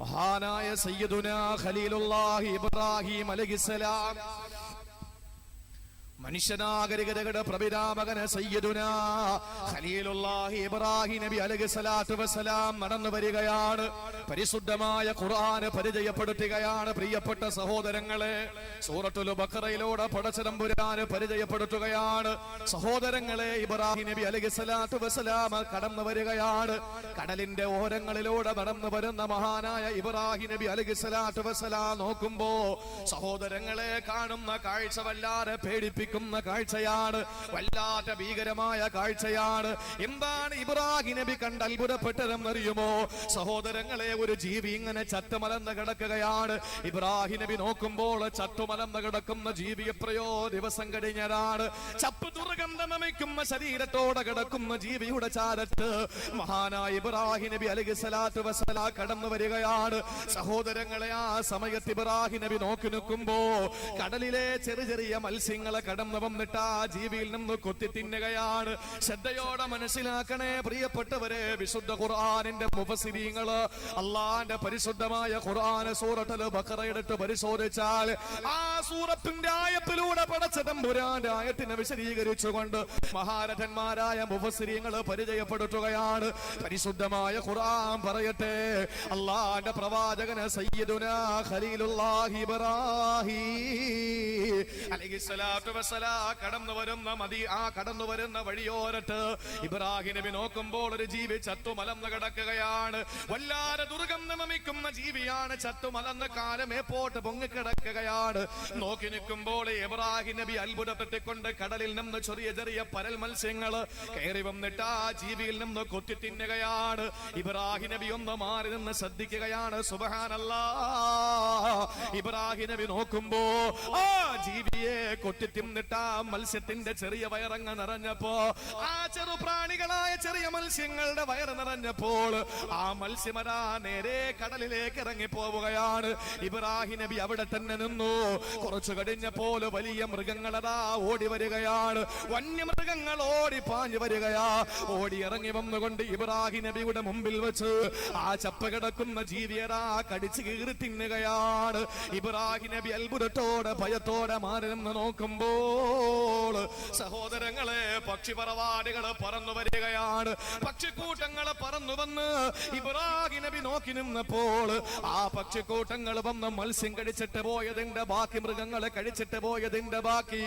മഹാനായ സയ്യിദുനാ ഖലീലുല്ലാഹി ഇബ്രാഹിം അലൈഹിസ്സലാം മനുഷ്യനാഗരികതയുടെ പ്രഭിരാമകന് സയ്യിദുനാ ഖലീലുല്ലാഹി ഇബ്രാഹിം നബി അലൈഹിസ്സലാത്തു വസ്സലാം നടന്നു വരികയാണ്. പരിശുദ്ധമായ ഖുർആൻ പരിചയപ്പെടുത്തുകയാണ്. പ്രിയപ്പെട്ട സഹോദരങ്ങളെ, സൂറത്തുൽ ബഖറയിലൂടെ പടച്ചതമ്പുരാൻ പരിചയപ്പെടുത്തുകയാണ്. സഹോദരങ്ങളെ, ഇബ്രാഹിം നബി അലൈഹിസ്സലാത്തു വസ്സലാം കടന്നു വരികയാണ്. കടലിന്റെ ഓരങ്ങളിലൂടെ നടന്നു വരുന്ന മഹാനായ ഇബ്രാഹിം നബി അലൈഹിസ്സലാത്തു വസ്സലാം നോക്കുമ്പോ സഹോദരങ്ങളെ കാണുന്ന കാഴ്ച വല്ലാതെ പേടിപ്പിക്കുന്ന കാഴ്ചയാണ്, വല്ലാത്ത ഭീകരമായ കാഴ്ചയാണ്. എന്താണ് ഇബ്രാഹിം നബി കണ്ട് അത്ഭുതപ്പെട്ടതെന്നറിയുമോ സഹോദരങ്ങളെ? ഒരു ജീവി ഇങ്ങനെ ചത്തുമലന്ന് കിടക്കുകയാണ്. ഇബ്രാഹിം നബി നോക്കുമ്പോൾ ചത്തുമലന്ന് കിടക്കുന്ന ജീവി എത്രയോ ദിവസം കഴിഞ്ഞതാണ്. ചപ്പ് ദുർഗന്ധമയ്ക്കുന്ന ശരീരത്തോടെ കിടക്കുന്ന ജീവിയുടെ ചാരത്ത് മഹാനായ ഇബ്രാഹിം നബി അലൈഹിസ്സലാത്തു വസ്സലാം കടന്നു വരികയാണ്. സഹോദരങ്ങളെ, ആ സമയത്ത് ഇബ്രാഹിം നബി നോക്കി നിൽക്കുമ്പോ കടലിലെ ചെറിയ ചെറിയ മത്സ്യങ്ങളെ കടന്നു വന്നിട്ട് ആ ജീവിയിൽ നിന്ന് കൊത്തി തിന്നുകയാണ്. ശ്രദ്ധയോടെ മനസ്സിലാക്കണേ പ്രിയപ്പെട്ടവരെ, വിശുദ്ധ ഖുർആനിന്റെ മുഫസ്സിരീങ്ങള് അള്ളാന്റെ പരിശുദ്ധമായ ഖുർആൻ സൂറത്തുൽ ബഖറ എടുത്ത് പരിശോധിച്ചാൽ ആ സൂറത്തിന്റെ ആയത്തിലൂടെ പടച്ച തമ്പുരാന്റെ ആയത്തിനെ വിശദീകരിച്ചുകൊണ്ട് മഹാരഥന്മാരായ മുഫസ്സിരീങ്ങൾ പരിചയപ്പെടുത്തുകയാണ്. പരിശുദ്ധമായ ഖുർആൻ പറയട്ടെ, അള്ളാന്റെ പ്രവാചകന് സയ്യിദുനാ ഖലീലുല്ലാഹി ഇബ്രാഹിം അലൈഹിസ്സലാത്തു വസ്സലാം കടന്നു വരുന്ന വഴിയോരത്ത് ഇബ്രാഹിം നബി നോക്കുമ്പോൾ ഒരു ജീവി ചത്തുമലന്ന് കിടക്കുകയാണ്. വല്ലാതെ ദുർഗന്ധമമിക്കുന്ന ജീവിയാണ്. ചത്തുമലന്ന് കാലമേ പോട്ട് പൊങ്ങിക്കിടക്കുകയാണ്. നോക്കി നിൽക്കുമ്പോൾ ഇബ്രാഹിം നബി അത്ഭുതപ്പെട്ടിക്കൊണ്ട് കടലിൽ നിന്ന് ചെറിയ ചെറിയ പരൽ മത്സ്യങ്ങൾ കയറി വന്നിട്ട് ആ ജീവിയിൽ നിന്ന് കൊത്തി തിന്നുകയാണ്. ഇബ്രാഹിം നബി ഒന്ന് മാറി നിന്ന് ശ്രദ്ധിക്കുകയാണ്. സുബ്ഹാനല്ലാഹ്, ഇബ്രാഹിം നബി നോക്കുമ്പോ ആ ജീവിയെ കൊത്തി തിന്നിട്ട് ആ മത്സ്യത്തിന്റെ ചെറിയ വയറങ്ങ് നിറഞ്ഞപ്പോ, ആ ചെറുപ്രാണികളായ ചെറിയ മത്സ്യങ്ങളുടെ വയറ് നിറഞ്ഞപ്പോൾ ആ മത്സ്യമരാ നേരെ കടലിലേക്ക് ഇറങ്ങി പോവുകയാണ്. ഇബ്രാഹിം നബി അവിടെ തന്നെ നിന്നു. കുറച്ചു കഴിഞ്ഞപ്പോൾ വലിയ മൃഗങ്ങളതാ ഓടി വരികയാണ്. വന്യമൃഗങ്ങൾ ഓടി പാഞ്ഞു വരികയാ. ഓടി ഇറങ്ങി വന്നുകൊണ്ട് ഇബ്രാഹിം നബിയുടെ മുമ്പിൽ വെച്ച് ആ ചപ്പ കിടക്കുന്ന ജീവിയരാ കടിച്ചു കീറി തിന്നുകയാണ്. ഇബ്രാഹിം നബി അത്ഭുതത്തോടെ ഭയത്തോടെ മാറി നിന്ന് നോക്കുമ്പോൾ സഹോദരങ്ങളെ, പക്ഷിപറവാടികൾ പറന്നു വരികയാണ്. പക്ഷിക്കൂട്ടങ്ങൾ പറന്നു വന്ന് ഇബ്രാഹിം നബി നോക്കി നിന്നപ്പോൾ ആ പക്ഷിക്കൂട്ടങ്ങൾ വന്ന് മത്സ്യം കഴിച്ചിട്ട് പോയതിന്റെ ബാക്കി, മൃഗങ്ങളെ കഴിച്ചിട്ട് പോയതിന്റെ ബാക്കി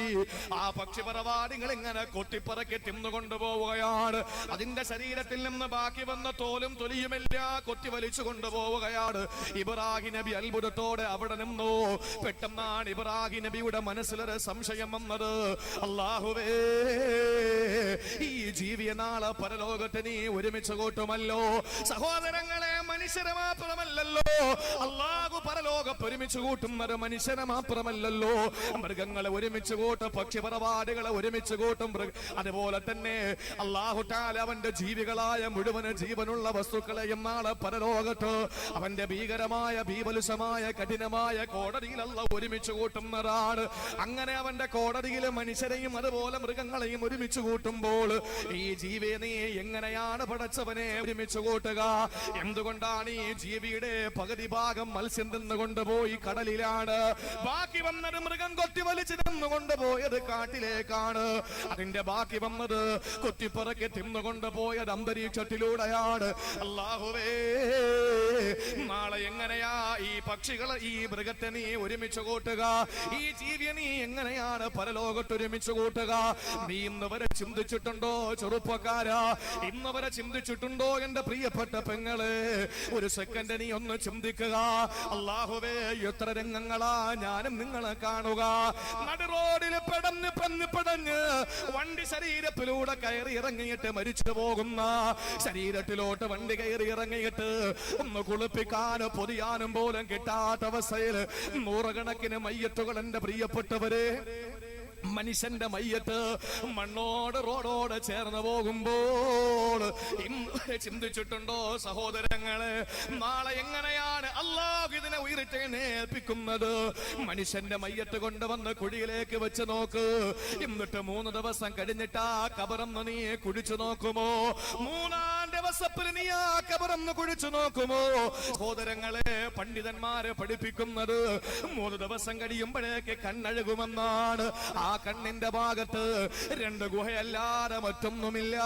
ആ പക്ഷിപറവാടികൾ ഇങ്ങനെ കൊത്തിപ്പറക്കി തിന്നുകൊണ്ടു പോവുകയാണ്. അതിന്റെ ശരീരത്തിൽ നിന്ന് ബാക്കി വന്ന തോലും തൊലിയുമെല്ലാം കൊത്തി വലിച്ചു കൊണ്ടുപോവുകയാണ്. ഇബ്രാഹിം നബി അത്ഭുതത്തോടെ അവിടെ നിന്നു. പെട്ടെന്നാണ് ഇബ്രാഹിം നബിയുടെ മനസ്സിലൊരു സംശയം വന്നത്. അല്ലാഹുവേ, ഈ ജീവിയെ നാളെ പരലോകത്ത് നീ ഒരുമിച്ച് കൂട്ടുമല്ലോ. സഹോദരങ്ങളെ, മനുഷ്യരെ മാത്രമല്ലല്ലോ അല്ലാഹു പരലോകത്ത് ഒരുമിച്ച് കൂട്ടുന്നത്. മനുഷ്യരെ മാത്രമല്ലല്ലോ, മൃഗങ്ങളെ ഒരുമിച്ച് കൂട്ടും, പക്ഷിപറവാടികളെ ഒരുമിച്ച് കൂട്ടും. അതുപോലെ തന്നെ അല്ലാഹു തആല അവന്റെ ജീവികളായ മുഴുവൻ ജീവനുള്ള വസ്തുക്കളെയും നാളെ പരലോകത്ത് അവന്റെ ഭീകരമായ ഭീവലുഷമായ കഠിനമായ കോടതിയിൽ അല്ലാഹു ഒരുമിച്ച് കൂട്ടുന്നതാണ്. അങ്ങനെ അവന്റെ കോടതിയിലെ മനുഷ്യരെയും അതുപോലെ മൃഗങ്ങളെയും ഒരുമിച്ച് കൂട്ടുമ്പോൾ ഈ ജീവിയെ നീ എങ്ങനെയാണ് പടച്ചവനെ ഒരുമിച്ച് കൂട്ടുക? എന്തുകൊണ്ടാണ് ഈ ജീവിയുടെ പകുതി ഭാഗം മത്സ്യം തിന്നുകൊണ്ടുപോയി കടലിലാണ്, ബാക്കി വന്നത് മൃഗം കൊത്തി വലിച്ചു തിന്നുകൊണ്ടുപോയത് കാട്ടിലേക്കാണ്, അതിന്റെ ബാക്കി വന്നത് കൊത്തിപ്പറക്കി തിന്നുകൊണ്ടുപോയത് അന്തരീക്ഷത്തിലൂടെയാണ്. അല്ലാഹുവേ, നാളെ എങ്ങനെയാ ഈ പക്ഷികളെ ഈ മൃഗത്തെ നീ ഒരുമിച്ച് കൂട്ടുക? ഈ ജീവിയെ നീ എങ്ങനെയാണ് പരലോകത്ത് ഒരുമിച്ച് കൂട്ടുക? നീ ഇന്ന് വരെ ചിന്തിച്ചിട്ടുണ്ടോ ചെറുപ്പക്കാരാ? ഇന്ന് വരെ ചിന്തിച്ചിട്ടുണ്ടോ എന്റെ പ്രിയപ്പെട്ട പെങ്ങളെ? ഒരു സെക്കൻഡ് നീ ഒന്ന് ചിന്തിക്കുക. അല്ലാഹുവേ, എത്ര രംഗങ്ങളാ ഞാനും നിങ്ങളെ കാണുക. നടുറോഡിൽ പടഞ്ഞ് വണ്ടി ശരീരത്തിലൂടെ കയറി ഇറങ്ങിയിട്ട് മരിച്ചു പോകുന്ന, ശരീരത്തിലോട്ട് വണ്ടി കയറി ഇറങ്ങിയിട്ട് ഒന്ന് കുളിപ്പിക്കാനും പൊതിയാനും പോലും കിട്ടാത്ത അവസ്ഥയിൽ നൂറുകണക്കിന് മയ്യത്തുകൾ എന്റെ പ്രിയപ്പെട്ടവരെ, മനുഷ്യന്റെ മയ്യത്ത് മണ്ണോട് റോഡോട് ചേർന്ന് പോകുമ്പോൾ ഇന്ന് ചിന്തിച്ചിട്ടുണ്ടോ സഹോദരങ്ങളെ? നാളെ എങ്ങനെയാണ് അല്ലാഹു ഇതിനെ ഉയർത്തെഴുന്നേൽപ്പിക്കുന്നത്? മനുഷ്യന്റെ മയ്യത്ത് കൊണ്ടുവന്ന് കുഴിയിലേക്ക് വെച്ച് നോക്ക്. എന്നിട്ട് 3 ദിവസം കഴിഞ്ഞിട്ട് ആ കബറന്ന് നീ കുഴിച്ചു നോക്കുമോ? 3 റമദാന്റെ വസപ്പിൽ നീ ആ കബറൊന്ന് കുഴിച്ചു നോക്കുമോ? സഹോദരങ്ങളെ, പണ്ഡിതന്മാരെ പഠിപ്പിക്കുന്നത് 3 ദിവസം കഴിയുമ്പോഴേക്ക് കണ്ണഴുകുമെന്നാണ്. ആ കണ്ണിന്റെ ഭാഗത്ത് 2 ഗുഹയല്ലാതെ മറ്റൊന്നുമില്ല.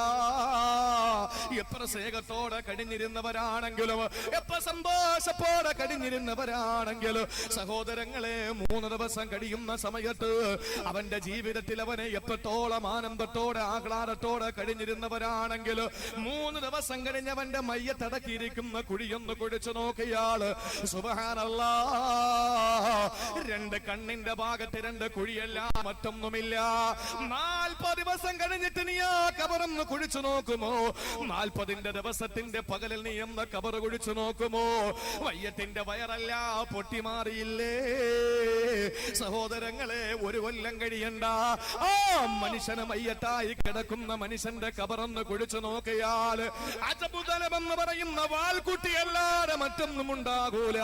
എത്ര സ്നേഹത്തോടെ കഴിഞ്ഞിരുന്നവരാണെങ്കിലും, എത്ര സന്തോഷത്തോടെ കഴിഞ്ഞിരുന്നവരാണെങ്കിലും, സഹോദരങ്ങളെ 3 ദിവസം കഴിയുന്ന സമയത്ത് അവന്റെ ജീവിതത്തിൽ അവനെ എത്രത്തോളം ആനന്ദത്തോടെ ആഹ്ലാദത്തോടെ കഴിഞ്ഞിരുന്നവരാണെങ്കിൽ 3 ദിവസം കഴിഞ്ഞവന്റെ മയ്യത്തടക്കിയിരിക്കുന്ന കുഴിയൊന്ന് കുഴിച്ചു നോക്കിയാൽ സുബ്ഹാനല്ലാഹ് 2 കണ്ണിന്റെ ഭാഗത്ത് 2 കുഴിയല്ല മറ്റൊന്നുമില്ല. 40 ദിവസം കഴിഞ്ഞിട്ട് നീ ആ കബറൊന്ന് കുഴിച്ചു നോക്കുമോ? 40ന്റെ ദിവസത്തിന്റെ പകലിൽ നീ എന്ന കബർ കുഴിച്ചു നോക്കുമോ? മയ്യത്തിന്റെ വയറല്ല പൊട്ടിമാറിയില്ലേ? സഹോദരങ്ങളെ, 1 കൊല്ലം കഴിയണ്ട ആ മനുഷ്യന് മയ്യത്തായി കിടക്കുന്ന മനുഷ്യന്റെ കബറൊന്ന് കുഴിച്ചു നോക്കിയാൽ അജബുദലമെന്ന് പറയുന്ന വാൽക്കുട്ടിയല്ലാതെ മറ്റൊന്നും ഉണ്ടാകൂല.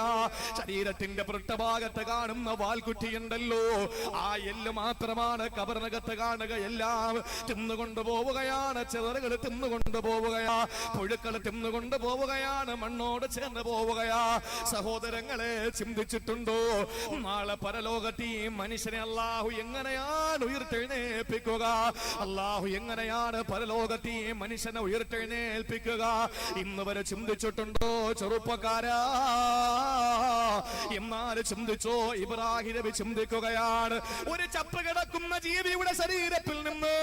ശരീരത്തിന്റെ പൃഷ്ഠഭാഗത്ത് കാണുന്ന വാൽക്കുട്ടിയുണ്ടല്ലോ, ആ എല്ല് മാത്രമാണ് കബറിനകത്ത് കാണുക. എല്ലാം തിന്നുകൊണ്ടു പോവുകയാണ്, ചെറുകൾ തിന്നുകൊണ്ടു പോവുകയാ, പുഴുക്കൾ തിന്നുകൊണ്ടു പോവുകയാണ്, മണ്ണോട് ചേർന്ന് പോവുകയാ. സഹോദരങ്ങളെ, ചിന്തിച്ചിട്ടുണ്ടോ നാളെ പരലോകത്ത് ഈ മനുഷ്യനെ അല്ലാഹു എങ്ങനെയാണ് ഉയർത്തെഴുന്നേൽപ്പിക്കുക? അല്ലാഹു എങ്ങനെയാണ് പരലോകത്ത് ഈ മനുഷ്യനെ ഉയർത്തെഴുന്നേൽപ്പിക്കുക? ഇന്ന് വരെ ചിന്തിച്ചിട്ടുണ്ടോ ചെറുപ്പക്കാരാ? എന്നാൽ ചിന്തിച്ചോ? ഇബ്രാഹിം നബി ചിന്തിക്കുകയാണ്. ഒരു ചപ്പ് കിടക്കുന്ന ജീവിയുടെ ശരീരത്തിൽ നിന്ന്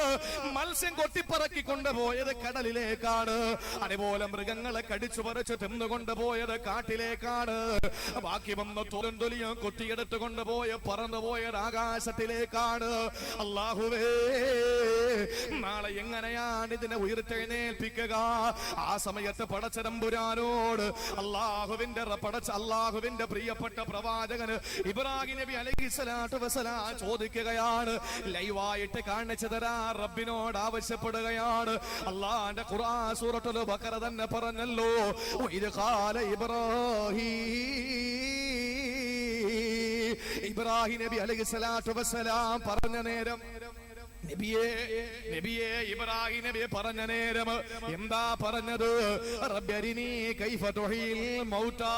മത്സ്യം കൊട്ടിപ്പറക്കി കൊണ്ടുപോയത് കടലിലേക്കാണ്. അതുപോലെ മൃഗങ്ങളെ കടിച്ചു പറിച്ച് തിന്നുകൊണ്ടുപോയത് കാട്ടിലേക്കാണ്. ബാക്കി വന്ന തൊലിയും കൊത്തിയെടുത്ത് കൊണ്ടുപോയ പറന്നുപോയത് ആകാശത്തിലേക്കാണ്. അല്ലാഹുവേ, നാളെ എങ്ങനെയാണ് ഇതിനെ ഉയർത്തെഴുന്നേൽപ്പിക്കുക? ആ സമയത്ത് പടച്ചതമ്പുരാനോട് അല്ലാഹുവിന്റെ പ്രിയപ്പെട്ട പ്രവാചകന് ഇബ്രാഹിം നബി അലൈഹിസ്സലാത്തു വസ്സലാം ചോദിക്കുകയാണ്, ലൈവായിട്ട് കാണിച്ചു തരാ റബ്ബിനോട് ആവശ്യപ്പെടുകയാണ്. അല്ലാഹുവിന്റെ ഖുർആൻ സൂറത്തുൽ ബഖറ തന്നെ പറഞ്ഞല്ലോ, വഇദ് ഖാല ഇബ്രാഹിം നബി അലൈഹിസ്സലാത്തു വസ്സലാം പറഞ്ഞ നേരം, നബിയെ ഇബ്രാഹിം നബി പറഞ്ഞ നേരം എന്താ പറഞ്ഞത്? റബ്ബരിനി കൈഫ തുഹീൽ മൗതാ.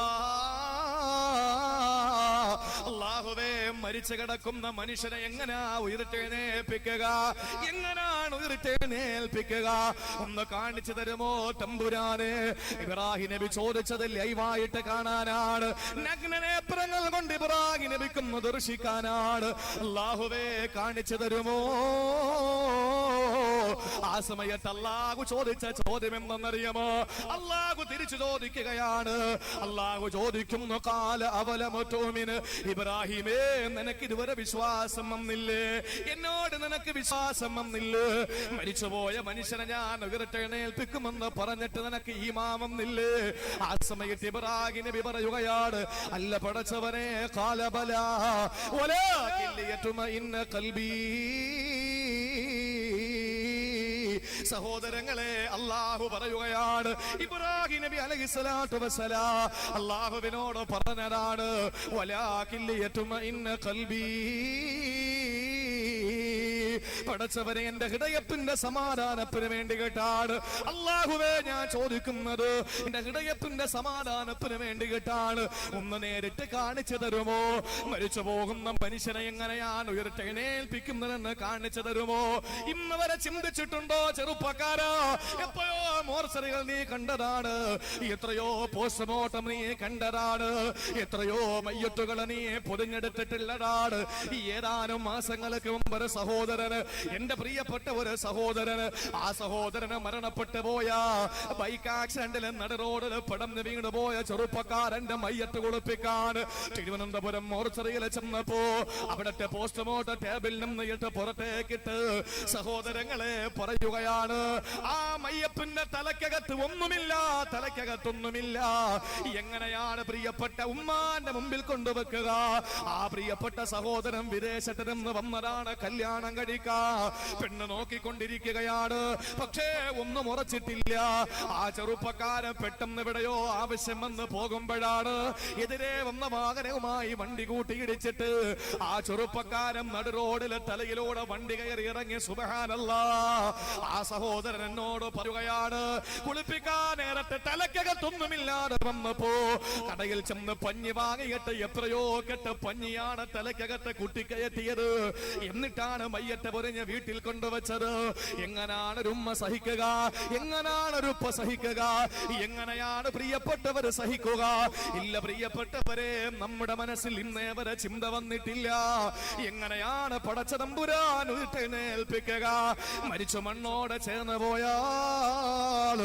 അല്ലാഹുവേ, മരിച്ചു കിടക്കുന്ന മനുഷ്യനെ എങ്ങനാ ഉയർത്തെഴുന്നേൽപ്പിക്കുക? എങ്ങനാണ് ഉയർത്തെഴുന്നേൽപ്പിക്കുക? ഒന്ന് കാണിച്ചു തരുമോ തമ്പുരാനെ? ഇബ്രാഹിം നബി ചോദിച്ചത് ലൈവായിട്ട് കാണാനാണ്, നഗ്നനേത്രങ്ങൾ കൊണ്ട് ഇബ്രാഹിം നബിക്കൊന്ന് ദർശിക്കാനാണ്. അല്ലാഹുവേ, കാണിച്ചു തരുമോ? ആ സമയത്ത് അല്ലാഹു ചോദിച്ച ചോദ്യം എന്തെന്നറിയാമോ? അല്ലാഹു തിരിച്ചു ചോദിക്കുകയാണ്. അല്ലാഹു ചോദിക്കുന്നു, ഖാല അവലം തുഅ്മിന്. ഇബ്രാഹിമേ, നിനക്ക് ഇതുവരെ വിശ്വാസം വന്നില്ലേ? എന്നോട് നിനക്ക് വിശ്വാസം വന്നില്ലേ? മരിച്ചുപോയ മനുഷ്യനെ ഞാൻ ഉയർത്തെഴുന്നേൽപ്പിക്കുമെന്ന് പറഞ്ഞിട്ട് നിനക്ക് ഈമാൻ വന്നില്ലേ? ആ സമയത്ത് ഇബ്രാഹിം നബി പറയുകയാണ്, അല്ല പടച്ചവനെ, ഖാല ബലാ വലാകിൻ ലിയത്മഇന്ന ഖൽബി. സഹോദരങ്ങളെ, അല്ലാഹു പറയുകയാണ്, ഇബ്രാഹിം നബി അലൈഹിസ്സലാത്തു വസ്സലാം അല്ലാഹുവിനോട് പറഞ്ഞതാണ്, വലാകിൻ ലിയത്മഇന്ന ഖൽബി. പടച്ചവനെ, എന്റെ ഹൃദയത്തിന്റെ സമാധാനത്തിന് വേണ്ടി കേട്ടാണ് അല്ലാഹുവേ ഞാൻ ചോദിക്കുന്നത്. എന്റെ ഹൃദയത്തിന്റെ സമാധാനത്തിന് വേണ്ടി കേട്ടാണ്. ഒന്ന് നേരിട്ട് കാണിച്ചു തരുമോ? മരിച്ചു പോകുന്ന മനുഷ്യനെ എങ്ങനെയാണ് ഉയർത്തെഴുന്നേൽപ്പിക്കുന്നതെന്ന് കാണിച്ചു തരുമോ? ഇന്ന് വരെ ചിന്തിച്ചിട്ടുണ്ടോ ചെറുപ്പക്കാരാ? എപ്പോഴോ മോർച്ചറികൾ നീ കണ്ടതാണ്, എത്രയോ പോസ്റ്റ്മോർട്ടം നീ കണ്ടതാണ്, എത്രയോ മയ്യത്തുകൾ നീ പൊതിഞ്ഞെടുത്തിട്ടുള്ളതാണ്. ഏതാനും മാസങ്ങൾക്ക് മുമ്പ് ഒരു സഹോദരന്, എന്റെ പ്രിയപ്പെട്ട ഒരു സഹോദരന്, ആ സഹോദരന് മരണപ്പെട്ടു പോയ ബൈക്ക് ആക്സിഡന്റിൽ നട റോഡിൽ പടർന്ന് വീണ് പോയ ചെറുപ്പക്കാരന്റെ മയ്യത്ത് കുളിപ്പിക്കാൻ തിരുവനന്തപുരം മോർച്ചറിയിൽ ചെന്നപ്പോ അവിടത്തെ പോസ്റ്റ്മോർട്ടം ടേബിളിൽ നിന്ന് ഇട്ട് പുറത്തേക്കിട്ട് സഹോദരങ്ങളെ പറയുകയാണ്, ആ മയ്യപ്പിന്റെ തലക്കകത്ത് ഒന്നുമില്ല, തലക്കകത്തൊന്നുമില്ല. എങ്ങനെയാണ് പ്രിയപ്പെട്ട ഉമ്മാന്റെ മുമ്പിൽ കൊണ്ടുവെക്കുക? ആ പ്രിയപ്പെട്ട സഹോദരൻ വിദേശത്ത് നിന്ന് വന്നതാണ്, കല്യാണം കഴി പെണ്ണ് നോക്കിക്കൊണ്ടിരിക്കുകയാണ്. പക്ഷേ ഒന്നും ഉറച്ചിട്ടില്ല. ആ ചെറുപ്പക്കാരൻ പെട്ടെന്ന് എവിടെയോ ആവശ്യം വന്ന് പോകുമ്പോഴാണ് എതിരെ വന്ന വാഹനവുമായി വണ്ടി കൂട്ടിയിടിച്ചിട്ട് ആ ചെറുപ്പക്കാരൻ നടു റോഡിലെ തലയിലൂടെ വണ്ടി കയറി ഇറങ്ങി. സുബ്ഹാനല്ലാഹ്. ആ സഹോദരൻ എന്നോട് പറയുകയാണ്, കുളിപ്പിക്കാൻ നേരത്തെ തലക്കകത്തൊന്നുമില്ലാതെ വന്നപ്പോ കടയിൽ ചെന്ന് പഞ്ഞി വാങ്ങിയിട്ട് എത്രയോ കെട്ട് പഞ്ഞിയാണ് തലക്കകത്ത് കുട്ടിക്കയറ്റിയത്. എന്നിട്ടാണ് മയ്യത്ത് പൊരിഞ്ഞ് വീട്ടിൽ കൊണ്ടുവച്ചത്. എങ്ങനാണ് ഒരു ഉമ്മ സഹിക്കുക? എങ്ങനാണ് ഒരു ഉപ്പ സഹിക്കുക? എങ്ങനെയാണ് പ്രിയപ്പെട്ടവർ സഹിക്കുക? ഇല്ല പ്രിയപ്പെട്ടവരെ, നമ്മുടെ മനസ്സിൽ ഇന്നേ വരെ ചിന്ത വന്നിട്ടില്ല. എങ്ങനെയാണ് പടച്ച തമ്പുരാൻ ഉയർത്തെഴുന്നേൽപ്പിക്കുക? മരിച്ചു മണ്ണോടെ ചേർന്ന് പോയാൽ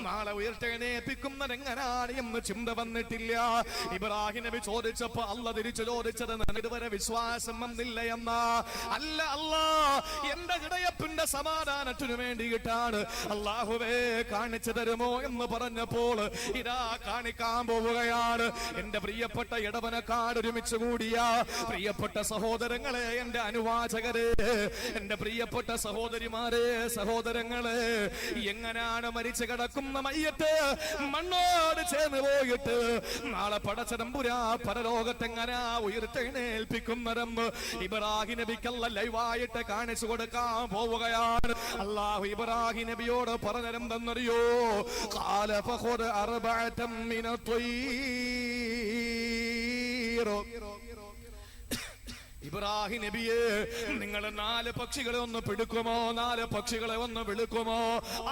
നാളെ ഉയർത്തെഴുന്നേൽപ്പിക്കുന്നത് എങ്ങനാണ് എന്ന് ചിന്ത വന്നിട്ടില്ല. ഇബ്രാഹിം നബി ചോദിച്ചപ്പോ അല്ല തിരിച്ചു ചോദിച്ചത് ഇതുവരെ വിശ്വാസം വന്നില്ല എന്നാ? അല്ല, അല്ലാ എന്റെ ഇടയപ്പിന്റെ സമാധാനത്തിനു വേണ്ടിയിട്ടാണ്. അല്ലാഹുവേ കാണിച്ചു തരുമോ എന്ന് പറഞ്ഞപ്പോൾ ഇതാ കാണിക്കാൻ പോവുകയാണ്. എന്റെ പ്രിയപ്പെട്ട ഇടവനക്കാട് ഒരുമിച്ച് കൂടിയ പ്രിയപ്പെട്ട സഹോദരങ്ങളെ, എന്റെ അനുവാചകരെ, എന്റെ പ്രിയപ്പെട്ട സഹോദരിമാരെ, സഹോദരങ്ങളെ, എങ്ങനെയാണ് മരിച്ചു കിടക്കുന്ന മയ്യത്ത് മണ്ണോട് ചേർന്ന് പോയിട്ട് നാളെ പടച്ച തമ്പുരാൻ പരലോകത്തെങ്ങനാ ഉയർത്തെഴുന്നേൽപ്പിക്കുന്നതെന്ന് ഇബ്രാഹിം നബിക്കല്ല ലൈവായിട്ട് കാണിച്ചു കൊടുക്കാൻ പോവുകയാണ്. അല്ലാഹു ഇബ്രാഹിം നബിയോട് പറഞ്ഞതെന്തെന്നറിയോ? ഖാല ഫഖുദ് അർബഅതൻ മിനത്വയ്ർ. ഇബ്രാഹിം നബിയെ, നിങ്ങൾ 4 പക്ഷികളെ ഒന്ന് പിടിക്കുമോ? 4 പക്ഷികളെ ഒന്ന് വിളിക്കുമോ?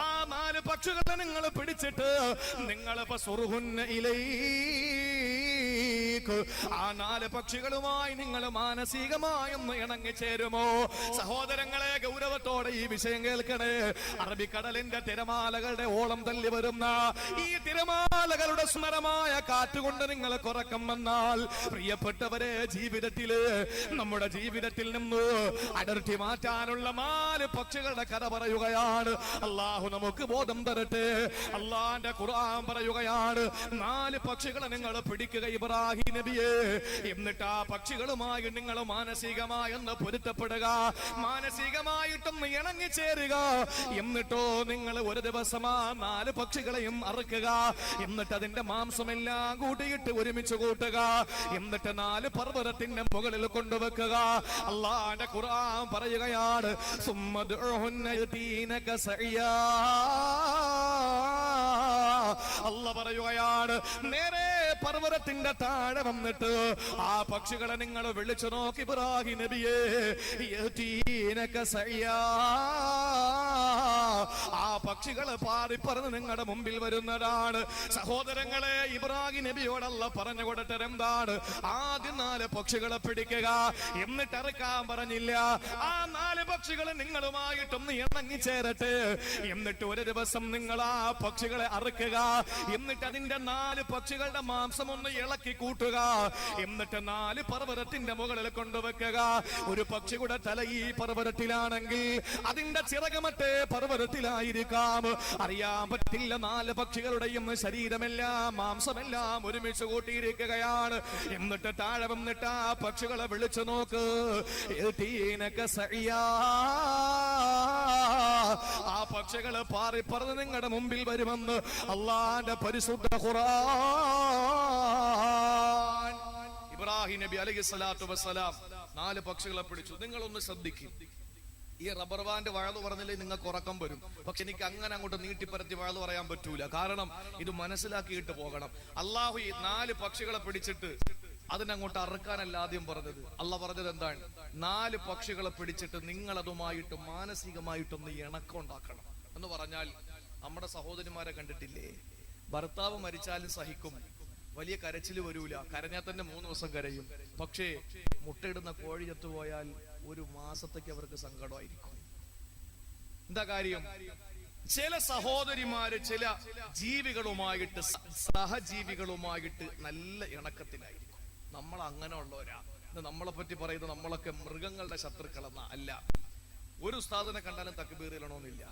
ആ 4 പക്ഷികളെ നിങ്ങൾ പിടിച്ചിട്ട് നിങ്ങൾ ആ 4 പക്ഷികളുമായി നിങ്ങൾ മാനസികമായി ഒന്ന് ഇണങ്ങിച്ചേരുമോ? സഹോദരങ്ങളെ, ഗൗരവത്തോടെ ഈ വിഷയം കേൾക്കണേ. അറബിക്കടലിന്റെ തിരമാലകളുടെ ഓളം തല്ലി വരുന്ന ഈ തിരമാലകളുടെ സ്മരമായ കാറ്റുകൊണ്ട് നിങ്ങൾ കുറക്കം വന്നാൽ പ്രിയപ്പെട്ടവരെ, ജീവിതത്തില് നമ്മുടെ ജീവിതത്തിൽ നിന്ന് അടർത്തി മാറ്റാനുള്ള 4 പക്ഷികളുടെ കഥ പറയുകയാണ്. അള്ളാഹു നമുക്ക് ബോധം തരട്ടെ. അള്ളാന്റെ ഖുർആൻ പറയുകയാണ്, 4 പക്ഷികളെ നിങ്ങൾ പിടിക്കുക ഇബ്രാഹിം നബിയെ. എന്നിട്ട് ആ പക്ഷികളുമായി നിങ്ങൾ മാനസികമായി ഒന്ന് പൊരുത്തപ്പെടുക, മാനസികമായിട്ടൊന്ന് ഇണങ്ങിച്ചേരുക. എന്നിട്ടോ നിങ്ങൾ ഒരു ദിവസം ആ 4 പക്ഷികളെയും അറുക്കുക. എന്നിട്ട് അതിന്റെ മാംസമെല്ലാം കൂട്ടിയിട്ട് ഒരുമിച്ച് കൂട്ടുക. എന്നിട്ട് 4 പർവ്വതത്തിന്റെ മുകളിൽ കൊണ്ടുവെക്കുക. അല്ലാഹുവിന്റെ ഖുർആൻ പറയുകയാണ്, അല്ലാഹു പറയുകയാണ്, നേരെ പർവ്വതത്തിന്റെ താഴെ വന്നിട്ട് ആ പക്ഷികളെ നിങ്ങൾ വിളിച്ചു നോക്കി ഇബ്രാഹിം നബിയെ. ആ പക്ഷികള് പാറിപ്പറന്ന് നിങ്ങളുടെ മുമ്പിൽ വരുന്നതാണ്. സഹോദരങ്ങളെ, ഇബ്രാഹിം നബിയോടല്ല പറഞ്ഞു കൊടുത്തത് എന്താണ്? ആദ്യം 4 പക്ഷികളെ പിടിക്കുക, എന്നിട്ട് അറുക്കാൻ പറഞ്ഞില്ല. ആ 4 പക്ഷികൾ നിങ്ങളുമായിട്ടൊന്ന് ഇണങ്ങിച്ചേരട്ടെ. എന്നിട്ട് ഒരു ദിവസം നിങ്ങൾ ആ പക്ഷികളെ അറുക്കുക. എന്നിട്ട് അതിന്റെ 4 പക്ഷികളുടെ മാംസം ഒന്ന് ഇളക്കി കൂട്ടുക. എന്നിട്ട് 4 പർവ്വതത്തിന്റെ മുകളിൽ കൊണ്ടുവെക്കുക. ഒരു പക്ഷിയുടെ തല ഈ പർവ്വതത്തിലാണെങ്കിൽ അതിന്റെ ചിറക് മറ്റേ പർവ്വതത്തിലായിരിക്കാം. അറിയാൻ പറ്റില്ല. 4 പക്ഷികളുടെയും ശരീരമെല്ലാം മാംസമെല്ലാം ഒരുമിച്ച് കൂട്ടിയിരിക്കുകയാണ്. എന്നിട്ട് താഴെ വന്നിട്ട് ആ പക്ഷികളെ വിളിച്ചു നോക്ക്. ആ പക്ഷികള് പാറിപ്പറന്ന് നിങ്ങളുടെ മുമ്പിൽ വരുമെന്ന് അള്ളാന്റെ പരിശുദ്ധ ഖുർആൻ. ഇബ്രാഹിം നബി അലൈഹിസ്സലാത്തു വസ്സലാം 4 പക്ഷികളെ പിടിച്ചു. നിങ്ങളൊന്ന് ശ്രദ്ധിക്കും. ഈ റബ്ബർ ബാൻഡ് വഴല് പറഞ്ഞില്ലേ നിങ്ങൾക്ക് ഉറക്കം വരും. പക്ഷെ എനിക്ക് അങ്ങനെ അങ്ങോട്ട് നീട്ടിപ്പരത്തി വഴല് പറയാൻ പറ്റൂല. കാരണം ഇത് മനസ്സിലാക്കിയിട്ട് പോകണം. അള്ളാഹു ഈ 4 പക്ഷികളെ പിടിച്ചിട്ട് അതിനങ്ങോട്ട് അറുക്കാനല്ല ആദ്യം പറഞ്ഞത്. അള്ളാഹ് പറഞ്ഞത് എന്താണ്? 4 പക്ഷികളെ പിടിച്ചിട്ട് നിങ്ങൾ അതുമായിട്ട് മാനസികമായിട്ടൊന്ന് ഇണക്കം ഉണ്ടാക്കണം എന്ന് പറഞ്ഞാൽ, നമ്മുടെ സഹോദരിമാരെ കണ്ടിട്ടില്ലേ? ഭർത്താവ് മരിച്ചാലും സഹിക്കും, വലിയ കരച്ചില് വരൂല, കരഞ്ഞാൽ തന്നെ 3 ദിവസം കരയും. പക്ഷേ മുട്ടയിടുന്ന കോഴി ചത്തുപോയാൽ 1 മാസത്തേക്ക് അവർക്ക് സങ്കടമായിരിക്കും. എന്താ കാര്യം? ചില സഹോദരിമാര് ചില ജീവികളുമായിട്ട്, സഹജീവികളുമായിട്ട് നല്ല ഇണക്കത്തിലായിരിക്കും. നമ്മൾ അങ്ങനെ ഉള്ളവരാ. നമ്മളെ പറ്റി പറയുന്നത് നമ്മളൊക്കെ മൃഗങ്ങളുടെ ശത്രുക്കളെന്ന അല്ല. ഒരു ഉസ്താദിനെ കണ്ടാലും തക്ബീർ ഇടണമെന്നില്ല,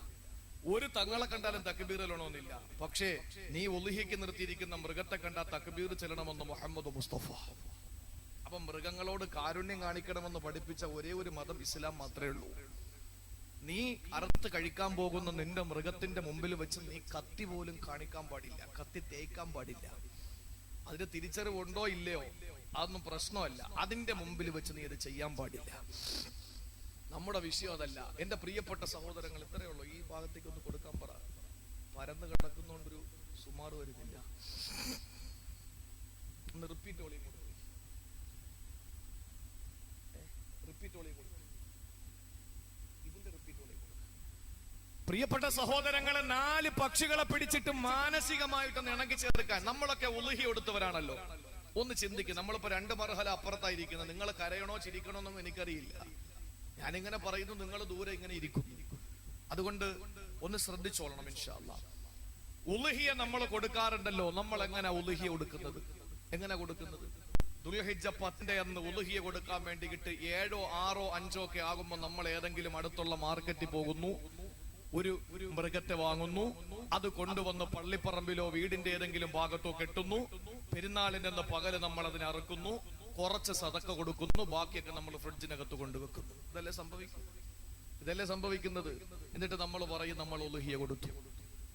ഒരു തങ്ങളെ കണ്ടാലും തക്ബീർ ഇടണമെന്നില്ല. പക്ഷേ നീ ഉളുഹിക്ക് നിർത്തിയിരിക്കുന്ന മൃഗത്തെ കണ്ടാൽ തക്ബീർ ചെല്ലണമെന്ന് മുഹമ്മദ് മുസ്തഫ. അപ്പൊ മൃഗങ്ങളോട് കാരുണ്യം കാണിക്കണമെന്ന് പഠിപ്പിച്ച ഒരേ ഒരു മതം ഇസ്ലാം മാത്രമേ ഉള്ളൂ. നീ അറുത്ത് കഴിക്കാൻ പോകുന്ന നിന്റെ മൃഗത്തിന്റെ മുമ്പിൽ വെച്ച് നീ കത്തി പോലും കാണിക്കാൻ പാടില്ല, കത്തി തേക്കാൻ പാടില്ല. അതിന് തിരിച്ചറിവുണ്ടോ ഇല്ലയോ അതൊന്നും പ്രശ്നമല്ല. അതിന്റെ മുമ്പിൽ വെച്ച് നീ അത് ചെയ്യാൻ പാടില്ല. നമ്മുടെ വിഷയം അതല്ല. എന്റെ പ്രിയപ്പെട്ട സഹോദരങ്ങൾ, ഇത്രയേ ഉള്ളൂ. ഈ ഭാഗത്തേക്ക് ഒന്ന് കൊടുക്കാൻ പറ. പരന്ന് കിടക്കുന്നോണ്ടൊരു സുമാറ് വരുന്നില്ല. ഒന്ന് റിപ്പീറ്റ് ഓളിയും കൊടുക്കും. റിപ്പീറ്റ് ഓളിയും കൊടുക്കും. ഇതിന്റെ റിപ്പീറ്റ് ഓളിയും കൊടുക്കും. പ്രിയപ്പെട്ട സഹോദരങ്ങളെ, 4 പക്ഷികളെ പിടിച്ചിട്ട് മാനസികമായിട്ടൊന്ന് ഇണങ്ങി ചേർക്കാൻ. നമ്മളൊക്കെ ഉളുഹി കൊടുത്തവരാണല്ലോ. ഒന്ന് ചിന്തിക്കും. നമ്മളിപ്പോ 2 മർഹല അപ്പുറത്തായിരിക്കുന്നത്. നിങ്ങൾ കരയണോ ചിരിക്കണോ എന്നൊന്നും എനിക്കറിയില്ല. ഞാനിങ്ങനെ പറയുന്നു, നിങ്ങൾ ദൂരെ ഇങ്ങനെ ഇരിക്കും. അതുകൊണ്ട് ഒന്ന് ശ്രദ്ധിച്ചോളണം ഇൻഷാ അല്ലാഹ്. ഉളുഹിയ നമ്മൾ കൊടുക്കാറുണ്ടല്ലോ. നമ്മൾ എങ്ങനെ ഉളുഹിയ കൊടുക്കുന്നത്? എങ്ങനെ കൊടുക്കുന്നത്? ദുൽഹിജ്ജ 10 അന്ന് ഉളുഹിയ കൊടുക്കാൻ വേണ്ടിയിട്ട് 7, 6, 5 ഒക്കെ ആകുമ്പോൾ നമ്മൾ ഏതെങ്കിലും അടുത്തുള്ള മാർക്കറ്റിൽ പോകുന്നു, ഒരു മൃഗത്തെ വാങ്ങുന്നു, അത് കൊണ്ടുവന്ന് പള്ളിപ്പറമ്പിലോ വീടിന്റെ ഏതെങ്കിലും ഭാഗത്തോ കെട്ടുന്നു. പെരുന്നാളിന്റെ അന്ന് പകല് നമ്മൾ അതിനെ അറുക്കുന്നു, കുറച്ച് സദക്ക കൊടുക്കുന്നു, ബാക്കിയൊക്കെ നമ്മൾ ഫ്രിഡ്ജിനകത്ത് കൊണ്ടുവെക്കുന്നു. ഇതല്ലേ സംഭവിക്കുന്നത്? എന്നിട്ട് നമ്മൾ പറയും നമ്മൾ ഉളുഹിയ കൊടുത്തു,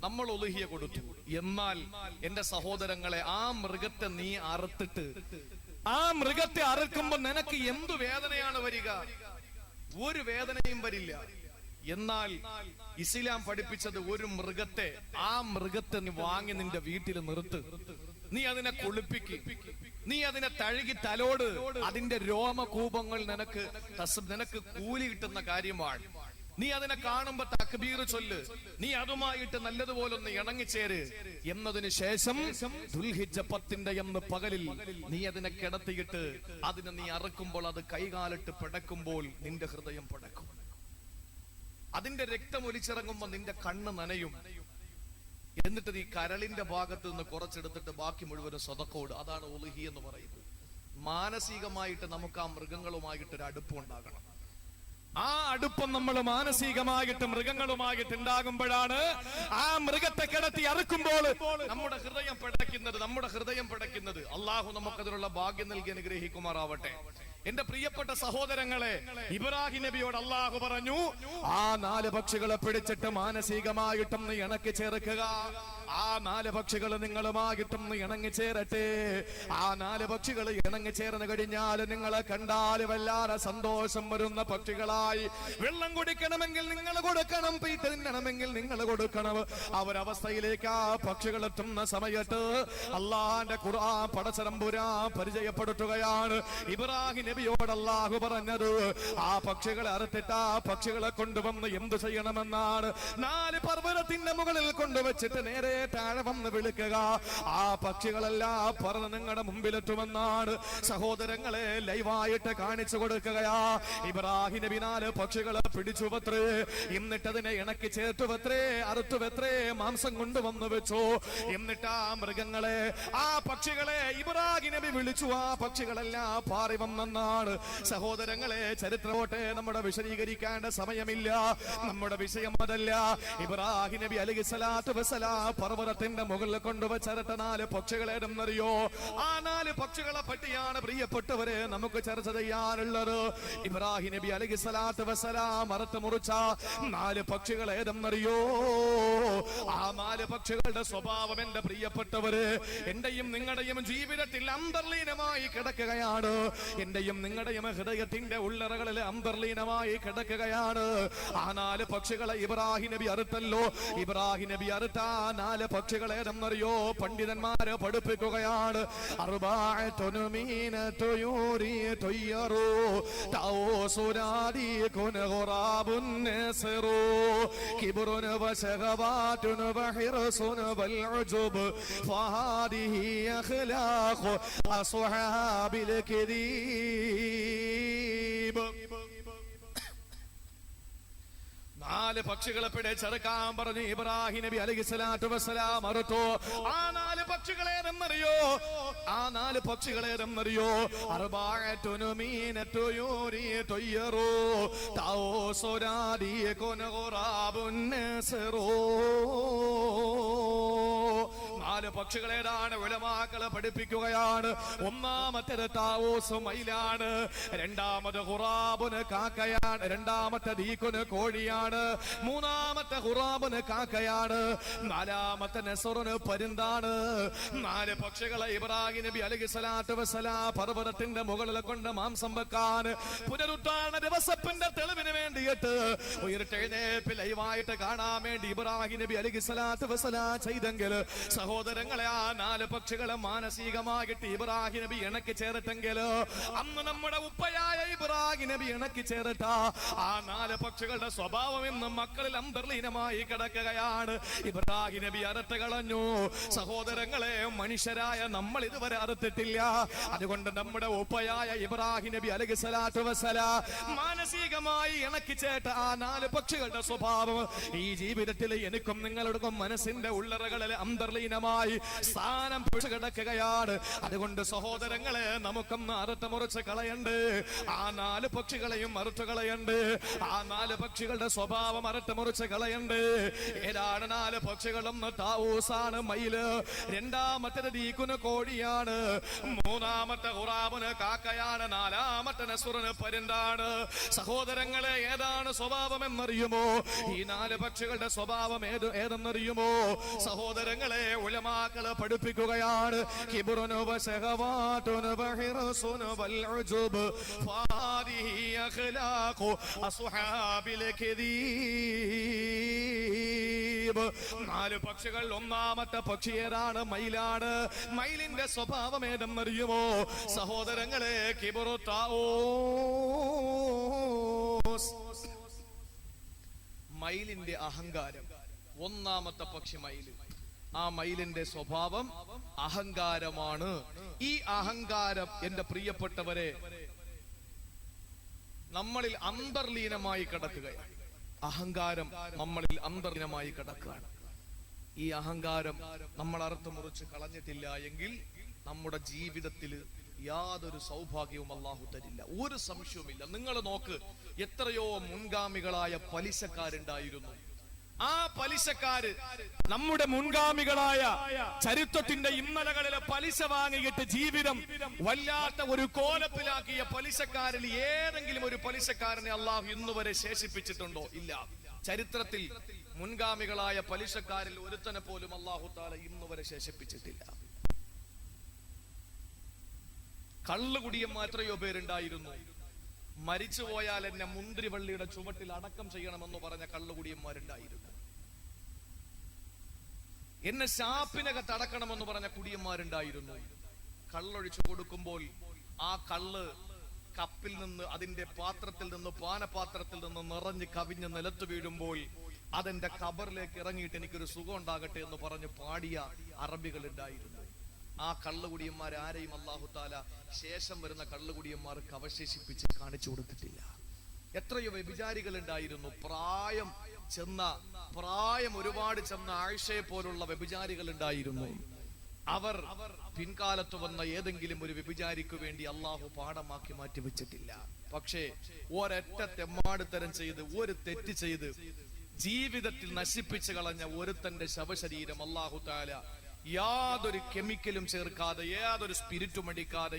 നമ്മൾ ഉളുഹിയ കൊടുത്തു. എന്നാൽ എന്റെ സഹോദരങ്ങളെ, ആ മൃഗത്തെ നീ അറുത്തിട്ട് ആ മൃഗത്തെ അറുക്കുമ്പോ നിനക്ക് എന്തു വേദനയാണ് വരിക? ഒരു വേദനയും വരില്ല. എന്നാൽ ഇസ്ലാം പഠിപ്പിച്ചത്, ഒരു മൃഗത്തെ, ആ മൃഗത്തെ നീ വാങ്ങി നിന്റെ വീട്ടിൽ നിർത്ത്. നീ അതിനെ കുളിപ്പിക്ക്, നീ അതിനെ തഴുകി തലോട്. അതിന്റെ രോമകൂപങ്ങൾ നിനക്ക് കൂലി കിട്ടുന്ന കാര്യമാണ്. നീ അതിനെ കാണുമ്പോ തക്ബീർ ചൊല്ല്, നീ അതുമായിട്ട് നല്ലതുപോലെ ഒന്ന് ഇണങ്ങിച്ചേര്. എന്നതിന് ശേഷം ദുൽഹിജ്ജ 10 അന്ന് പകലിൽ നീ അതിനെ കിടത്തിയിട്ട് അതിനെ നീ അറുക്കുമ്പോൾ, അത് കൈകാലിട്ട് പിടക്കുമ്പോൾ നിന്റെ ഹൃദയം പിടക്കും. അതിന്റെ രക്തം ഒലിച്ചിറങ്ങുമ്പോ നിന്റെ കണ്ണ് നനയും. എന്നിട്ട് നീ കരളിന്റെ ഭാഗത്ത് നിന്ന് കുറച്ചെടുത്തിട്ട് ബാക്കി മുഴുവനും സ്വതക്കോട്. അതാണ് ഉളുഹി എന്ന് പറയുന്നത്. മാനസികമായിട്ട് നമുക്ക് ആ മൃഗങ്ങളുമായിട്ട് ഒരു അടുപ്പം ഉണ്ടാകണം. ആ അടുപ്പം നമ്മൾ മാനസികമായിട്ട് മൃഗങ്ങളുമായിട്ട് ഉണ്ടാകുമ്പോഴാണ് ആ മൃഗത്തെ കിടത്തി അറുക്കുമ്പോൾ നമ്മുടെ ഹൃദയം പിടയ്ക്കുന്നത്. അള്ളാഹു നമുക്കതിനുള്ള ഭാഗ്യം നൽകി അനുഗ്രഹിക്കുമാറാവട്ടെ. എന്റെ പ്രിയപ്പെട്ട സഹോദരങ്ങളെ, ഇബ്രാഹിം നബിയോട് അള്ളാഹു പറഞ്ഞു, ആ 4 പക്ഷികളെ പിടിച്ചിട്ട് മാനസികമായിട്ടും നീ ഇണക്കി ചേർക്കുക. ആ 4 പക്ഷികൾ നിങ്ങളുമായിട്ടും നീ ഇണങ്ങി ചേരട്ടെ. ആ 4 പക്ഷികൾ ഇണങ്ങി ചേർന്ന് കഴിഞ്ഞാൽ നിങ്ങളെ കണ്ടാൽ വല്ലാതെ സന്തോഷം വരുന്ന പക്ഷികളായി. വെള്ളം കുടിക്കണമെങ്കിൽ നിങ്ങൾ കൊടുക്കണം, തീറ്റ തിന്നണമെങ്കിൽ നിങ്ങൾ കൊടുക്കണം. അവരവസ്ഥയിലേക്ക് ആ പക്ഷികൾ എത്തുന്ന സമയത്ത് അള്ളാന്റെ ഖുർആൻ പടച്ചതമ്പുരാൻ പരിചയപ്പെടുത്തുകയാണ്. ഇബ്രാഹിം നബിയോട് അല്ലാഹു പറഞ്ഞത്, ആ പക്ഷികളെ അറുത്തിട്ട് ആ പക്ഷികളെ കൊണ്ടുവന്ന് എന്ത് ചെയ്യണമെന്നാണ്. 4 പർവ്വതത്തിന്റെ മുകളിൽ കൊണ്ടുവച്ചിട്ട് നേരെ താഴെ വന്ന് വിളിക്കുക. ആ പക്ഷികളെല്ലാം പറന്ന് നിങ്ങളുടെ മുമ്പിലെത്തുമെന്നാണ്. സഹോദരങ്ങളെ, ലൈവായിട്ട് കാണിച്ചു കൊടുക്കുകയാ. ഇബ്രാഹിം നബി 4 പക്ഷികളെ പിടിച്ചുവത്രേ, എന്നിട്ടതിനെ ഇണക്കി ചേർത്തുവത്രേ, അറുത്തുവത്രേ, മാംസം കൊണ്ടുവന്ന് വെച്ചു. എന്നിട്ട് ആ മൃഗങ്ങളെ, ആ പക്ഷികളെ ഇബ്രാഹിം നബി വിളിച്ചു. ആ പക്ഷികളെല്ലാം പാറി വന്നെന്നാണ്. സഹോദരങ്ങളെ, ചരിത്രമോട്ടെ നമ്മുടെ വിശദീകരിക്കേണ്ട സമയമില്ല. നമ്മുടെ വിഷയം അതല്ല. ഇബ്രാഹിം നബി അലൈഹിസ്സലാത്തു വസ്സലാം പർവ്വതത്തിന്റെ മുകളിൽ കൊണ്ടുവച്ചരട്ട 4 പക്ഷികളെ എന്നറിയോ? ആ 4 പക്ഷികളെ പറ്റിയാണ് പ്രിയപ്പെട്ടവരെ നമുക്ക് ചർച്ച ചെയ്യാനുള്ളത്. ഇബ്രാഹിം നബി അലൈഹിസ്സലാത്തു വസ്സലാം അറുത്ത് മുറിച്ച 4 പക്ഷികളെ ഏതെന്നറിയോ? ആ 4 പക്ഷികളുടെ സ്വഭാവം എന്റെ പ്രിയപ്പെട്ടവര്, എന്റെയും നിങ്ങളുടെയും ജീവിതത്തിൽ അന്തർലീനമായി കിടക്കുകയാണ്. എന്റെയും നിങ്ങളുടെയും ഹൃദയത്തിന്റെ ഉള്ളറകളിൽ അന്തർലീനമായി കിടക്കുകയാണ്. ആ 4 പക്ഷികളെ ഇബ്രാഹിം നബി അറുത്തല്ലോ. ഇബ്രാഹിം നബി അറുത്ത 4 പക്ഷികളെ ഏതെന്നറിയോ? പണ്ഡിതന്മാര് പഠിപ്പിക്കുകയാണ്. നാല് പക്ഷികളെ പിടിച്ചെടുക്കാൻ പറഞ്ഞ് ഇബ്രാഹിം നബി അലൈഹിസ്സലാത്തു വസ്സലാം അറുത്തു. ആ 4 പക്ഷികളേതെന്നറിയോ? ആ 4 പക്ഷികളേതെന്നറിയോ? അർബഅത്തുൻ മീനത്തു യൂരി തുയ്യറു തൗസുരാദി കുൻ ഖുറാബുൻ നസ്റു. നാല് പക്ഷികളേതാണ് ഉലമാക്കളെ പഠിപ്പിക്കുകയാണ്. ഒന്നാമത്തേത് താവൂസ് മയിലാണ്, രണ്ടാമത് ഖുറാബുന് കാക്കയാണ്, രണ്ടാമത്തെ ദീക്കുന് കോഴിയാണ്, മൂന്നാമത്തെ ഖുറാബുന് കാക്കയാണ്, നാലാമത്തെ നസറുന് പരുന്താണ്. നാല് പക്ഷികളെ ഇബ്രാഹിം നബി അലൈഹിസ്സലാത്തു വസ്സലാം പർവ്വതത്തിന്റെ മുകളിൽ കൊണ്ട് മാംസം വെക്കാൻ പുനരുദ്ധാരണ ദിവസത്തിന്റെ തെളിവിന് വേണ്ടിയിട്ട് ഉയർത്തെഴുന്നേൽപ്പ് ലൈവായിട്ട് കാണാൻ വേണ്ടി ഇബ്രാഹിം നബി അലൈഹിസ്സലാത്തു വസ്സലാം ചെയ്തെങ്കിൽ സഹോദരങ്ങളെ ആ നാല് പക്ഷികളെ മാനസികമായിട്ട് ഇബ്രാഹിം നബി ഇണക്കി ചേർട്ടെങ്കിൽ അന്ന് നമ്മുടെ ഉപ്പയായ ഇബ്രാഹിം നബി ഇണക്കി ചേർട്ട ആ നാല് പക്ഷികളുടെ സ്വഭാവം ഇന്ന് മക്കളിൽ അന്തർലീനമായി കിടക്കുകയാണ്. ഇബ്രാഹിം നബി അറുത്ത് കളഞ്ഞു. സഹോദരങ്ങളെ, മനുഷ്യരായ നമ്മൾ ഇതുവരെ അറുത്തിട്ടില്ല. അതുകൊണ്ട് നമ്മുടെ ഉപ്പയായ ഇബ്രാഹിം നബി അലൈഹിസ്സലാത്തു വസ്സലാം മാനസികമായി ഇണക്കി ചേട്ട ആ നാല് പക്ഷികളുടെ സ്വഭാവം ഈ ജീവിതത്തിൽ എനിക്കും നിങ്ങളുടെയും മനസ്സിന്റെ ഉള്ളറകളിൽ അന്തർലീനമായി സ്ഥാനം പിടിച്ചു കിടക്കുകയാണ്. അതുകൊണ്ട് സഹോദരങ്ങളെ, നമുക്കൊന്ന് അറുത്ത് മുറിച്ച് കളയണ്ട്. ആ നാല് പക്ഷികളെയും അറുത്ത് കളയണ്ട്. ആ നാല് പക്ഷികളുടെ സ്വഭാവം അറുത്ത് മുറിച്ച് കളയണ്ട്. ഏതാണ് നാല് പക്ഷികളും? താവൂസാണ് മയില്, രണ്ടാമത്തെ ദീക്കുന് കോഴിയാണ്, മൂന്നാമത്തെ ഖുറാബുന് കാക്കയാണ്, നാലാമത്തെ നസ്റുന് പരുന്താണ്. സഹോദരങ്ങളെ, ഏതാണ് സ്വഭാവം എന്നറിയുമോ? ഈ നാല് പക്ഷികളുടെ സ്വഭാവം ഏതെന്നറിയുമോ? സഹോദരങ്ങളെ, ഉലമാക്കള് പഠിപ്പിക്കുകയാണ്. കിബ്റുൻ വശഹവാതുൻ വഹിർസുൻ വൽഉജുബ് ഫാദിഹി അഖ്ലാഖു അസ്ഹാബിൽ കദീബ്. നാല് പക്ഷികൾ, ഒന്നാമത്തെ പക്ഷി ഏതാണ്? മയിലാണ്. മയിലിന്റെ സ്വഭാവം ഏതെന്നറിയുമോ? സഹോദരങ്ങളെ, കിബ്റു താഊസ്, മയിലിന്റെ അഹങ്കാരം. ഒന്നാമത്തെ പക്ഷി മയില്. ആ മയിലിന്റെ സ്വഭാവം അഹങ്കാരമാണ്. ഈ അഹങ്കാരം എന്റെ പ്രിയപ്പെട്ടവരെ നമ്മളിൽ അന്തർലീനമായി കിടക്കുകയാണ്. അഹങ്കാരം നമ്മളിൽ അന്തർലീനമായി കിടക്കുകയാണ്. ഈ അഹങ്കാരം നമ്മൾ അറുത്ത് മുറിച്ച് കളഞ്ഞിട്ടില്ല എങ്കിൽ നമ്മുടെ ജീവിതത്തിൽ യാതൊരു സൗഭാഗ്യവും അല്ലാഹു തരില്ല. ഒരു സംശയവുമില്ല. നിങ്ങൾ നോക്ക്, എത്രയോ മുൻഗാമികളായ പലിശക്കാരുണ്ടായിരുന്നു. ആ പലിശക്കാര് നമ്മുടെ മുൻഗാമികളായ ചരിത്രത്തിന്റെ ഇന്നലകളിലെ പലിശ വാങ്ങിയിട്ട് ജീവിതം വല്ലാത്ത ഒരു കോലത്തിലാക്കിയ പലിശക്കാരിൽ ഏതെങ്കിലും ഒരു പലിശക്കാരനെ അള്ളാഹു ഇന്നുവരെ ശേഷിപ്പിച്ചിട്ടുണ്ടോ? ഇല്ല. ചരിത്രത്തിൽ മുൻഗാമികളായ പലിശക്കാരിൽ ഒരുത്തനെ പോലും അള്ളാഹു താല ഇന്നുവരെ ശേഷിപ്പിച്ചിട്ടില്ല. കള്ളുകുടിയന്മാർ എത്രയോ പേരുണ്ടായിരുന്നു. മരിച്ചുപോയാൽ എന്നെ മുന്തിരിവള്ളിയുടെ ചുവട്ടിൽ അടക്കം ചെയ്യണമെന്ന് പറഞ്ഞ കള്ളുകുടിയന്മാരുണ്ടായിരുന്നു. എന്നെ ഷാപ്പിനകത്ത് അടക്കണമെന്ന് പറഞ്ഞ കുടിയന്മാരുണ്ടായിരുന്നു. കള്ളൊഴിച്ചു കൊടുക്കുമ്പോൾ ആ കള്ള് കപ്പിൽ നിന്ന്, അതിന്റെ പാത്രത്തിൽ നിന്ന്, പാനപാത്രത്തിൽ നിന്ന് നിറഞ്ഞ് കവിഞ്ഞ് നിലത്ത് വീഴുമ്പോൾ അതെന്റെ ഖബറിലേക്ക് ഇറങ്ങിയിട്ട് എനിക്കൊരു സുഖം ഉണ്ടാകട്ടെ എന്ന് പറഞ്ഞ് പാടിയ അറബികൾ ഉണ്ടായിരുന്നു. ആ കള്ളുകുടിയന്മാർ ആരെയും അല്ലാഹു താല ശേഷം വരുന്ന കള്ളുകുടിയന്മാർക്ക് അവശേഷിപ്പിച്ച് കാണിച്ചു കൊടുത്തിട്ടില്ല. എത്രയോ വ്യഭിചാരികൾ ഉണ്ടായിരുന്നു. പ്രായം ഒരുപാട് ചെന്ന ആയിഷയെ പോലുള്ള വ്യഭിചാരികൾ ഉണ്ടായിരുന്നു. അവർ പിൻകാലത്ത് വന്ന ഏതെങ്കിലും ഒരു വ്യഭിചാരിക്ക് വേണ്ടി അള്ളാഹു പാഠമാക്കി മാറ്റി വെച്ചിട്ടില്ല. പക്ഷേ ഒരൊറ്റ തെമ്മാടിത്തരം ചെയ്ത്, ഒരു തെറ്റ് ചെയ്ത് ജീവിതത്തിൽ നശിപ്പിച്ചു കളഞ്ഞ ഒരുത്തന്റെ ശവശരീരം അല്ലാഹു തആല യാതൊരു കെമിക്കലും ചേർക്കാതെ, യാതൊരു സ്പിരിറ്റും അടിക്കാതെ,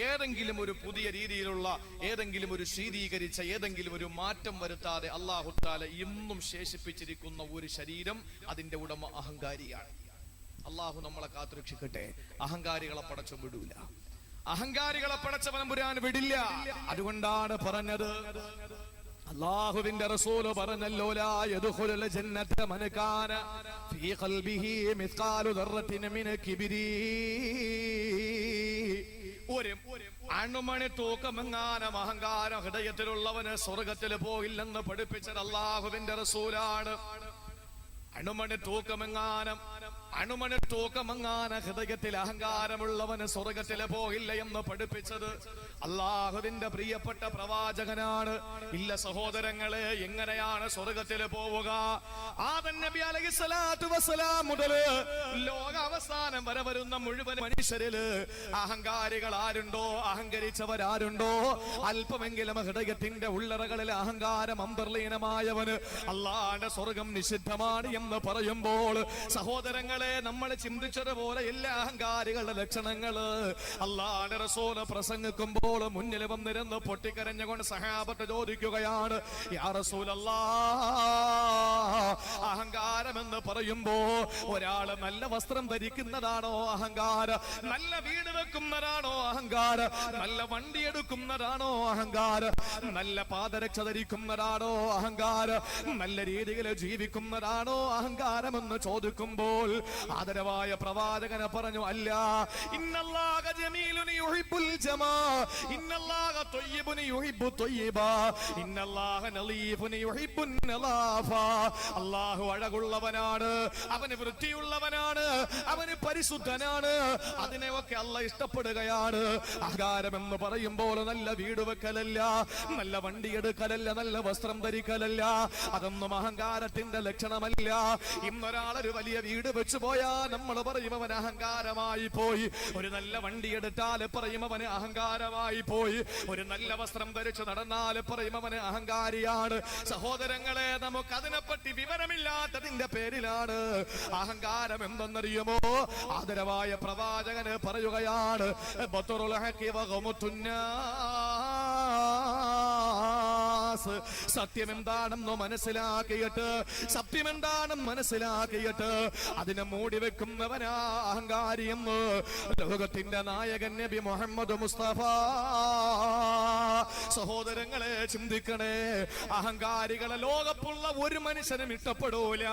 ഏതെങ്കിലും ഒരു പുതിയ രീതിയിലുള്ള ഏതെങ്കിലും ഒരു ശീതീകരിച്ച ഏതെങ്കിലും ഒരു മാറ്റം വരുത്താതെ അല്ലാഹു തആല ഇന്നും ശേഷിപ്പിച്ചിരിക്കുന്ന ഒരു ശരീരം, അതിന്റെ ഉടമ അഹങ്കാരിയാണ്. അല്ലാഹു നമ്മളെ കാത്തുരക്ഷിക്കട്ടെ. അഹങ്കാരികളെ പടച്ചു വിടൂല. അഹങ്കാരികളെ പടച്ചവൻ പുരാൻ വിടില്ല. അതുകൊണ്ടാണ് പറഞ്ഞത്, അല്ലാഹുവിന്റെ റസൂൽ പറഞ്ഞല്ലോ, ലാ യദ്ഖുലുൽ ജന്നത മൻ കാന ഫീ ഖൽബിഹി മിസ്ഖാലു ദർറത്തിൻ മിൻ കിബ്രി. ഒരു അണുമണി തൂക്കമെങ്ങാനും അഹങ്കാരം ഹൃദയത്തിലുള്ളവന് സ്വർഗത്തിൽ പോയില്ലെന്ന് പഠിപ്പിച്ചത് അല്ലാഹുവിന്റെ റസൂലാണ്. അണുമണി തൂക്കമെങ്ങാനും അണുമണി തൂക്കമങ്ങാന ഹൃദയത്തിൽ അഹങ്കാരമുള്ളവന് സ്വർഗത്തില് പോയില്ല എന്ന് പഠിപ്പിച്ചത് അള്ളാഹുവിന്റെ പ്രിയപ്പെട്ട പ്രവാചകനാണ്. ഇല്ല സഹോദരങ്ങളെ, എങ്ങനെയാണ് സ്വർഗത്തില് പോവുക? ആദം നബി അലൈഹിസ്സലാത്തു വസ്സലാം മുതല് ലോക അവസാനം വരെ വരുന്ന മുഴുവൻ മനുഷ്യരില് അഹങ്കാരികൾ ആരുണ്ടോ, അഹങ്കരിച്ചവരാരുണ്ടോ, അല്പമെങ്കിലും ഹൃദയത്തിന്റെ ഉള്ളറകളിൽ അഹങ്കാരം അന്തർലീനമായവന് അള്ളാന്റെ സ്വർഗം നിഷിദ്ധമാണ് എന്ന് പറയുമ്പോൾ സഹോദരങ്ങളെ, നമ്മൾ ചിന്തിച്ചതുപോലെ എല്ലാ അഹങ്കാരികളുടെ ലക്ഷണങ്ങള് അള്ളാന്റെ റസൂൽ പ്രസംഗിക്കുമ്പോൾ മുന്നിൽ വന്നിരുന്ന് പൊട്ടിക്കരഞ്ഞുകൊണ്ട് സഹാബത്ത് ചോദിക്കുകയാണ്, യാ റസൂലല്ലാഹ്, അഹങ്കാരം എന്ന് പറയുമ്പോ ഒരാള് നല്ല വസ്ത്രം ധരിക്കുന്നതാണോ അഹങ്കാരം? നല്ല വീട് വെക്കുന്നതാണോ അഹങ്കാരം? നല്ല വണ്ടി എടുക്കുന്നതാണോ അഹങ്കാരം? നല്ല പാദരക്ഷ ധരിക്കുന്നതാണോ അഹങ്കാരം? നല്ല രീതിയിൽ ജീവിക്കുന്നതാണോ അഹങ്കാരമെന്ന് ചോദിക്കുമ്പോൾ ആദരവായ പ്രവാചകനെ പറഞ്ഞു, അല്ല, ഇന്നല്ലാഹ ജമീലുൻ യുഹിബ്ബുൽ ജമാ, ഇന്നല്ലാഹ ത്വയ്യിബുൻ യുഹിബ്ബു ത്വയ്യിബാ, ഇന്നല്ലാഹ നളീഫുൻ യുഹിബ്ബുൻ നളാഫ. അല്ലാഹു അഴകുള്ളവനാണ്, അവന് വൃത്തിയുള്ളവനാണ്, അവന് പരിശുദ്ധനാണ്, അതിനെയൊക്കെ അല്ലാഹ് ഇഷ്ടപ്പെടുകയാണ്. അഹങ്കാരം എന്ന് പറയുമ്പോൾ നല്ല വീട് വെക്കലല്ല, നല്ല വണ്ടി എടുക്കലല്ല, നല്ല വസ്ത്രം ധരിക്കലല്ല, അതൊന്നും അഹങ്കാരത്തിന്റെ ലക്ഷണമല്ല. ഇന്നൊരാളൊരു വലിയ വീട് വെച്ചു പോയാ നമ്മൾ പറയും അവൻ അഹങ്കാരമായി പോയി. ഒരു നല്ല വണ്ടി എടുത്താൽ പറയും അവന് അഹങ്കാരമായി പോയി. ഒരു നല്ല വസ്ത്രം ധരിച്ചു നടന്നാൽ പറയും അവന് അഹങ്കാരിയാണ്. സഹോദരങ്ങളെ, നമുക്ക് അതിനെപ്പറ്റി വിവരമില്ലാത്തതിന്റെ പേരിലാണ് അഹങ്കാരം എന്തെന്നറിയുമോ? ആദരവായ പ്രവാചകന് പറയുകയാണ്, ബത്റുൽ ഹഖി വഗമുത്തുന്നാസ്, സത്യം എന്താണെന്ന് മനസ്സിലാക്കിയിട്ട്, സത്യം എന്താണെന്ന് മനസ്സിലാക്കിയിട്ട് അതിനെ മൂടി വെക്കുന്നവനാ അഹങ്കാരി എന്ന് ലോകത്തിന്റെ നായകൻ നബി മുഹമ്മദ് മുസ്തഫ. സഹോദരങ്ങളെ, ചിന്തിക്കണേ, അഹങ്കാരികളെ ലോകപ്പുള്ള ഒരു മനുഷ്യനും ഇഷ്ടപ്പെടൂല.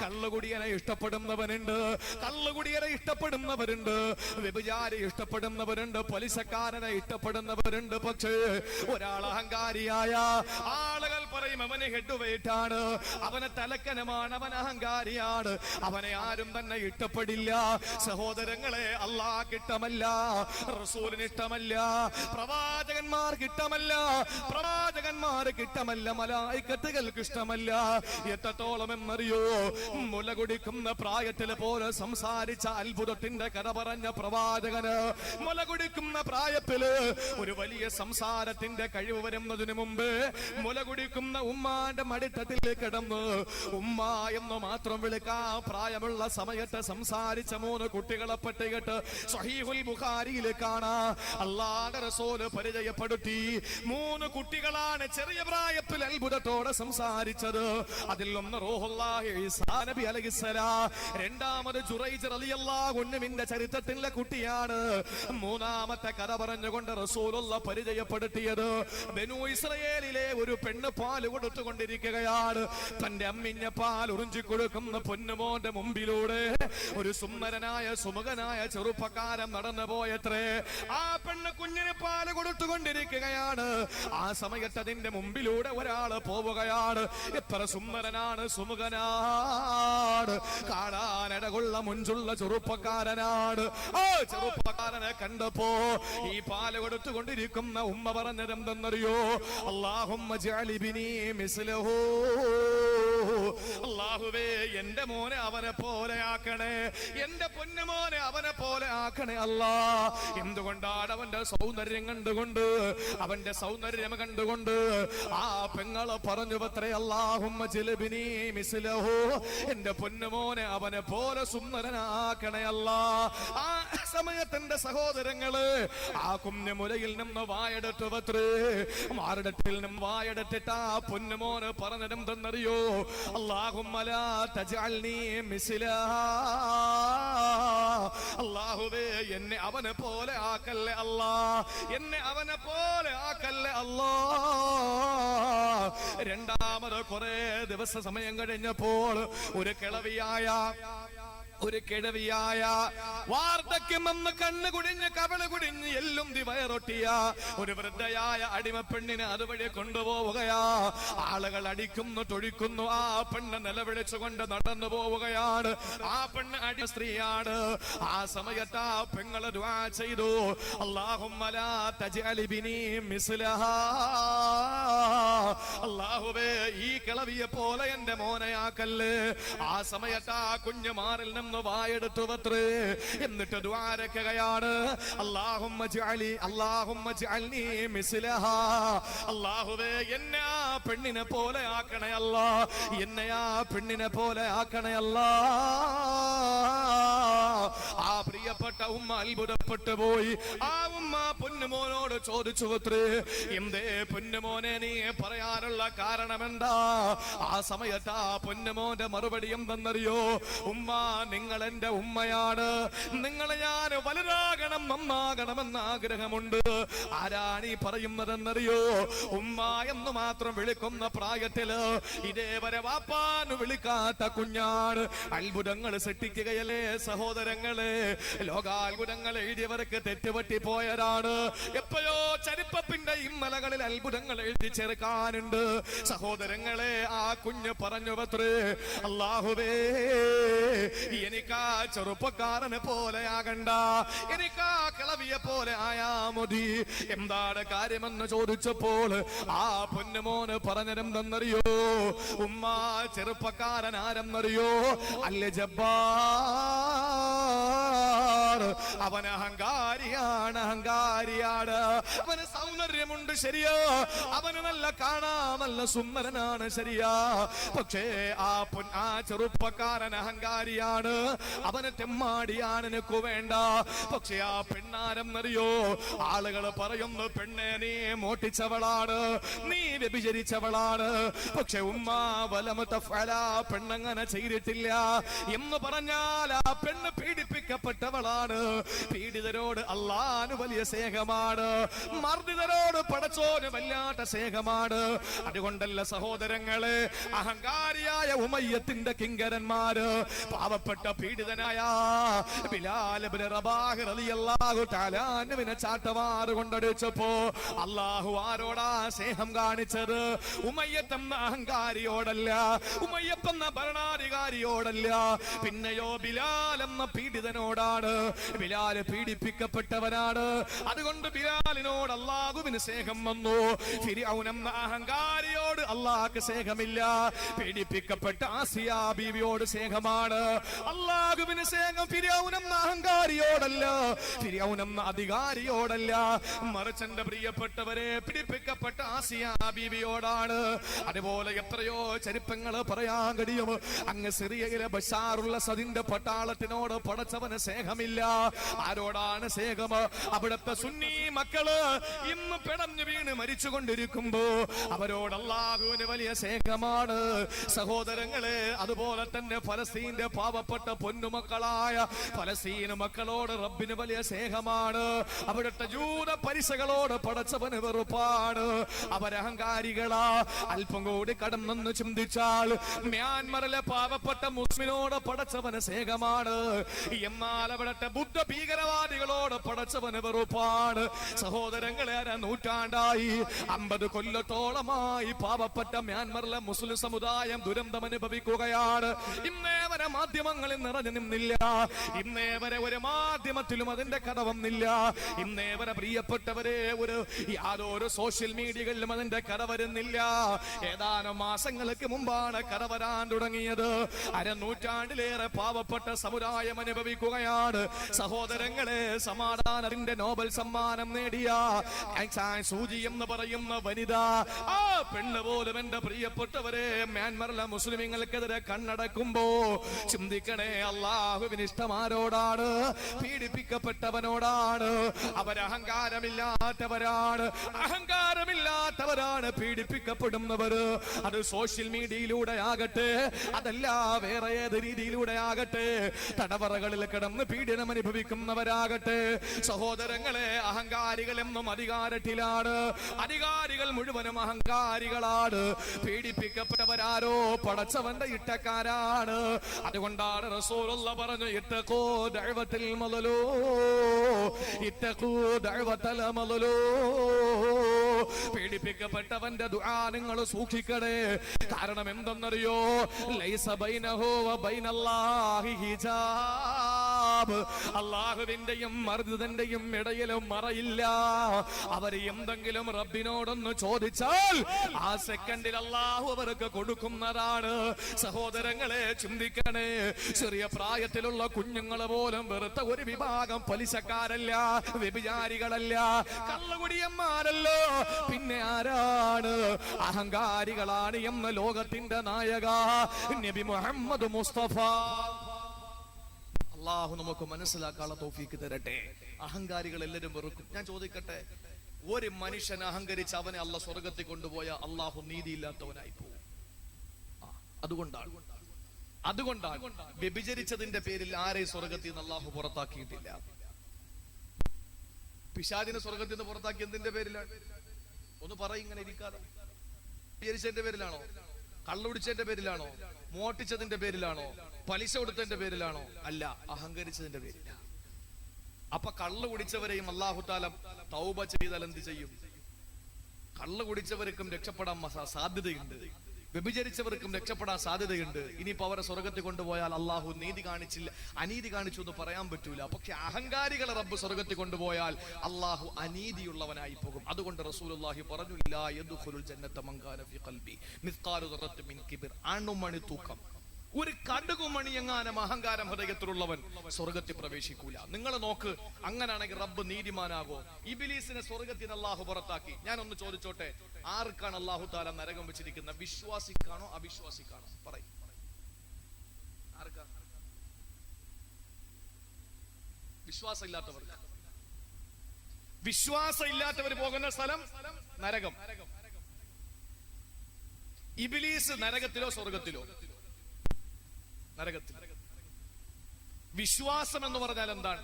കള്ളുകുടിയനെ ഇഷ്ടപ്പെടുന്നവനുണ്ട്, കള്ളുകുടിയനെ ഇഷ്ടപ്പെടുന്നവരുണ്ട്, വ്യഭിചാരി ഇഷ്ടപ്പെടുന്നവരുണ്ട്, പലിശക്കാരനെ ഇഷ്ടപ്പെടുന്നവരുണ്ട്. പക്ഷേ ഒരാൾ അഹങ്കാരിയായ ആളുകൾ പറയും അവന് ഹെഡ് വെയിറ്റ് ആണ്, അവന് തലക്കനമാണ്, അവൻ അഹങ്കാരിയാണ്, അവനെ ആരും തന്നെ ഇഷ്ടപ്പെടില്ല. സഹോദരങ്ങളെ, അല്ലാഹ്ക്ക് ഇഷ്ടമല്ല, റസൂലിന് ഇഷ്ടമല്ല, പ്രവാചകന്മാർക്ക് ഇഷ്ടമല്ല, പ്രവാചകന്മാർക്ക് ഇഷ്ടമല്ല, മലായികത്തുകൾക്ക് ഇഷ്ടമല്ല. എത്രത്തോളം എന്നറിയോ? മുല കുടിക്കുന്ന പ്രായത്തില് പോലെ സംസാരിച്ച അത്ഭുതത്തിന്റെ കഥ പറഞ്ഞ പ്രവാചകന് മുല കുടിക്കുന്ന പ്രായത്തില് ഒരു വലിയ സംസാരത്തിന്റെ കഴിവ് വരുന്നതിന് മുമ്പ് മുല കുടിക്കുന്ന ഉമ്മാന്റെ മടിത്തട്ടിൽ കിടന്ന് ഉമ്മ എന്ന് മാത്രം വിളിക്കാൻ പ്രായമുള്ള സമയത്ത് സംസാരിച്ച 3 കുട്ടികളെ പട്ടികട്ട് സ്വഹീഹുൽ ബുഖാരിയിൽ കാണാം. അല്ലാഹുവിന്റെ റസൂൽ പരിചയപ്പെടുത്തി. 3 കുട്ടികളാണ് ചെറിയ പ്രായത്തിൽ അത്ഭുതത്തോടെ സംസാരിച്ചത്. അതിൽ ഒന്ന് റൂഹുല്ലാഹി ഈസാ നബി അലൈഹിസ്സലാം, രണ്ടാമത് ജുറൈജ് റളിയല്ലാഹു അൻഹുവിന്റെ ചരിത്രത്തിലെ കുട്ടിയാണ്. മൂന്നാമത്തെ കഥ പറഞ്ഞുകൊണ്ട് റസൂലുള്ള പരിചയപ്പെടുത്തിയത് ബനൂ ഇസ്രായേലിലെ ഒരു പെണ്ണ് പാല് കൊടുത്തുകൊണ്ടിരിക്കുകയാണ്. തന്റെ അമ്മിഞ്ഞ പാൽ ഉറിഞ്ചി കൊടുക്കുന്ന പൊന്നുമോന്റെ മുമ്പിലൂടെ ഒരു സുന്ദരനായ സുമുഖനായ ചെറുപ്പക്കാരൻ നടന്നു പോയത്രേ. ആ പെണ്ണ് കുഞ്ഞിന് പാല് കൊടുത്തുകൊണ്ടിരിക്കുകയാണ്. ആ സമയത്ത് അതിന്റെ മുമ്പിലൂടെ ഒരാള് പോവുകയാണ്. എത്ര സുന്ദരനാണ്, സുമുഖനാണ്, കാണാനിടകുള്ള മുഞ്ചുള്ള ചെറുപ്പക്കാരനാണ്. ആ ചെറുപ്പക്കാരനെ കണ്ടപ്പോ ഈ പാല് കൊടുത്തുകൊണ്ടിരിക്കുന്ന ഉമ്മ പറഞ്ഞത് എന്തെന്നറിയോ? അല്ലാഹുമ്മ ജഅൽ ഇബ്നി മിസ്ലഹു, അല്ലാഹുവേ എന്റെ മോനെ അവനെ പോലെ ആക്കണേ, എന്റെ പൊന്നുമോനെ അവനെ പോലെ ആക്കണേ അല്ലാ. എന്തുകൊണ്ടാണ്? അവന്റെ സൗന്ദര്യം കണ്ടുകൊണ്ട്, അവന്റെ സൗന്ദര്യം കണ്ടുകൊണ്ട് ആ പെങ്ങള് പറഞ്ഞു പത്രേ, അല്ലാഹുമ്മ ജഅൽ ഇബ്നി മിസ്ലഹു, എന്റെ പൊന്നുമോനെ അവനെ പോലെ സുന്ദരനാക്കണേ അല്ലാ. ആ സമയത്തിന്റെ സഹോദരങ്ങള് ആ കുഞ്ഞുമുലയിൽ നിന്ന് വായെടുത്തു പത്രേ. മാറിടത്തിൽ നിന്നും വായെടുത്തിട്ട് ആ പൊന്നുമോന് പറഞ്ഞതെന്തെന്നറിയോ? അല്ലാഹുമ്മ ലാ തജഅൽനി മിസ്ലാ, അല്ലാഹുവേ എന്നെ അവനെ പോലെ ആക്കല്ലേ അല്ലാ, എന്നെ അവനെ പോലെ ആക്കല്ലേ അല്ലാ. രണ്ടാമത് കുറെ ദിവസ സമയം കഴിഞ്ഞപ്പോൾ ഒരു കിളവിയായ ഒരു കിഴവിയായ വാർദ്ധക്യമെന്ന് കണ്ണു കുടിഞ്ഞ് കവള് കുടിഞ്ഞ് എല്ലും വയറൊട്ടിയ ഒരു വൃദ്ധയായ അടിമപ്പെണ്ണിനെ അതുവഴി കൊണ്ടുപോവുകയാ. ആളുകൾ അടിക്കുന്നു തൊഴിക്കുന്നു. ആ പെണ്ണ് നിലവിളിച്ചുകൊണ്ട് നടന്നു പോവുകയാണ്. ആ പെണ്ണ് അടി സ്ത്രീയാണ്. ആ സമയത്ത് ആ പെങ്ങള് ദുആ ചെയ്തു, അല്ലാഹുമ്മ ലാ തജ്അൽ ബിനി മിസ്ലഹാ, അല്ലാഹുവേ ഈ കിളവിയെ പോലെ എന്റെ മോനെയാക്കല്ലേ. ആ സമയത്ത് ആ കുഞ്ഞു മാറിൽ നിന്ന് വായെടുത്തു വത്രേ. എന്നിട്ട് ദ്വാരക്കുകയാണ്, അല്ലാഹുമ്മ ജഅൽനി മിസ്ലഹാ, അല്ലാഹുവേ എന്നെ ആ പെണ്ണിനെ പോലെ ആക്കണേ അല്ലാ, എന്നെ ആ പെണ്ണിനെ പോലെ ആക്കണേ അല്ലാ. ആ പ്രിയപ്പെട്ട ഉമ്മ അത്ഭുതപ്പെട്ടു പോയി. ആ ഉമ്മ പൊന്നുമോനോട് ചോദിച്ചു അത്രേ, എന്തേ പൊന്നുമോനെ നീ പറയാനുള്ള കാരണം എന്താ? ആ സമയത്ത് ആ പൊന്നുമോന്റെ മറുപടി എന്തെന്നറിയോ? ഉമ്മ, നിങ്ങൾ എന്റെ ഉമ്മയാണ്. നിങ്ങളെ ഞാൻ വലുതാകണം നന്നാകണമെന്ന് ആഗ്രഹമുണ്ട്. ആരാണ് ഈ പറയുന്നതെന്നറിയോ? ഉമ്മ എന്ന് മാത്രം വിളിക്കുന്ന പ്രായത്തില് ഇതേവരെ വാപ്പാന്ന് വിളിക്കാത്ത കുഞ്ഞാണ്. അത്ഭുതങ്ങൾ സൃഷ്ടിക്കുകയല്ലേ സഹോദരങ്ങളെ. ലോകാത്ഭുതങ്ങൾ എഴുതിയവർക്ക് തെറ്റുപറ്റി പോയതാണ്. എപ്പോഴോ ചരിപ്പപ്പിന്റെ ഇന്നലകളിൽ അത്ഭുതങ്ങൾ എഴുതി ചേർക്കാനുണ്ട് സഹോദരങ്ങളെ. ആ കുഞ്ഞ് പറഞ്ഞു അത്രേ, അല്ലാഹുവേ എനിക്കാ ചെറുപ്പക്കാരനെ പോലെ ആകണ്ട, എനിക്കാ കിളവിയെ പോലെ ആയാ മതി. എന്താണ് കാര്യമെന്ന് ചോദിച്ചപ്പോൾ ആ പൊന്നുമോന് പറഞ്ഞതെന്തെന്നറിയോ? ഉമ്മ, ചെറുപ്പക്കാരൻ ആരെന്നറിയോ? അൽ ജബ്ബാർ. അവൻ അഹങ്കാരിയാണ്, അഹങ്കാരിയാണ്. അവന് സൗന്ദര്യമുണ്ട് ശരിയാ, അവന് നല്ല കാണാൻ നല്ല സുന്ദരനാണ് ശരിയാ. പക്ഷേ ആ ചെറുപ്പക്കാരൻ അഹങ്കാരിയാണ്, അവന് തെമ്മാടിയാണ്, എനിക്ക് വേണ്ട. പക്ഷെ ആ പെണ്ണാരെന്നറിയോ? ആളുകൾ പറയുന്നു, പെണ്ണെ നീ മോട്ടിച്ചവളാണ്, നീ വ്യഭിചരിച്ചവളാണ്. പക്ഷെ ഉമ്മ വലമതഫഅല, പെണ്ണങ്ങനെ ചെയ്തിട്ടില്ല എന്ന് പറഞ്ഞാൽ ആ പെണ്ണ് പീഡിപ്പിക്കപ്പെട്ടവളാണ്. പീഡിതരോട് അല്ലാഹുവിന് വലിയ സ്നേഹമാണ്, മർദ്ദിതരോട് പടച്ചോന് വല്ലാത്ത സ്നേഹമാണ്. അതുകൊണ്ടല്ല സഹോദരങ്ങളെ, അഹങ്കാരിയായ ഉമയ്യത്തിന്റെ കിങ്കരന്മാര് പാവപ്പെട്ട പീഡിതനായ ബിലാൽ ഇബ്നു റബാഹ് റളിയല്ലാഹു തആല അൻഹുവിനെ ചാട്ടവാറ് കൊണ്ടടിച്ചപ്പോ അല്ലാഹു ആരോടാ സ്നേഹം കാണിച്ചത്? ഉമയ്യത്ത് എന്ന അഹങ്കാരിയോടല്ല, ഉമയ്യത്ത് എന്ന ഭരണാധികാരിയോടല്ല, പിന്നെയോ ബിലാൽ എന്ന പീഡിതനോടാണ്. ബിലാൽ പീഡിപ്പിക്കപ്പെട്ടവനാണ്. അതുകൊണ്ട് ബിലാലിനോട് അല്ലാഹുവിന് സ്നേഹം വന്നു. ഫിർഔൻ എന്ന അഹങ്കാരിയോട് അല്ലാഹുവിന് സ്നേഹമില്ല. പീഡിപ്പിക്കപ്പെട്ട ആസിയ ബീവിയോട് സ്നേഹമാണ്. അല്ലാഹുവിന് സ്നേഹം ഫിർഔൻ എന്ന അഹങ്കാരിയോടല്ല, ഫിർഔൻ എന്ന അധികാരിയോടല്ല, മറിച്ച് എന്റെ പ്രിയപ്പെട്ടവരെ പീഡിപ്പിക്കപ്പെട്ട ആസിയ ബീവിയോടാണ്. അതുപോലെ എത്രയോ ചരിത്രങ്ങൾ പറയാൻ കഴിയും. അങ്ങ് സിറിയയിലെ ബശാറുള്ള സദിന്റെ പട്ടാളത്തിനോട് പടച്ചവന് സ്നേഹമില്ല. ആരോടാണ് സ്നേഹം? അവിടുത്തെ സുന്നി മക്കള് ഇന്ന് പിടഞ്ഞു വീണ് മരിച്ചുകൊണ്ടിരിക്കുമ്പോ അവരോട് അല്ലാഹുവിന് വലിയ സ്നേഹമാണ് സഹോദരങ്ങളെ. അതുപോലെ തന്നെ ഫലസ്തീന്റെ പാവപ്പെട്ട പൊന്നുമക്കളായ ഫലസ്തീൻ മക്കളോട് റബ്ബിന് വലിയ സ്നേഹമാണ്. അവിടുത്തെ ജൂത പരിസകളോട് പടച്ചവന് വെറുപ്പാണ്. അവരഹങ്കാരികളാ. അല്പം കൂടി കടന്നു ചിന്തിച്ചാൽ മ്യാൻമറിലെ പാവപ്പെട്ട മുസ്ലിമിനോട് പടച്ചവന് സ്നേഹമാണ്. എന്നാൽ അവിടുത്തെ ബുദ്ധ ഭീകരവാദികളോട് പടച്ചവന് വെറുപ്പാണ്. സഹോദരങ്ങളെ, നൂറ്റാണ്ടായി 50 കൊല്ലത്തോളമായി പാവപ്പെട്ട മ്യാൻമറിലെ മുസ്ലിം സമുദായം ദുരന്തം അനുഭവിക്കുകയാണ്. ഇന്നേ വരെ മാധ്യമങ്ങളിൽ നിറഞ്ഞു നിന്നില്ല. ഇന്നേ വരെ ഒരു മാധ്യമത്തിലും അതിന്റെ കഥ വന്നില്ല. ഇന്നേ വരെ പ്രിയപ്പെട്ടവരെ യാതൊരു സോഷ്യൽ മീഡിയകളിലും അതിന്റെ കഥ വരുന്നില്ല. ഏതാനും മാസങ്ങൾക്ക് മുമ്പാണ് കഥ വരാൻ തുടങ്ങിയത്. അരനൂറ്റാണ്ടിലേറെ പാവപ്പെട്ട സമുദായം അനുഭവിക്കുകയാണ്. സഹോദരങ്ങളെ, സമാധാനത്തിന്റെ നോബൽ സമ്മാനം നേടിയ സൂചി എന്ന് പറയുന്ന വനിത, ആ പെണ്ണ് പോലും എന്റെ പ്രിയപ്പെട്ടവരെ മ്യാൻമറിലെ മുസ്ലിമുകൾക്കെതിരെ കണ്ണടക്കുമ്പോ ചിന്തിക്കണേ, അല്ലാഹുവിന് ഇഷ്ടമാരോടാണ്? പീഡിപ്പിക്കപ്പെട്ടവനോടാണ്. അവരഹങ്കാരമില്ലാത്തവരാണ്, അഹങ്കാരമില്ലാത്തവരാണ് പീഡിപ്പിക്കപ്പെടുന്നവര്. അത് സോഷ്യൽ മീഡിയയിലൂടെ ആകട്ടെ, അതല്ല വേറെ ഏത് രീതിയിലൂടെ ആകട്ടെ, തടവറകളിൽ കിടന്ന് പീഡനം അനുഭവിക്കുന്നവരാകട്ടെ. സഹോദരങ്ങളെ, അഹങ്കാരികൾ എന്നും അധികാരത്തിലാണ്. അധികാരികൾ മുഴുവനും അഹങ്കാരികളാണ്. പീഡിപ്പിക്കപ്പെട്ടവരാരോ പടച്ചവന്റെ ഇട്ടക്കാരാണ്. അതുകൊണ്ടാണ് റസൂലുള്ള പറഞ്ഞു, ഇത്തഖൂ ദഅവത്തൽ മദ്ലൂം, ഇത്തഖൂ ദഅവത്തൽ മദ്ലൂം. പീഡിപ്പിക്കപ്പെട്ടവന്റെ ദുആ നിങ്ങൾ സൂക്ഷിക്കണേ. കാരണം എന്തെന്നറിയോ? ലൈസ ബൈനഹു വ ബൈനല്ലാഹി ഹിജാബ്. അല്ലാഹുവിന്റെയും മർദ്ദന്റെയും ഇടയിലും മറയില്ല. അവര് എന്തെങ്കിലും റബ്ബിനോടൊന്ന് ചോദിച്ചാൽ ആ സെക്കൻഡിൽ അല്ലാഹു അവർക്ക് കൊടുക്കുന്നതാണ്. സഹോദരങ്ങളെ, ചിന്തിക്കണേ. ചെറിയ പ്രായത്തിലുള്ള കുഞ്ഞുങ്ങൾ പോലും വെറുത്ത ഒരു വിഭാഗം പലിശക്കാരല്ല, വ്യഭിചാരികളല്ല, കള്ളുകുടിയന്മാരല്ലോ, പിന്നെ ആരാണ്? അഹങ്കാരികളാണ് എന്ന ലോകത്തിന്റെ നായക നബി മുഹമ്മദ് മുസ്തഫ. അല്ലാഹു നമുക്ക് മനസ്സിലാക്കാനുള്ള തൗഫീക്ക് തരട്ടെ. അഹങ്കാരികൾ എല്ലാവരും വെറുക്കും. ഞാൻ ചോദിക്കട്ടെ, ഒരു മനുഷ്യൻ അഹങ്കരിച്ച് അവനെ അല്ലാഹു സ്വർഗത്തിൽ കൊണ്ടുപോയ അല്ലാഹു നീതിയില്ലാത്തവനായി പോകും. അതുകൊണ്ടാണ് വ്യഭിചരിച്ചതിന്റെ പേരിൽ ആരെയും സ്വർഗത്തിൽ നിന്ന് അല്ലാഹു പുറത്താക്കിയിട്ടില്ല. പിശാചിനെ സ്വർഗത്തിൽ നിന്ന് പുറത്താക്കി എന്തിന്റെ പേരിലാണ്? ഒന്ന് പറയും, ഇങ്ങനെ ഇരിക്കാതെ. വ്യഭിചരിച്ചതിന്റെ പേരിലാണോ? കള്ളുടിച്ചതിന്റെ പേരിലാണോ? മോട്ടിച്ചതിന്റെ പേരിലാണോ? പലിശ കൊടുത്തതിന്റെ പേരിലാണോ? അല്ല, അഹങ്കരിച്ചതിന്റെ പേരില. അപ്പൊ കള്ളു കുടിച്ചവരെയും അല്ലാഹു തആല തൗബ ചെയ്താൽ എന്ത് ചെയ്യും? കള്ളു കുടിച്ചവർക്കും രക്ഷപ്പെടാൻ സാധ്യതയുണ്ട്, വ്യഭിചരിച്ചവർക്കും രക്ഷപ്പെടാൻ സാധ്യതയുണ്ട്. ഇനിയിപ്പോ അവരെ സ്വർഗത്തിൽ കൊണ്ടുപോയാൽ അല്ലാഹു നീതി കാണിച്ചില്ല, അനീതി കാണിച്ചു എന്ന് പറയാൻ പറ്റൂല. പക്ഷെ അഹങ്കാരികളെ റബ്ബ് സ്വർഗത്തിൽ കൊണ്ടുപോയാൽ അല്ലാഹു അനീതിയുള്ളവനായി പോകും. അതുകൊണ്ട് റസൂലുള്ളാഹി പറഞ്ഞു, ലാ യദ്ഖുലുൽ ജന്നത മൻ കാന ഫീ ഖൽബി മിസ്ഖാലു ദററത്തിൻ മിൻ കിബ്ർ. അണുമണി തൂക്കം, ഒരു കടുകുമണി എങ്ങാനും അഹങ്കാരം ഹൃദയത്തിലുള്ളവൻ സ്വർഗത്തിൽ പ്രവേശിക്കൂല. നിങ്ങൾ നോക്ക്, അങ്ങനാണെങ്കിൽ റബ്ബ് നീതിമാനാകോ? ഇബ്ലീസിനെ സ്വർഗത്തിൽ അല്ലാഹു പുറത്താക്കി. ഞാനൊന്ന് ചോദിച്ചോട്ടെ, ആർക്കാണ് അല്ലാഹു തആല നരകം വെച്ചിരിക്കുന്നത്? വിശ്വാസിക്കാണോ അവിശ്വാസിക്കാണോ? പറയും. ആർക്കാ? വിശ്വാസമില്ലാത്തവർക്ക്. വിശ്വാസമില്ലാത്തവർ പോകുന്ന സ്ഥലം നരകം. ഇബ്ലീസ് നരകത്തിലോ സ്വർഗത്തിലോ? നരകത്തിൽ. വിശ്വാസം എന്ന് പറഞ്ഞാൽ എന്താണ്?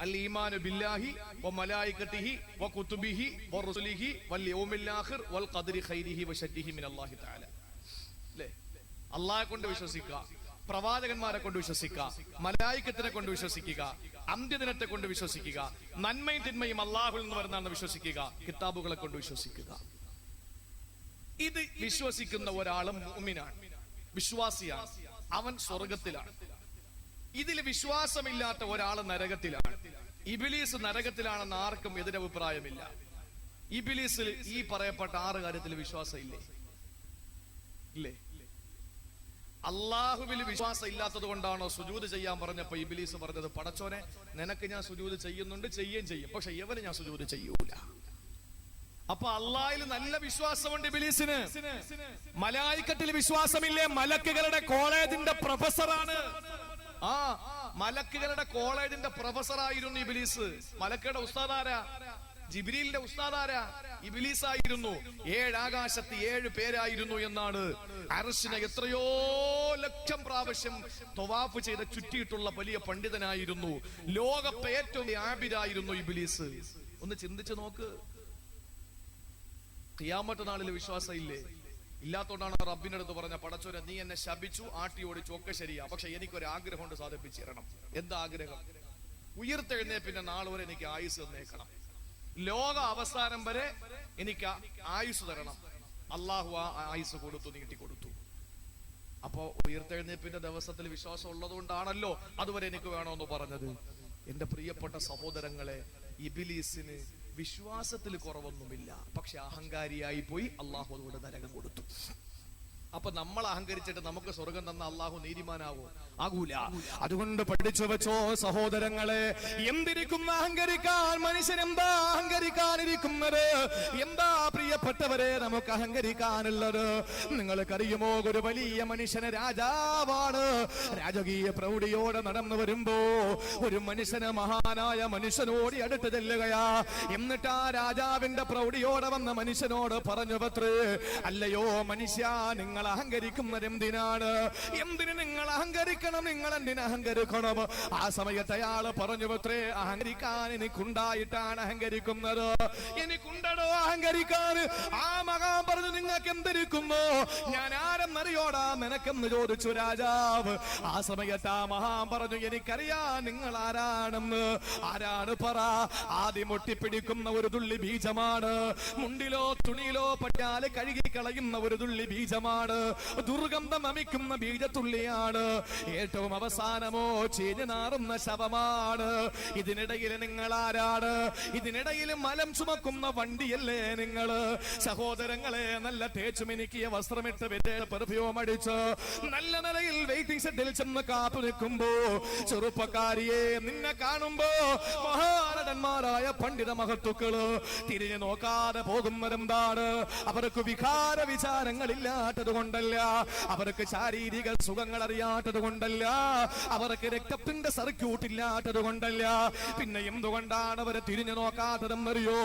അൽ ഈമാനു ബില്ലാഹി വ മലായികതിഹി വ കുതുബിഹി വ റസുലിഹി വൽ യൗമിൽ ആഖിർ വൽ ഖദരി ഖൈരിഹി വ ശർരിഹി മിനല്ലാഹി തആല. അല്ലേ? അല്ലാഹയെ കൊണ്ട് വിശ്വസിക്കുക, പ്രവാചകന്മാരെ കൊണ്ട് വിശ്വസിക്കുക, മലായികത്തിനെ കൊണ്ട് വിശ്വസിക്കുക, അന്ത്യദിനത്തെ കൊണ്ട് വിശ്വസിക്കുക, നന്മയും തിന്മയും അല്ലാഹുവിൽ നിന്ന് വരുന്നതാണെന്ന് വിശ്വസിക്കുക, കിതാബുകളെ കൊണ്ട് വിശ്വസിക്കുക. ഇത് വിശ്വസിക്കുന്ന ഒരാളും മുഅ്മിനാണ്, വിശ്വാസിയാണ്, അവൻ സ്വർഗത്തിലാണ്. ഇതിൽ വിശ്വാസമില്ലാത്ത ഒരാൾ നരകത്തിലാണ്. ഇബ്ലീസ് നരകത്തിലാണെന്ന് ആർക്കും എതിരഭിപ്രായമില്ല. ഇബ്ലീസിൽ ഈ പറയപ്പെട്ട 6 കാര്യത്തിൽ വിശ്വാസം ഇല്ലേ? അല്ലാഹുവിൽ വിശ്വാസം ഇല്ലാത്തത് കൊണ്ടാണോ സുജൂദ് ചെയ്യാൻ പറഞ്ഞപ്പോ ഇബ്ലീസ് പറഞ്ഞത്, പടച്ചോനെ നിനക്ക് ഞാൻ സുജൂദ് ചെയ്യുന്നുണ്ട്, ചെയ്യും, പക്ഷെ ഇവന് ഞാൻ സുജൂദ് ചെയ്യൂല. അപ്പൊ അല്ലാഹുവിൽ നല്ല വിശ്വാസമുണ്ട് ഇബ്ലീസിന്. മലായികത്തിൽ വിശ്വാസമില്ലേ? മലക്കുകളുടെ കോളേജിന്റെ പ്രൊഫസറാണ്. മലക്കുകളുടെ കോളേജിന്റെ പ്രൊഫസറായിരുന്നു ഇബ്ലീസ്. മലക്കുകളുടെ ഉസ്താദാരാ? ജിബ്രീലിന്റെ ഉസ്താദാരാ? ഇബ്ലീസ് ആയിരുന്നു. 7 ആകാശത്ത് 7 പേരായിരുന്നു എന്നാണ്. അർശിനെ എത്രയോ ലക്ഷം പ്രാവശ്യം തവാഫ് ചെയ്ത് ചുറ്റിയിട്ടുള്ള വലിയ പണ്ഡിതനായിരുന്നു. ലോകത്തെ ഏറ്റവും ആബിദായിരുന്നു ഇബ്ലീസ്. ഒന്ന് ചിന്തിച്ചു നോക്ക്. ഖിയാമത്ത് നാളിൽ വിശ്വാസം ഇല്ലാത്തോണ്ടാണ് റബ്ബിന്റെ അടുത്ത് പറഞ്ഞ, പടച്ചോനെ നീ എന്നെ ശപിച്ചു, ആട്ടി ഓടിച്ചു, ഒക്കെ ശരിയാ, പക്ഷെ എനിക്കൊരു ആഗ്രഹം കൊണ്ട് സാധിപ്പിച്ചു തരണം. എന്താ ആഗ്രഹം? ഉയർത്തെഴുന്നേപ്പിന്റെ നാൾ വരെ എനിക്ക് ആയുസ് തന്നേക്കണം, ലോക അവസാനം വരെ എനിക്ക് ആയുസ് തരണം. അള്ളാഹു ആ ആയുസ് കൊടുത്തു, നീട്ടിക്കൊടുത്തു. അപ്പോ ഉയർത്തെഴുന്നേപ്പിന്റെ ദിവസത്തിൽ വിശ്വാസം ഉള്ളത് കൊണ്ടാണല്ലോ അതുവരെ എനിക്ക് വേണമെന്ന് പറഞ്ഞത്. എന്റെ പ്രിയപ്പെട്ട സഹോദരങ്ങളെ, ഇബ്ലീസിന് വിശ്വാസത്തിൽ കുറവൊന്നുമില്ല, പക്ഷെ അഹങ്കാരിയായി പോയി. അള്ളാഹു അതുകൊണ്ട് നരകം കൊടുത്തു. അപ്പൊ നമ്മൾ അഹങ്കരിച്ചിട്ട് നമുക്ക് സ്വർഗം തന്ന അള്ളാഹു നീതിമാനാവോ? ആകൂല. അതുകൊണ്ട് പഠിച്ചു വെച്ചോ സഹോദരങ്ങളെ, എന്തിരിക്കുന്ന അഹങ്കരിക്കാൻ? മനുഷ്യൻ എന്താ അഹങ്കരിക്കാനിരിക്കുന്നത്? എന്താ പ്രിയപ്പെട്ടവരെ നമുക്ക് അഹങ്കരിക്കാനുള്ളത്? നിങ്ങൾക്കറിയുമോ, ഒരു വലിയ മനുഷ്യന് രാജാവാണ്. രാജകീയ പ്രൗഢിയോടെ നടന്നു വരുമ്പോ ഒരു മനുഷ്യന്, മഹാനായ മനുഷ്യനോട് അടുത്ത് ചെല്ലുകയാ. എന്നിട്ട് ആ രാജാവിന്റെ പ്രൗഢിയോടെ വന്ന മനുഷ്യനോട് പറഞ്ഞു പത്രേ, അല്ലയോ മനുഷ്യ, നിങ്ങൾ നിങ്ങൾ അഹങ്കരിക്കുന്നത് എന്തിനാണ്? എന്തിന് നിങ്ങൾ അഹങ്കരിക്കണം? നിങ്ങൾ എന്തിന് അഹങ്കരിക്കണം? ആ സമയത്ത് അയാള് പറഞ്ഞു, പത്രേ, അഹങ്കരിക്കാൻ എനിക്കുണ്ടായിട്ടാണ് അഹങ്കരിക്കുന്നത്. എനിക്കുണ്ടോ അഹങ്കരിക്കാൻ? ആ മകാൻ പറഞ്ഞു, നിങ്ങൾക്ക് എന്തിരിക്കുന്നു? ഞാൻ ആരെന്നറിയോടാ നിനക്കെന്ന് ചോദിച്ചു രാജാവ്. ആ സമയത്ത് ആ മഹാൻ പറഞ്ഞു, എനിക്കറിയാം നിങ്ങൾ ആരാണെന്ന്. ആരാണ് പറ? ആദ്യം ഒട്ടിപ്പിടിക്കുന്ന ഒരു തുള്ളി ബീജമാണ്. മുണ്ടിലോ തുണിയിലോ പറ്റാല് കഴുകി കളയുന്ന ഒരു തുള്ളി ബീജമാണ്. ദുർഗന്ധം അമിക്കുന്ന ബീജത്തുള്ളിയാണ്. ഏറ്റവും അവസാനമോ ചീഞ്ഞു നാറുന്ന ശവമാണ്. ഇതിനിടയിൽ നിങ്ങൾ ആരാണ്? ഇതിനിടയിൽ മലം ചുമക്കുന്ന വണ്ടിയല്ലേ നിങ്ങള്? സഹോദരങ്ങളെ, നല്ല തേച്ചുമിനിക്കിയ വസ്ത്രമിട്ട് പെർഫ്യൂം അടിച്ച് നല്ല നിലയിൽ വെയിറ്റിംഗ് സെറ്റിൽ ചെന്ന് കാത്തു നിൽക്കുമ്പോ ചെറുപ്പക്കാരിയെ നിന്നെ കാണുമ്പോ മഹാനടന്മാരായ പണ്ഡിത മഹത്തുക്കള് തിരിഞ്ഞു നോക്കാതെ പോകുന്നതെന്താണ്? അവർക്ക് വികാര വിചാരങ്ങളില്ലാത്തത് കൊണ്ടല്ല, അവർക്ക് ശാരീരിക സുഖങ്ങൾ അറിയാത്തത് കൊണ്ടല്ല, അവർക്ക് രക്തത്തിന്റെ സർക്യൂട്ട് ഇല്ലാത്തത് കൊണ്ടല്ല. പിന്നെ എന്തുകൊണ്ടാണ് അവരെ തിരിഞ്ഞു നോക്കാത്തതെന്നറിയോ?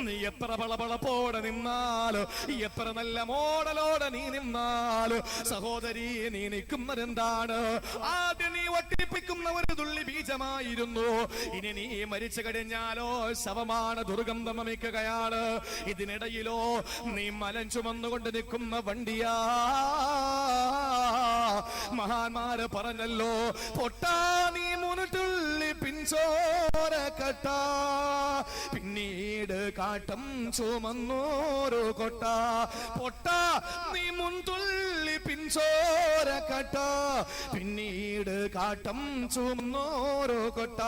നീ എത്ര പളപളപ്പോടെ നിന്നാല്, എത്ര നല്ല മോഡലോടെ നീ നിന്നാല്, സഹോദരി, നീ നിൽക്കുന്നത് എന്താണ്? ആദ്യം നീ ഒട്ടിപ്പിക്കുന്ന ഒരു തുള്ളി ബീജമായിരുന്നു. ഇനി നീ മരിച്ചു കഴിഞ്ഞാലോ ശവമാണ്, ദുർഗന്ധം വമിക്കുകയാണ്. ഇതിനിടയിലോ നീ മലം ചുമന്നുകൊണ്ട് നിൽക്കുന്ന വണ്ടിയാ. മഹാന്മാര് പറഞ്ഞല്ലോ, പൊട്ടാ നീ മുനുട്ടുള്ളി പിൻചോര കട്ട, പിന്നീട് കാട്ടം ചുമന്നോരോ കൊട്ട. പൊട്ടാ നീ മുൻതുള്ളി പിൻചോര കട്ട, പിന്നീട് കാട്ടം ചുമന്നോരോ കൊട്ട.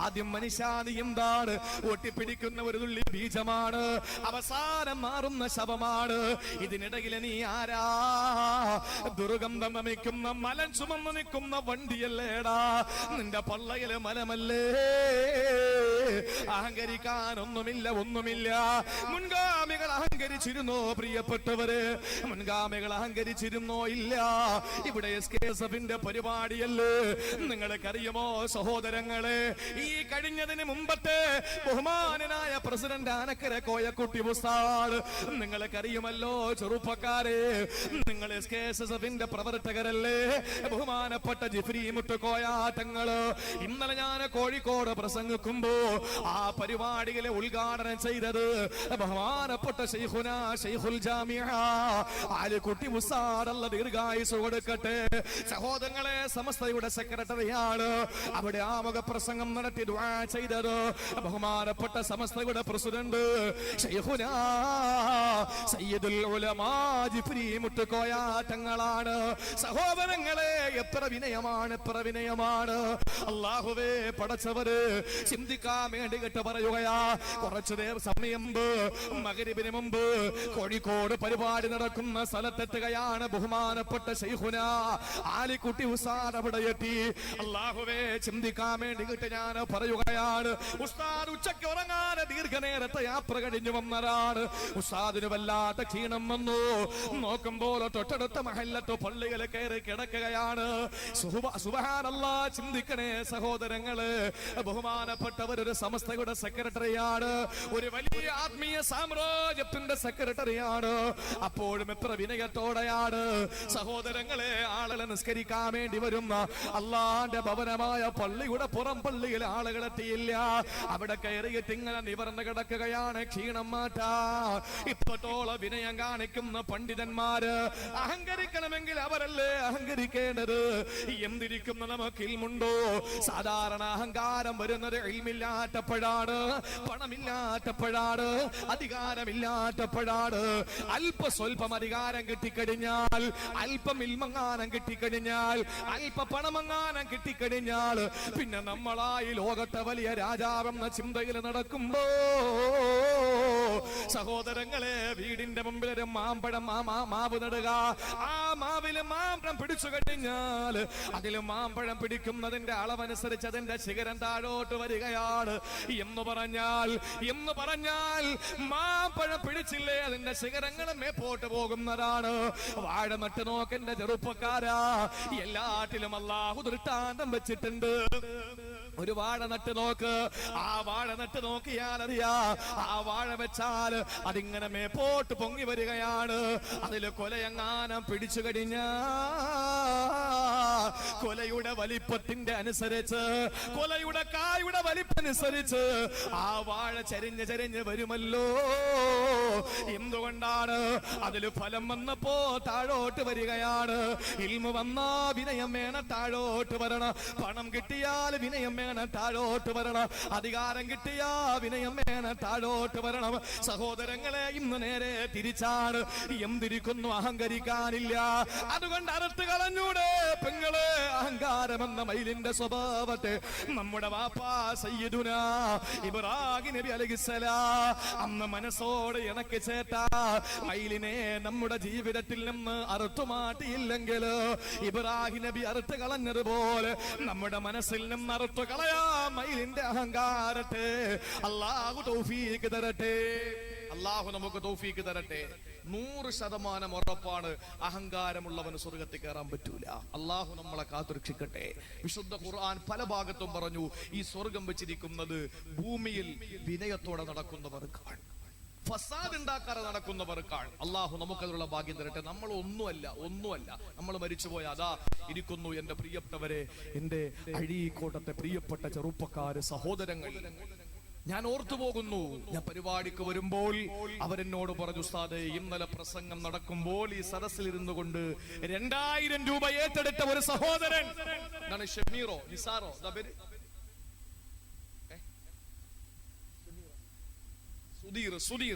ആദ്യം മനുഷ്യാനി എന്താണ്? ഒട്ടിപ്പിടിക്കുന്ന ഒരു തുള്ളി ബീജമാണ്. അവസാനം മാറുന്ന ശവമാണ്. ഇതിനിടയിൽ നീ ആരാ? ദുർഗന്ധം വമിക്കുന്ന മലം ചുമന്ന് നിൽക്കുന്ന വണ്ടിയല്ലേടാ. നിന്റെ പള്ളയിലെ മലമല്ലേ. അഹങ്കരിക്കാനൊന്നുമില്ല, ഒന്നുമില്ല. മുൻഗാമികൾ അഹങ്കരിച്ചിരുന്നോ പ്രിയപ്പെട്ടവര്? മുൻഗാമികൾ അഹങ്കരിച്ചിരുന്നോ? ഇല്ല. ഇവിടെ SKSF-ന്റെ പരിപാടിയല്ലേ. നിങ്ങൾക്കറിയുമോ സഹോദരങ്ങളെ, ഈ കഴിഞ്ഞതിന് മുമ്പത്തെ ബഹുമാനനായ പ്രസിഡന്റ് ആനക്കര കോയക്കുട്ടി ഉസ്താദ്, നിങ്ങൾക്കറിയുമല്ലോ ചെറുപ്പക്കാരെ, നിങ്ങൾ SKSF-ന്റെ പ്രവർത്തകരല്ലേ? ബഹുമാനപ്പെട്ട ജിഫ്രി മുട്ടുകോയാട്ടങ്ങള് ഇന്നലെ ഞാൻ കോഴിക്കോട് പ്രസംഗിക്കുമ്പോ ആ പരിപാടികളെ ഉദ്ഘാടനം ചെയ്തത് ബഹുമാനപ്പെട്ട ശൈഖുനാ ശൈഖുൽ ജാമിഅ ആലിക്കുട്ടി ഉസ്താദ്, അല്ലാഹു ദീർഘായുസ്സ് കൊടുക്കട്ടെ. സഹോദരങ്ങളെ, സമസ്തയുടെ സെക്രട്ടറിയാണ്. അവിടെ ആമുഖ പ്രസംഗം നടത്തി ദുആ ചെയ്തത് ബഹുമാനപ്പെട്ട സമസ്തയുടെ പ്രസിഡന്റ് ശൈഖുനാ സയ്യിദുൽ ഉലമാ ജിഫ്രി മുട്ടുകോയാട്ടങ്ങളാണ്. സഹോദരങ്ങളെ, എത്ര വിനയമാണ്, എത്ര വിനയമാണ്. അല്ലാഹുവേ, പടച്ചവര് ചിന്തിക്കാൻ വേണ്ടി കേട്ട് പറയുകയാ. കുറച്ചു സമയം മുമ്പ്, മഗ്‌രിബിന് മുമ്പ് കോഴിക്കോട് പരിപാടി നടക്കുന്ന സ്ഥലത്തെത്തുകയാണ് ബഹുമാനപ്പെട്ട ശൈഖുനാ ആലിക്കുട്ടി ഉസ്താദ്. അവിടെ എത്തി. അല്ലാഹുവേ, ചിന്തിക്കാൻ വേണ്ടി കേട്ട് ഞാൻ പറയുകയാണ്. ഉസ്താദ് ഉച്ചയ്ക്ക് ഉറങ്ങാതെ ദീർഘനേരത്തെ യാത്ര കഴിഞ്ഞു വന്നതാണ്. ഉസ്താദിന് വല്ലാത്ത ക്ഷീണം വന്നു. നോക്കുമ്പോൾ തൊട്ടടുത്ത മഹല്ലത്ത് പള്ളിയിൽ കയറി കിടക്കുകയാണ്. സുബ്ഹാനല്ലാഹ്, ചിന്തിക്കണേ സഹോദരങ്ങള്. ബഹുമാനപ്പെട്ടവരൊരു സമസ്തയുടെ സെക്രട്ടറിയാണ്, ഒരു വലിയ ആത്മീയ സാമ്രാജ്യത്തിന്റെ സെക്രട്ടറിയാണ്. അപ്പോഴും എത്ര വിനയത്തോടെയാണ് സഹോദരങ്ങളെ ആളുകളെ നിസ്കരിക്കാൻ വേണ്ടി വരുന്ന അള്ളാന്റെ ഭവനമായ പള്ളിയുടെ പുറം പള്ളിയിൽ ആളുകളെത്തിയില്ല. അവിടെ കയറിയിട്ട് ഇങ്ങനെ നിവർന്ന് കിടക്കുകയാണ് ക്ഷീണം മാറ്റാ. ഇപ്പോഴത്തോളം വിനയം കാണിക്കുന്ന പണ്ഡിതന്മാര് അഹങ്കരിക്കണമെങ്കിൽ അവരല്ലേ അഹങ്കരിക്കേണ്ടത്? എന്തിരിക്കുന്ന നമുക്ക് ഇൽമുണ്ടോ? സാധാരണ അഹങ്കാരം വരുന്നത് ഇൽമില്ലാത്തപ്പോഴാണ്, പണമില്ലാത്തപ്പോഴാണ്, അധികാരമില്ലാത്തപ്പോഴാണ്. സ്വല്പം അധികാരം കിട്ടിക്കഴിഞ്ഞാൽ, അല്പം ഇൽമങ്ങാനം കിട്ടിക്കഴിഞ്ഞാൽ, അല്പ പണമെങ്ങാനം കിട്ടിക്കഴിഞ്ഞാൽ പിന്നെ നമ്മളായി ലോകത്തെ വലിയ രാജാവെന്ന ചിന്തയിൽ നടക്കുമ്പോ സഹോദരങ്ങളെ, വീടിന്റെ മുമ്പിൽ ഒരു മാമ്പഴം മാവ് നടുക. ആ മാവില് മാമ്പഴം പിടിച്ചു കഴിഞ്ഞാൽ അതിൽ മാമ്പഴം പിടിക്കുന്നതിന്റെ അളവനുസരിച്ച് അതിന്റെ ശിഖരം താഴോട്ട് വരികയാണ്. എന്ന് പറഞ്ഞാൽ മാമ്പഴം പിടിച്ചില്ലേ അതിന്റെ ശിഖരങ്ങൾ മേപ്പോട്ട് പോകുന്നതാണ്. വാഴ നട്ട് നോക്കെന്റെ ചെറുപ്പക്കാരാ, എല്ലാറ്റിലും അല്ലാഹു ദൃഷ്ടാന്തം വെച്ചിട്ടുണ്ട്. ഒരു വാഴ നട്ട് നോക്ക്, ആ വാഴ നട്ട് നോക്കിയാൽ അറിയാ, ആ വാഴ വെച്ചാൽ അതിങ്ങനെ മേപ്പോട്ട് പൊങ്ങി വരികയാണ്. അതില് കൊലയെങ്ങാനം പിടിച്ചു കഴിഞ്ഞാ കൊലയുടെ വലിപ്പത്തിന്റെ അനുസരിച്ച്, കൊലയുടെ കായുടെ വലിപ്പനുസരിച്ച് ആ വാഴ ചരിഞ്ഞ് ചരിഞ്ഞ് വരുമല്ലോ. എന്തുകൊണ്ടാണ്? അതില് ഫലം വന്നപ്പോ താഴോട്ട് വരികയാണ്. ഇൽമു വന്നാ വിനയം വേണം താഴോട്ട് വരണം, പണം കിട്ടിയാൽ വിനയം വേണം താഴോട്ട് വരണം, അധികാരം കിട്ടിയാ വിനയം വേണം താഴോട്ട് വരണം. സഹോദരങ്ങളെ, ഇന്ന് നേരെ തിരിച്ചാണ്. എന്തിരിക്കുന്നു? അഹങ്കരിക്കാനില്ല. അതുകൊണ്ട് അറുത്ത് കളഞ്ഞൂടെ പെങ്ങളെ അഹങ്കാരമെന്ന മയിലിന്റെ സ്വഭാവത്തെ. നമ്മുടെ വാപ്പാ സയ്യിദുനാ ഇബ്രാഹിം നബി അലൈഹിസ്സലാം അന്ന് മനസ്സോട് ഇണക്കി ചേട്ടാ മയിലിനെ നമ്മുടെ ജീവിതത്തിൽ നിന്ന് അറുത്തു മാറ്റിയില്ലെങ്കിൽ ഇബ്രാഹിം നബി അറുത്ത് കളഞ്ഞതുപോലെ നമ്മുടെ മനസ്സിൽ നിന്ന് അറുത്തു കളയാ മയിലിന്റെ അഹങ്കാരത്തെ. അല്ലാഹു തൗഫീഖ് തരട്ടെ, അല്ലാഹു നമുക്ക് തൗഫീഖ് തരട്ടെ. 100% ഉറപ്പാണ്, അഹങ്കാരമുള്ളവന് സ്വർഗത്തിൽ കയറാൻ പറ്റൂല. അല്ലാഹു നമ്മളെ കാത്തുരക്ഷിക്കട്ടെ. വിശുദ്ധ ഖുർആൻ പല ഭാഗത്തും പറഞ്ഞു, ഈ സ്വർഗം വെച്ചിരിക്കുന്നത് ഭൂമിയിൽ വിനയത്തോടെ നടക്കുന്നവർക്കാണ്, ഫസാദ് ഉണ്ടാക്കാതെ നടക്കുന്നവർക്കാണ്. അള്ളാഹു നമുക്കതിനുള്ള ഭാഗ്യം തരട്ടെ. നമ്മൾ ഒന്നുമല്ല. നമ്മൾ മരിച്ചുപോയ അതാ ഇരിക്കുന്നു എന്റെ പ്രിയപ്പെട്ടവരെ, എന്റെ അഴീക്കോട്ടത്തെ പ്രിയപ്പെട്ട ചെറുപ്പക്കാര് സഹോദരങ്ങൾ. ഞാൻ ഓർത്തുപോകുന്നു, ഞാൻ പരിപാടിക്ക് വരുമ്പോൾ അവരെന്നോട് പറഞ്ഞു, ഉസ്താദേ ഇന്നലെ പ്രസംഗം നടക്കുമ്പോൾ ഈ സദസ്സിലിരുന്നു കൊണ്ട് 2000 രൂപ ഏറ്റെടുത്ത ഒരു സഹോദരൻ, എന്താണ് ഷമീറോ നിസാറോ സുധീർ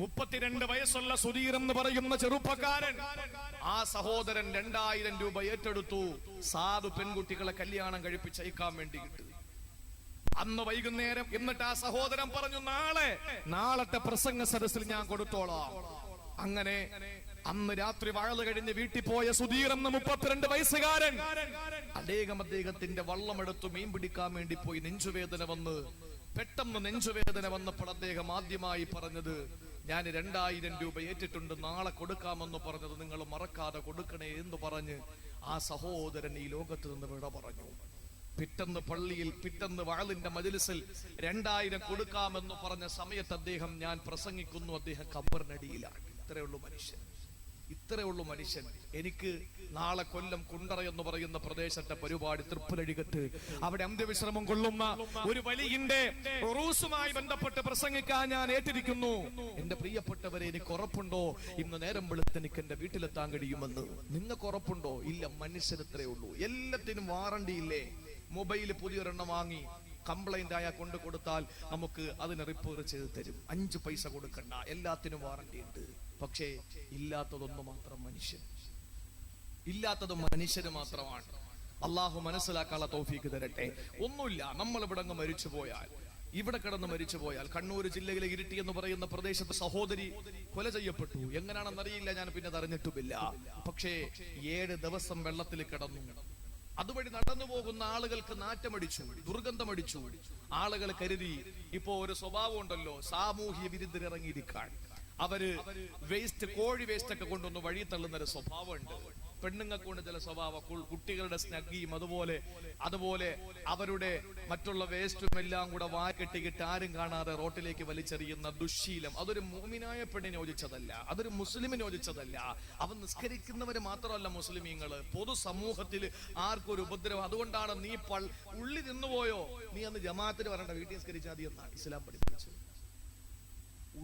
32 വയസ്സുള്ള സുധീർ എന്ന് പറയുന്ന ചെറുപ്പക്കാരൻ, ആ സഹോദരൻ 2000 രൂപ ഏറ്റെടുത്തു സാധു പെൺകുട്ടികളെ കല്യാണം കഴിപ്പിച്ചയക്കാൻ വേണ്ടി കിട്ടി. അന്ന് വൈകുന്നേരം. എന്നിട്ട് ആ സഹോദരൻ പറഞ്ഞു, നാളത്തെ പ്രസംഗ സദസ്സിൽ ഞാൻ കൊടുത്തോളാം. അങ്ങനെ അന്ന് രാത്രി വാഴ കഴിഞ്ഞ് വീട്ടിൽ പോയ സുധീർ എന്ന 32 വയസ്സുകാരൻ അദ്ദേഹത്തിന്റെ വള്ളമെടുത്ത് മീൻ പിടിക്കാൻ വേണ്ടി പോയി. നെഞ്ചുവേദന വന്ന്, പെട്ടെന്ന് നെഞ്ചുവേദന വന്നപ്പോൾ അദ്ദേഹം ആദ്യമായി പറഞ്ഞത്, ഞാൻ 2000 രൂപ ഏറ്റിട്ടുണ്ട്, നാളെ കൊടുക്കാമെന്ന് പറഞ്ഞത് നിങ്ങൾ മറക്കാതെ കൊടുക്കണേ എന്ന് പറഞ്ഞ് ആ സഹോദരൻ ഈ ലോകത്ത് നിന്ന് വിട പറഞ്ഞു. പിറ്റന്ന് പള്ളിയിൽ, പിറ്റന്ന് വാളിന്റെ മജ്‌ലിസിൽ 2000 കൊടുക്കാമെന്ന് പറഞ്ഞ സമയത്ത് അദ്ദേഹം, ഞാൻ പ്രസംഗിക്കുന്നു, അദ്ദേഹം ഖബറിനടിയിലാണ്. ഇത്രയുള്ളൂ മനുഷ്യൻ. എനിക്ക് നാളെ കൊല്ലം കുണ്ടറ എന്ന് പറയുന്ന പ്രദേശത്തെ പരിപാടി തൃപ്പലഴികത്ത്, അവിടെ അന്ത്യവിശ്രമം കൊള്ളുന്ന ഒരു വലിയന്റെ ഉറൂസുമായി ബന്ധപ്പെട്ട് പ്രസംഗിക്കാൻ ഞാൻ ഏറ്റിരിക്കുന്നു. എന്റെ പ്രിയപ്പെട്ടവരെ, എനിക്ക് ഉറപ്പുണ്ടോ ഇന്ന് നേരം വെളുത്ത് എനിക്ക് എന്റെ വീട്ടിലെത്താൻ കഴിയുമെന്ന്? നിങ്ങൾക്ക് ഉറപ്പുണ്ടോ? ഇല്ല. മനുഷ്യൻ ഇത്രയേ ഉള്ളൂ. എല്ലാത്തിനും വാറണ്ടി ഇല്ലേ? മൊബൈൽ പുതിയൊരെണ്ണം വാങ്ങി കംപ്ലൈന്റ് ആയാൽ കൊണ്ട് കൊടുത്താൽ നമുക്ക് അതിന് റിപ്പയർ ചെയ്ത് തരും, 5 പൈസ കൊടുക്കണ്ട, എല്ലാത്തിനും വാറണ്ടി ഉണ്ട്. പക്ഷേ ഇല്ലാത്തതൊന്നു മാത്രം ഇല്ലാത്തത് മനുഷ്യന് മാത്രമാണ്. അള്ളാഹു മനസ്സിലാക്കാനുള്ള തൗഫീഖ് തരട്ടെ. ഒന്നുമില്ല, നമ്മൾ ഇവിടെ അങ്ങ് മരിച്ചുപോയാൽ, ഇവിടെ കിടന്ന് മരിച്ചുപോയാൽ, കണ്ണൂർ ജില്ലയിലെ ഇരിട്ടി എന്ന് പറയുന്ന പ്രദേശത്ത് സഹോദരി കൊല ചെയ്യപ്പെട്ടു. എങ്ങനെയാണെന്നറിയില്ല, ഞാൻ പിന്നെ അറിഞ്ഞിട്ടുമില്ല. പക്ഷേ 7 ദിവസം വെള്ളത്തിൽ കിടന്നു. അതുവഴി നടന്നു പോകുന്ന ആളുകൾക്ക് നാറ്റമടിച്ചു, ദുർഗന്ധമടിച്ചു. ആളുകൾ കരുതി ഇപ്പോ ഒരു സ്വഭാവം ഉണ്ടല്ലോ, സാമൂഹ്യ വിരുദ്ധരിറങ്ങിയിരിക്കാൻ. അവര് വേസ്റ്റ്, കോഴി വേസ്റ്റ് ഒക്കെ കൊണ്ടൊന്ന് വഴി തള്ളുന്ന ഒരു സ്വഭാവമുണ്ട്. പെണ്ണുങ്ങൾക്കൊണ്ട് ചില സ്വഭാവം, കുട്ടികളുടെ സ്നഗ്ഗിയും അതുപോലെ അവരുടെ മറ്റുള്ള വേസ്റ്റും എല്ലാം കൂടെ വാക്കെട്ടിക്കിട്ട് ആരും കാണാതെ റോട്ടിലേക്ക് വലിച്ചെറിയുന്ന ദുശ്ശീലം. അതൊരു മുഅ്മിനായ പെണ്ണിന് യോജിച്ചതല്ല, അതൊരു മുസ്ലിമിന് യോജിച്ചതല്ല. അവൻ നിസ്കരിക്കുന്നവര് മാത്രമല്ല മുസ്ലിമീങ്ങള്, പൊതു സമൂഹത്തിൽ ആർക്കും ഒരു ഉപദ്രവം. അതുകൊണ്ടാണ് നീ ഉള്ളി തിന്നുപോയോ, നീ അന്ന് ജമാഅത്തിന് വരണ്ട, വീട്ടിൽ നിസ്കരിച്ചാൽ മതി എന്നാണ് ഇസ്ലാം പഠിപ്പിച്ചത്.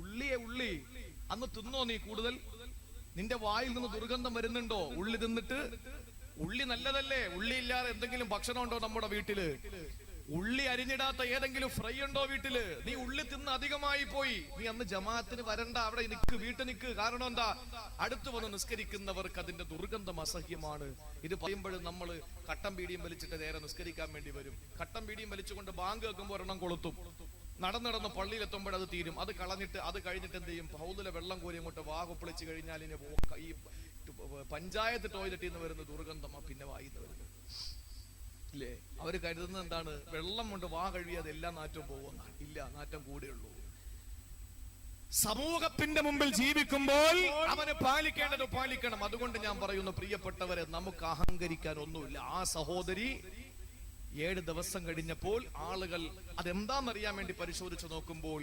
ഉള്ളി അന്ന് തിന്നോ നീ കൂടുതൽ? നിന്റെ വായിൽ നിന്ന് ദുർഗന്ധം വരുന്നുണ്ടോ ഉള്ളി തിന്നിട്ട്? ഉള്ളി നല്ലതല്ലേ? ഉള്ളി ഇല്ലാതെ എന്തെങ്കിലും ഭക്ഷണം ഉണ്ടോ നമ്മുടെ വീട്ടില്? ഉള്ളി അരിഞ്ഞിടാത്ത ഏതെങ്കിലും ഫ്രൈ ഉണ്ടോ വീട്ടില്? നീ ഉള്ളി തിന്ന് അധികമായി പോയി, നീ അന്ന് ജമാഅത്തിന് വരണ്ട, അവിടെ നിക്ക്, വീട്ടിൽ നിക്ക്. കാരണം എന്താ? അടുത്ത് വന്ന് നിസ്കരിക്കുന്നവർക്ക് അതിന്റെ ദുർഗന്ധം അസഹ്യമാണ്. ഇത് പറയുമ്പോഴും നമ്മൾ കട്ടൻ പീടിയും വലിച്ചിട്ട് നേരെ നിസ്കരിക്കാൻ വേണ്ടി വരും. കട്ടൻ പീടിയും വലിച്ചുകൊണ്ട് ബാങ്ക് വെക്കുമ്പോൾ ഒരെണ്ണം കൊളുത്തും. നടന്ന് പള്ളിയിലെത്തുമ്പോൾ അത് തീരും. അത് കളഞ്ഞിട്ട് അത് കഴിഞ്ഞിട്ട് എന്ത് ചെയ്യും? ഹൗദിലെ വെള്ളം കോരി അങ്ങോട്ട് വാഹൊപ്പിളിച്ച് കഴിഞ്ഞാൽ ഈ പഞ്ചായത്ത് ടോയ്ലറ്റിൽ നിന്ന് വരുന്ന ദുർഗന്ധം പിന്നെ വായിന്ന് വരുന്നത് ഇല്ലേ? അവര് കരുതുന്നത് എന്താണ്? വെള്ളം കൊണ്ട് വാ കഴുകിയത് എല്ലാ നാറ്റവും പോകുന്ന. ഇല്ല, നാറ്റം കൂടെയുള്ളൂ. സമൂഹത്തിന്റെ മുമ്പിൽ ജീവിക്കുമ്പോൾ അവന് പാലിക്കേണ്ടത് പാലിക്കണം. അതുകൊണ്ട് ഞാൻ പറയുന്നു, പ്രിയപ്പെട്ടവരെ, നമുക്ക് അഹങ്കരിക്കാൻ ഒന്നുമില്ല. ആ സഹോദരി 7 ദിവസം കഴിഞ്ഞപ്പോൾ ആളുകൾ അതെന്താണെന്നറിയാൻ വേണ്ടി പരിശോധിച്ചു നോക്കുമ്പോൾ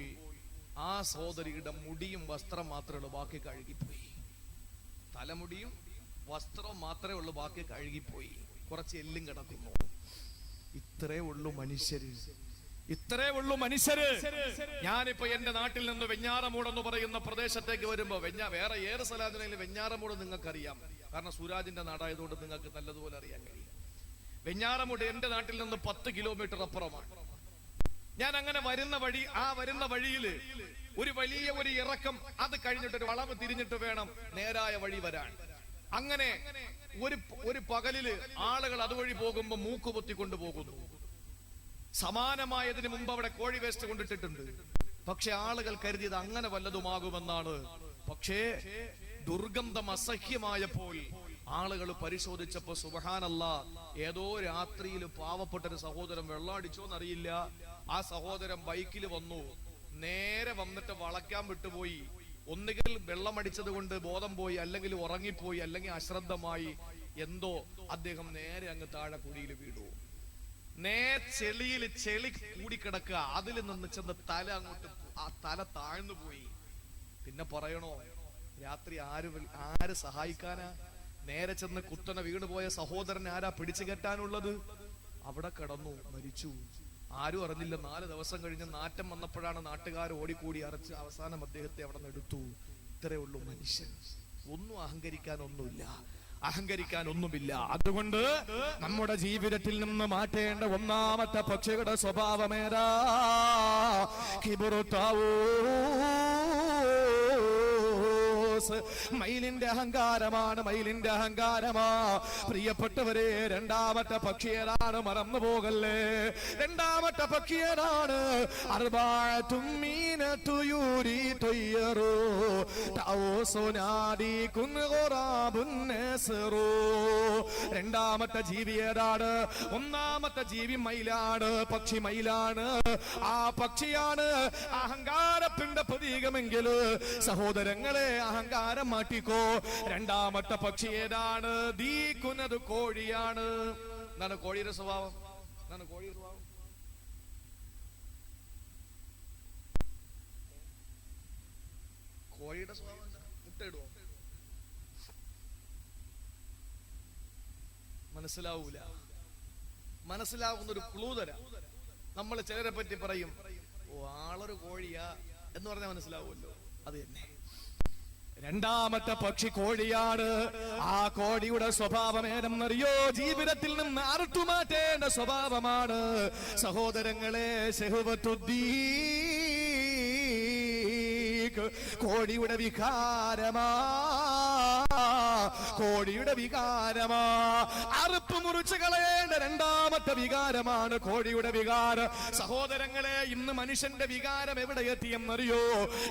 ആ സഹോദരിയുടെ മുടിയും വസ്ത്രം മാത്രമേ ഉള്ളൂ, ബാക്കി കഴുകിപ്പോയി. തലമുടിയും വസ്ത്രവും മാത്രമേ ഉള്ളൂ, ബാക്കി കഴുകിപ്പോയി. കുറച്ച് എല്ലും കിടക്കുന്നു. ഇത്രേ ഉള്ളൂ മനുഷ്യര്, ഇത്രേ ഉള്ളൂ മനുഷ്യര്. ഞാനിപ്പോ എന്റെ നാട്ടിൽ നിന്ന് വെഞ്ഞാറമൂട് എന്ന് പറയുന്ന പ്രദേശത്തേക്ക് വരുമ്പോ, വേറെ ഏറെ സ്ഥലത്തിനെങ്കിലും വെഞ്ഞാറമൂട് നിങ്ങൾക്കറിയാം, കാരണം സുരാജിന്റെ നാടായതുകൊണ്ട് നിങ്ങൾക്ക് നല്ലതുപോലെ അറിയാൻ കഴിയും. വെഞ്ഞാറമൂട് എന്റെ നാട്ടിൽ നിന്ന് 10 കിലോമീറ്റർ അപ്പുറമാണ്. ഞാൻ അങ്ങനെ വരുന്ന വഴിയില് ഒരു വലിയ ഇറക്കം, അത് കഴിഞ്ഞിട്ട് ഒരു വളവ് തിരിഞ്ഞിട്ട് വേണം നേരായ വഴി വരാൻ. അങ്ങനെ ഒരു പകലില് ആളുകൾ അതുവഴി പോകുമ്പോ മൂക്കുപൊത്തി കൊണ്ടുപോകുന്നു. സമാനമായതിനു മുമ്പ് അവിടെ കോഴി വേസ്റ്റ് കൊണ്ടിട്ടിട്ടുണ്ട്. പക്ഷെ ആളുകൾ കരുതിയത് അങ്ങനെ വല്ലതുമാകുമെന്നാണ്. പക്ഷേ ദുർഗന്ധം അസഹ്യമായപ്പോൾ ആളുകൾ പരിശോധിച്ചപ്പോ സുബ്ഹാനല്ലാഹ്, ഏതോ രാത്രിയിൽ പാവപ്പെട്ടൊരു സഹോദരൻ വെള്ളം അടിച്ചോന്നറിയില്ല, ആ സഹോദരൻ ബൈക്കിൽ വന്നു, നേരെ വന്നിട്ട് വളയ്ക്കാൻ വിട്ടുപോയി. ഒന്നുകിൽ വെള്ളം അടിച്ചത് കൊണ്ട് ബോധം പോയി, അല്ലെങ്കിൽ ഉറങ്ങിപ്പോയി, അല്ലെങ്കിൽ അശ്രദ്ധമായി എന്തോ അദ്ദേഹം നേരെ അങ്ങ് താഴെ കുഴിയിൽ വീണു. ചെളി കൂടിക്കിടക്കുക, അതിൽ നിന്ന് ചെന്ന് തല അങ്ങോട്ട്, ആ തല താഴ്ന്നു പോയി. പിന്നെ പറയണോ, രാത്രി ആര് സഹായിക്കാനാ? നേരെ ചെന്ന് കുത്തനെ വീണുപോയ സഹോദരൻ ആരാ പിടിച്ചു കെട്ടാനുള്ളത്? അവിടെ കിടന്നു, മരിച്ചു. ആരും അറിഞ്ഞില്ല. 4 ദിവസം കഴിഞ്ഞ് നാറ്റം വന്നപ്പോഴാണ് നാട്ടുകാർ ഓടിക്കൂടി അരച്ച് അവസാനം അദ്ദേഹത്തെ അവിടെ നിന്ന് എടുത്തു. ഇത്രേ ഉള്ളൂ മനുഷ്യൻ. ഒന്നും അഹങ്കരിക്കാനൊന്നുമില്ല, അഹങ്കരിക്കാനൊന്നുമില്ല. അതുകൊണ്ട് നമ്മുടെ ജീവിതത്തിൽ നിന്ന് മാറ്റേണ്ട ഒന്നാമത്തെ പക്ഷിയുടെ സ്വഭാവമേതാ? കിബുറുത്താവൂ, മയിലിന്റെ അഹങ്കാരമാണ്, മയിലിന്റെ അഹങ്കാരമാ. പ്രിയപ്പെട്ടവരെ, രണ്ടാമത്തെ പക്ഷി ഏതാണ്? മറന്നു പോകല്ലേ. രണ്ടാമത്തെ പക്ഷി ഏതാണ്? രണ്ടാമത്തെ ജീവി ഏതാണ്? ഒന്നാമത്തെ ജീവി മയിലാണ്, പക്ഷി മയിലാണ്. ആ പക്ഷിയാണ് അഹങ്കാരത്തിന്റെ പ്രതീകമെങ്കിൽ സഹോദരങ്ങളെ, അഹങ്കാരം മാറ്റിക്കോ. രണ്ടാമത്തെ പക്ഷി ഏതാണ്? ദീക്കുന്നത് കോഴിയാണ്. എന്താണ് കോഴിയുടെ സ്വഭാവം? എന്താണ് കോഴിയുടെ സ്വഭാവം? കോഴിയുടെ സ്വഭാവം മുട്ടയിടുവോ? മനസ്സിലാവൂല. മനസ്സിലാവുന്ന ഒരു ക്ലൂ തരാം. നമ്മൾ ചിലരെ പറ്റി പറയും, ഓ ആളൊരു കോഴിയാ എന്ന് പറഞ്ഞാൽ മനസ്സിലാവുമല്ലോ. അത് തന്നെ. രണ്ടാമത്തെ പക്ഷി കോഴിയാണ്. ആ കോഴിയുടെ സ്വഭാവം ഏതെന്നറിയോ? ജീവിതത്തിൽ നിന്ന് അറുത്തുമാറ്റേണ്ട സ്വഭാവമാണ് സഹോദരങ്ങളെ. കോഴിയുടെ വികാരമാ, കോഴിയുടെ വികാരമാ. അറുപ്പ് മുറിച്ച് കളയേണ്ട രണ്ടാമത്തെ വികാരമാണ് കോഴിയുടെ വികാരം. സഹോദരങ്ങളെ, ഇന്ന് മനുഷ്യന്റെ വികാരം എവിടെ എത്തിയെന്നറിയോ?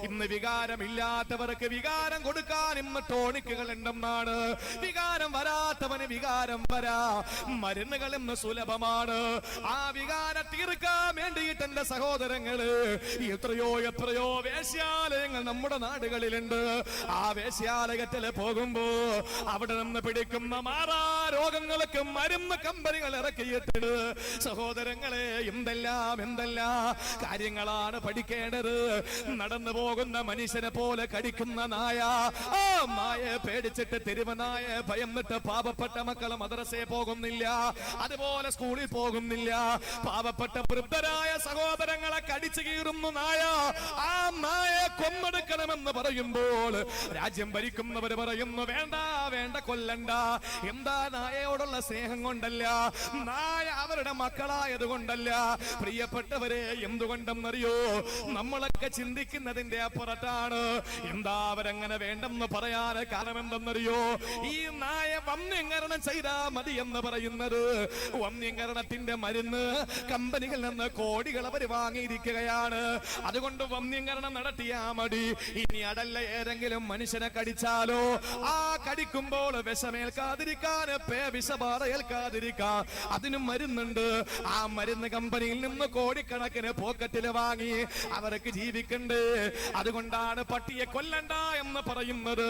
ഇന്ന് വികാരമില്ലാത്തവർക്ക് വികാരം കൊടുക്കാൻ ഇന്ന് ടോണിക്കുകൾ ഉണ്ടെന്നാണ്. വികാരം വരാത്തവന് വികാരം വരാ. മരുന്നുകൾ ഇന്ന് സുലഭമാണ്. ആ വികാരം തീർക്കാൻ വേണ്ടിയിട്ട് എന്റെ സഹോദരങ്ങള് എത്രയോ വേശ്യാലയങ്ങൾ നമ്മുടെ നാടുകളിലുണ്ട്. ആ വേശ്യാലയത്തില് പോകുമ്പോ അവിടെ നിന്ന് പിടിക്കുന്ന മാറാ രോഗങ്ങൾക്ക് മരുന്ന് കമ്പനികൾ ഇറക്കിയിട്ടുണ്ട്. സഹോദരങ്ങളെ, എന്തെല്ലാം കാര്യങ്ങളാണ് പഠിക്കേണ്ടത്. നടന്നു പോകുന്ന മനുഷ്യനെ പോലെ കടിക്കുന്ന നായ, ആ നായെ പേടിച്ചിട്ട് തെരുവനായ ഭയന്നിട്ട് പാവപ്പെട്ട മക്കളെ മദ്രസയെ പോകുന്നില്ല, അതുപോലെ സ്കൂളിൽ പോകുന്നില്ല. പാവപ്പെട്ട വൃദ്ധരായ സഹോദരങ്ങളെ കടിച്ചു കീറുന്നു നായ. ആ നായെ കൊന്നെടുക്കണമെന്ന് പറയുമ്പോൾ രാജ്യം ഭരിക്കുന്നവര് പറയുന്നു, വേണ്ട കൊല്ലണ്ട. എന്താ? നായയോടുള്ള സ്നേഹം കൊണ്ടല്ല, നായ അവരുടെ മക്കളായത് കൊണ്ടല്ല. പ്രിയപ്പെട്ടവരെ, എന്തുകൊണ്ടെന്നറിയോ? നമ്മളൊക്കെ ചിന്തിക്കുന്നതിന്റെ അപ്പുറത്താണ്. എന്താ അവരങ്ങനെ വേണ്ടെന്ന് പറയാൻ കാരണം എന്തെന്നറിയോ? ഈ നായ വന്യകരണം ചെയ്താ മതി എന്ന് പറയുന്നത്. വന്യകരണത്തിന്റെ മരുന്ന് കമ്പനികളിൽ നിന്ന് കോടികൾ അവർ വാങ്ങിയിരിക്കുകയാണ്. അതുകൊണ്ട് വന്യകരണം നടത്തിയാ മതി. ഇനി അതല്ല, ഏതെങ്കിലും മനുഷ്യനെ കടിച്ചാലോ, ആ കടിക്കുമ്പോൾ വിഷമേൽക്കാതിരിക്കാൻ, വിഷബാധ ഏൽക്കാതിരിക്കാൻ അതിനും മരുന്നുണ്ട്. ആ മരുന്ന് കമ്പനിയിൽ നിന്ന് കോടിക്കണക്കിന് പോക്കറ്റിൽ വാങ്ങി അവർക്ക് ജീവിക്കണ്ടേ. അതുകൊണ്ടാണ് പട്ടിയെ കൊല്ലണ്ട എന്ന് പറയുന്നത്.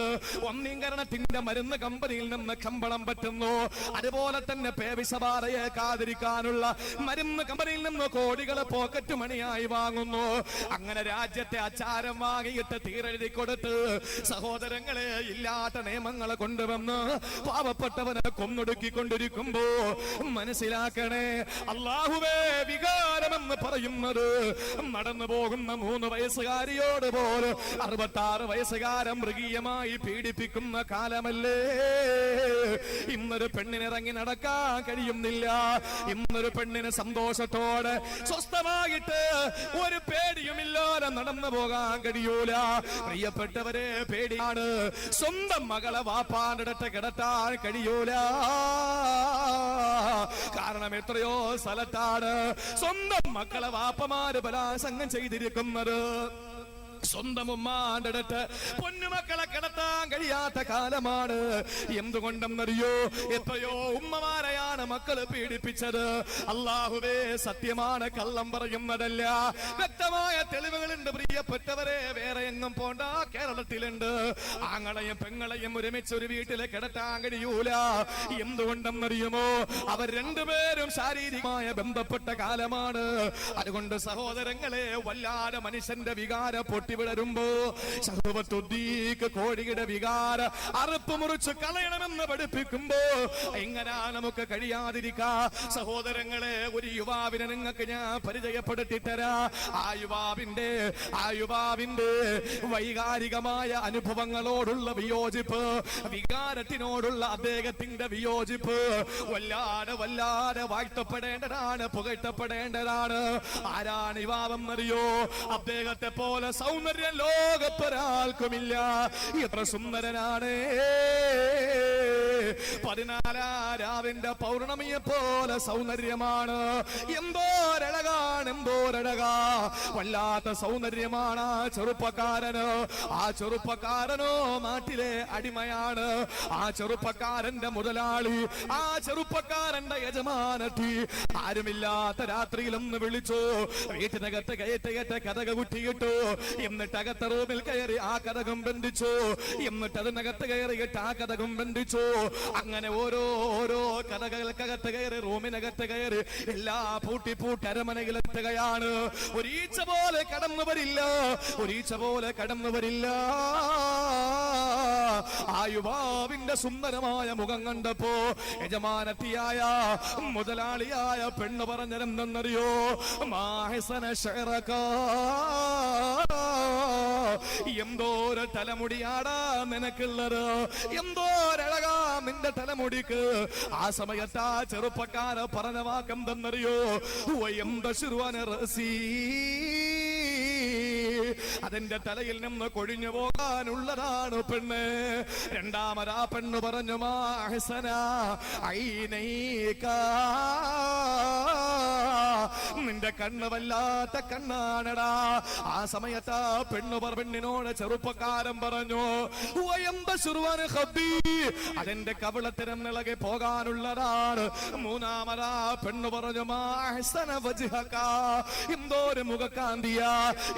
ഒന്നീകരണത്തിന്റെ മരുന്ന് കമ്പനിയിൽ നിന്ന് ശമ്പളം പറ്റുന്നു. അതുപോലെ തന്നെ പേവിസബാധയെ കാതിരിക്കാനുള്ള മരുന്ന് കമ്പനിയിൽ നിന്ന് കോടികൾ പോക്കറ്റ് മണിയായി വാങ്ങുന്നു. അങ്ങനെ രാജ്യത്തെ അച്ചാരം വാങ്ങിയിട്ട് തീരെഴുതി കൊടുത്ത് സഹോദരങ്ങളെ ഇല്ലാത്ത നിയമങ്ങളെ കൊണ്ടുവന്ന് പാവപ്പെട്ടവനെ കൊന്നൊടുക്കിക്കൊണ്ടിരിക്കുമ്പോ മനസ്സിലാക്കണേ, അല്ലാഹുവേ, വികാരമെന്ന് പറയുന്നത് നടന്നു പോകുന്ന 3 വയസ്സുകാരിയോട് പോലും 66 വയസ്സുകാരൻ മൃഗീയമായി പീഡിപ്പിക്കുന്ന കാലമല്ലേ. ഇന്നൊരു പെണ്ണിനിറങ്ങി നടക്കാൻ കഴിയുന്നില്ല. ഇന്നൊരു പെണ്ണിന് സന്തോഷത്തോടെ സ്വസ്ഥമായിട്ട് ഒരു പേടിയുമില്ലാതെ നടന്നു പോകാൻ കഴിയൂല. പ്രിയപ്പെട്ടവരെ, പേടിയാണ്. സ്വന്തം മകളെ വാപ്പാന്റെ അടുത്ത് കിടത്താൻ കഴിയൂല. കാരണം എത്രയോ സ്ഥലത്താണ് സ്വന്തം മക്കളെ വാപ്പമാര് ബലാത്സംഗം ചെയ്തിരിക്കുന്നത്. സ്വന്തം ഉമ്മാന്റെ അടുത്ത് പൊന്നുമക്കളെ കിടത്താൻ കഴിയാത്ത കാലമാണ്. എന്തുകൊണ്ടെന്നറിയോ? എത്രയോ ഉമ്മമാരെയാണ് മക്കള് പീഡിപ്പിച്ചത്. അല്ലാഹുവേ, സത്യമാണ്, കള്ളം പറയുന്നതല്ല. വ്യക്തമായ തെളിവുകളുണ്ട്. പ്രിയപ്പെട്ടവരെ, വേറെ എങ്ങും പോണ്ട, കേരളത്തിലുണ്ട്. ആങ്ങളെയും പെങ്ങളെയും ഒരുമിച്ച് ഒരു വീട്ടില് കിടത്താൻ കഴിയൂല. എന്തുകൊണ്ടെന്നറിയുമോ? അവർ രണ്ടുപേരും ശാരീരികമായ ബന്ധപ്പെട്ട കാലമാണ്. അതുകൊണ്ട് സഹോദരങ്ങളെ, വല്ലാതെ മനുഷ്യന്റെ വികാര പൊട്ടിവിടരുമ്പോ ശഹവത്തുദ്ദീക്ക് കോഴിയുടെ വികാര അറുപ്പ് മുറിച്ച് കളയണമെന്ന് പഠിപ്പിക്കുമ്പോ എങ്ങനാ നമുക്ക് കഴിയാതിരിക്കാ? സഹോദരങ്ങളെ, ഒരു യുവാവിനെ നിങ്ങൾക്ക് ഞാൻ പരിചയപ്പെടുത്തി തരാ. ആ യുവാവിന്റെ വൈകാരികമായ അനുഭവങ്ങളോടുള്ള വിയോജിപ്പ്, വികാരത്തിനോടുള്ള അദ്ദേഹത്തിന്റെ വിയോജിപ്പ് വല്ലാതെ വാഴ്ത്തപ്പെടേണ്ടതാണ്, പുകഴ്ത്തപ്പെടേണ്ടതാണ്. ആരാണ് യുവാവെന്നറിയോ? അദ്ദേഹത്തെ പോലെ സൗന്ദര്യം ലോകത്തൊരാൾക്കുമില്ല. എത്ര സുന്ദരനാണ്! 14 രാവിന്റെ പൗർണമിയെ പോലെ സൗന്ദര്യമാണ്. എന്തോരഴകാ, വല്ലാത്ത സൗന്ദര്യമാണ് ആ ചെറുപ്പക്കാരന്. ആ ചെറുപ്പക്കാരനോ നാട്ടിലെ അടിമയാണ്. ആ ചെറുപ്പക്കാരന്റെ മുതലാളി, ആ ചെറുപ്പക്കാരന്റെ യജമാനത്തി ആരുമില്ലാത്ത രാത്രിയിലൊന്ന് വിളിച്ചു. വീട്ടിനകത്ത് കയറ്റ കഥക കുറ്റിയിട്ടു. എന്നിട്ട് അകത്ത റൂമിൽ കയറി ആ കഥകം ബന്ധിച്ചു. എന്നിട്ട് അതിനകത്ത് കയറിയിട്ട് ആ കഥകം ബന്ധിച്ചു. അങ്ങനെ ഓരോ കഥകൾക്കകത്ത് കയറി, റൂമിനകത്ത് കയറി, എല്ലാ പൂട്ടി അരമനയിലെത്തുകയാണ്. ഒരീച്ച പോലെ കടന്നു വരില്ല. ആ യുവാവിന്റെ സുന്ദരമായ മുഖം കണ്ടപ്പോ യജമാനത്തിയായ മുതലാളിയായ പെണ്ണ് പറഞ്ഞതെന്തെന്നറിയോ? മാഹിസന ശറകാ, എന്തോര തലമുടിയാടാ നിനക്കുള്ളത്, എന്തോരഴകാ നിന്റെ തലമുടിക്ക്. ആ സമയത്ത് ആ ചെറുപ്പക്കാര പറഞ്ഞ വാക്കെന്തെന്നറിയോ? അതിന്റെ തലയിൽ നിന്ന് കൊഴിഞ്ഞു പോകാനുള്ളതാണ് പെണ്ണ്. രണ്ടാമതാ പെണ്ണ് പറഞ്ഞു, മാഹസന ഐനൈക, നിന്റെ കണ്ണ് വല്ലാത്ത കണ്ണാണടാ. ആ സമയത്ത് ആ പെണ്ണിനോട് ചെറുപ്പക്കാരൻ പറഞ്ഞു, അതെന്റെ കവിളത്തിനും നിളകെ പോകാനുള്ളതാണ്. മൂന്നാമതാ പെണ്ണ് പറഞ്ഞു, മാഹസന വജ്ഹക, എന്തോരു മുഖക്കാന്തിയാ,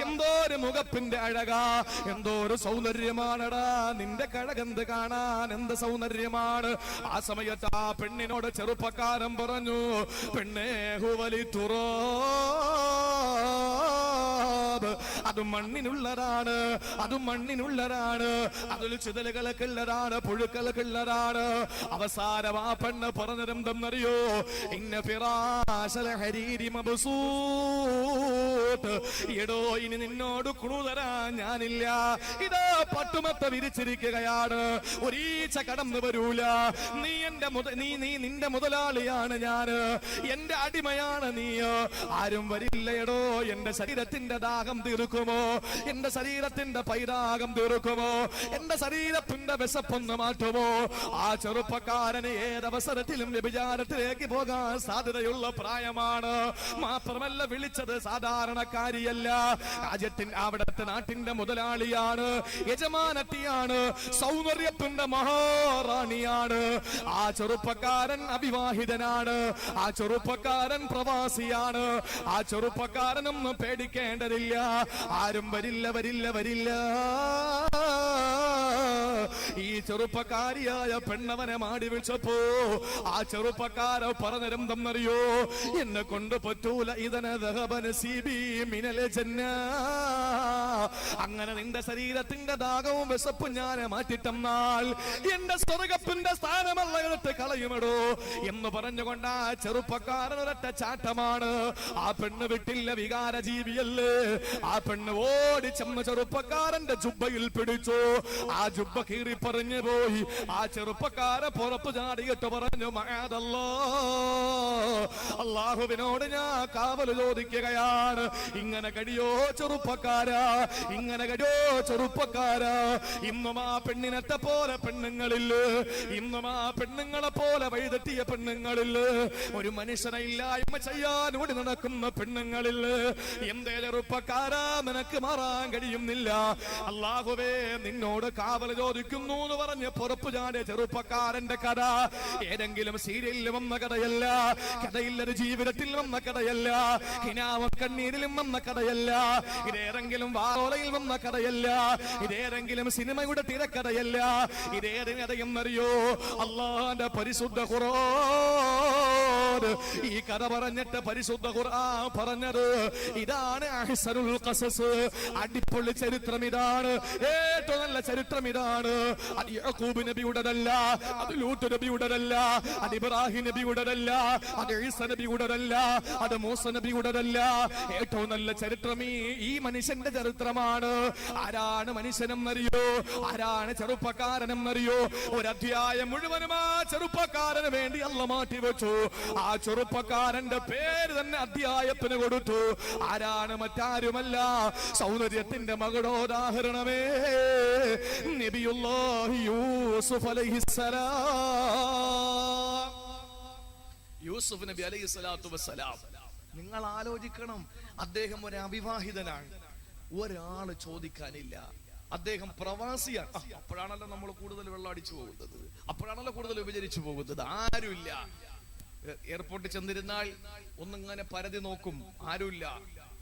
എന്തോരു മുഖപ്പിന്റെ അഴകാ, എന്തോരു സൗന്ദര്യമാണടാ നിന്റെ കഴകന്ത് കാണാൻ, എന്ത് സൗന്ദര്യമാണ്. ആ സമയത്ത് ആ പെണ്ണിനോട് ചെറുപ്പക്കാരൻ പറഞ്ഞു, പെണ്ണേ ഹുവലി തുറോ, അത് മണ്ണിനുള്ളതാണ്, അതിൽ ചിതലുകളൊക്കെ ഉള്ളതാണ്, പുഴുക്കളൊക്കെ ഉള്ളതാണ്. അവസാനം ആ പെണ്ണ് പറഞ്ഞതെന്തെന്നറിയോ? ഇന്ന ഫിറാശൽ ഹരീരി മബ്സൂത്ത്, എടോ ഇനി നിന്നോട് കുറുതരാൻ ഞാനില്ല. ഇതാ പട്ടുമത്ത വിരിച്ചിരിക്കുകയാണ്, ഒരീച്ച കടന്നു വരൂല. നീ നിന്റെ മുതലാളിയാണ് ഞാന്, എന്റെ അടിമയാണ് നീ. ആരും വരില്ലയടോ. എന്റെ ശരീരത്തിന്റെ ദാഹം തീർക്കുമോ? എന്റെ ശരീരത്തിന്റെ പൈരാഗം തീർക്കുമോ? എന്റെ ശരീരത്തിന്റെ വിശപ്പൊന്ന് മാറ്റുമോ? ആ ചെറുപ്പക്കാരന് ഏതവസരത്തിലും വ്യഭിചാരത്തിലേക്ക് പോകാൻ സാധ്യതയുള്ള പ്രായമാണ്. മാത്രമല്ല, വിളിച്ചത് സാധാരണക്കാരിയല്ല, അവിടത്തെ നാട്ടിന്റെ മുതലാളിയാണ്, യജമാനത്തിയാണ്, സൗന്ദര്യത്തിന്റെ മഹാറാണിയാണ്. ആ ചെറുപ്പക്കാരൻ അവിവാഹിതനാണ്, ആ ചെറുപ്പക്കാരൻ പ്രവാസിയാണ്. ആ ചെറുപ്പക്കാരനൊന്നും പേടിക്കേണ്ടതില്ല. ആരും വരില്ല. ഈ ചെറുപ്പക്കാരിയായ പെണ്ണവനെ മാടി വിളിച്ചപ്പോ ആ ചെറുപ്പക്കാര പറഞ്ഞിരുന്നെന്നറിയോ, എന്നെ കൊണ്ട് പറ്റൂല, അങ്ങനെ നിന്റെ ശരീരത്തിന്റെ ദാഹവും വിശപ്പും ഞാൻ മാറ്റിട്ടെന്നാൽ എന്റെ സ്വർഗത്തിന്റെ സ്ഥാനമല്ല എടുത്ത് കളയുമടോ എന്ന് പറഞ്ഞുകൊണ്ട് ആ ചെറുപ്പക്കാരൻ ഒരൊറ്റ ചാട്ടമാണ്. ആ പെണ്ണ് വിട്ടില്ല, വികാര ജീവിയല്ലേ. ആ പെണ്ണ് ഓടി ചെന്ന് ചെറുപ്പക്കാരന്റെ ജുബ്ബയിൽ പിടിച്ചു. ആ ജുബ്ബ കീറി പറഞ്ഞു പോയി. ആ ചെറുപ്പക്കാരെ പുറത്തു ചാടിയിട്ട് പറഞ്ഞു, മഅദല്ലാ, അല്ലാഹുവിനോട് ഞാൻ കാവൽ ചോദിക്കുകയാണ്. ഇങ്ങനെ കഴിയോ ചെറുപ്പക്കാരാ, ഇങ്ങനെ കഴിയോ ചെറുപ്പക്കാരാ. ഇന്നും ആ പെണ്ണിനത്തെ പോലെ പെണ്ണുങ്ങളില്ല, ഇന്നും ആ പെണ്ണുങ്ങളെ പോലെ വഴിതെറ്റിയ പെണ്ണുങ്ങളില്ല, ഒരു മനുഷ്യനെ ഇല്ലായ്മ ചെയ്യാൻ ഓടി നടക്കുന്ന പെണ്ണുങ്ങളില്ല. എന്തേ ചെറുപ്പക്കാരാ നിനക്ക് മാറാൻ കഴിയുന്നില്ല? അല്ലാഹുവേ നിന്നോട് കാവൽ ചോദിക്കുന്നു എന്ന് പറഞ്ഞ് പുറപ്പു ചാടിയ ചെറുപ്പക്കാരന്റെ കഥ ഏതെങ്കിലും സീരിയലിൽ വന്ന കഥയല്ല, കഥയില്ലൊരു ജീവിതത്തിൽ വന്ന കഥയല്ല, ഹിനാവും കണ്ണീരിലും വന്ന കഥയല്ല, ഇതേതെങ്കിലും വാറോലയിൽ വന്ന കഥയല്ല, ഇതേതെങ്കിലും സിനിമയുടെ തിരക്കഥയല്ല. ഇതേതെങ്കിലും കഥയും അറിയോ? അല്ലാഹുവിന്റെ പരിശുദ്ധ ഖുർആൻ. ഈ കഥ പറഞ്ഞിട്ട് പരിശുദ്ധ ഖുർആൻ പറഞ്ഞത് ഇതാണ് അഹ്സനുൽ ഖസസ്, അടിപൊളി ചരിത്രം ഇതാണ്, ഏറ്റവും നല്ല ചരിത്രം ഇതാണ്. അത് യാക്കൂബ് നബിയുടേതല്ല, അത് ലൂത്ത് നബിയുടേതല്ല, അത് ഇബ്രാഹിം നബിയുടേതല്ല, അത് ഈസ നബിയുടേതല്ല, അത് മൂസ നബിയുടേതല്ല. ഏറ്റവും നല്ല ചരിത്രം ഈ മനുഷ്യന്റെ ചരിത്രമാണ്. ആരാണ് മനുഷ്യനെന്നറിയോ? ആരാണ് ചെറുപ്പക്കാരനെന്നറിയോ? ഒരു അധ്യായം മുഴുവനും ആ ചെറുപ്പക്കാരന് വേണ്ടി അല്ലാഹു മാറ്റി വെച്ചു. ആ ചെറുപ്പക്കാരന്റെ പേര് തന്നെ അധ്യായത്തിന് കൊടുത്തു. ആരാണ്? മറ്റാരുമല്ല, സൗന്ദര്യത്തിന്റെ മകുടോദാഹരണമേ, നബിയുല്ലാഹി യൂസുഫ് അലൈഹിസ്സലാം. യൂസുഫ് നബി അലൈഹിസ്സലാത്തു വസ്സലാം. നിങ്ങൾ ആലോചിക്കണം, അദ്ദേഹം ഒരു അവിവാഹിതനാണ്, ഒരാള് ചോദിക്കാനില്ല, അദ്ദേഹം പ്രവാസിയാണ്. അപ്പോഴാണല്ലോ നമ്മൾ കൂടുതൽ വെള്ളം അടിച്ചു പോകുന്നത്, അപ്പോഴാണല്ലോ കൂടുതൽ വിഭജിച്ചു പോകുന്നത്. ആരുമില്ല. എയർപോർട്ടിൽ ചെന്നിരുന്നാൽ ഒന്നിങ്ങനെ പരതി നോക്കും, ആരുമില്ല,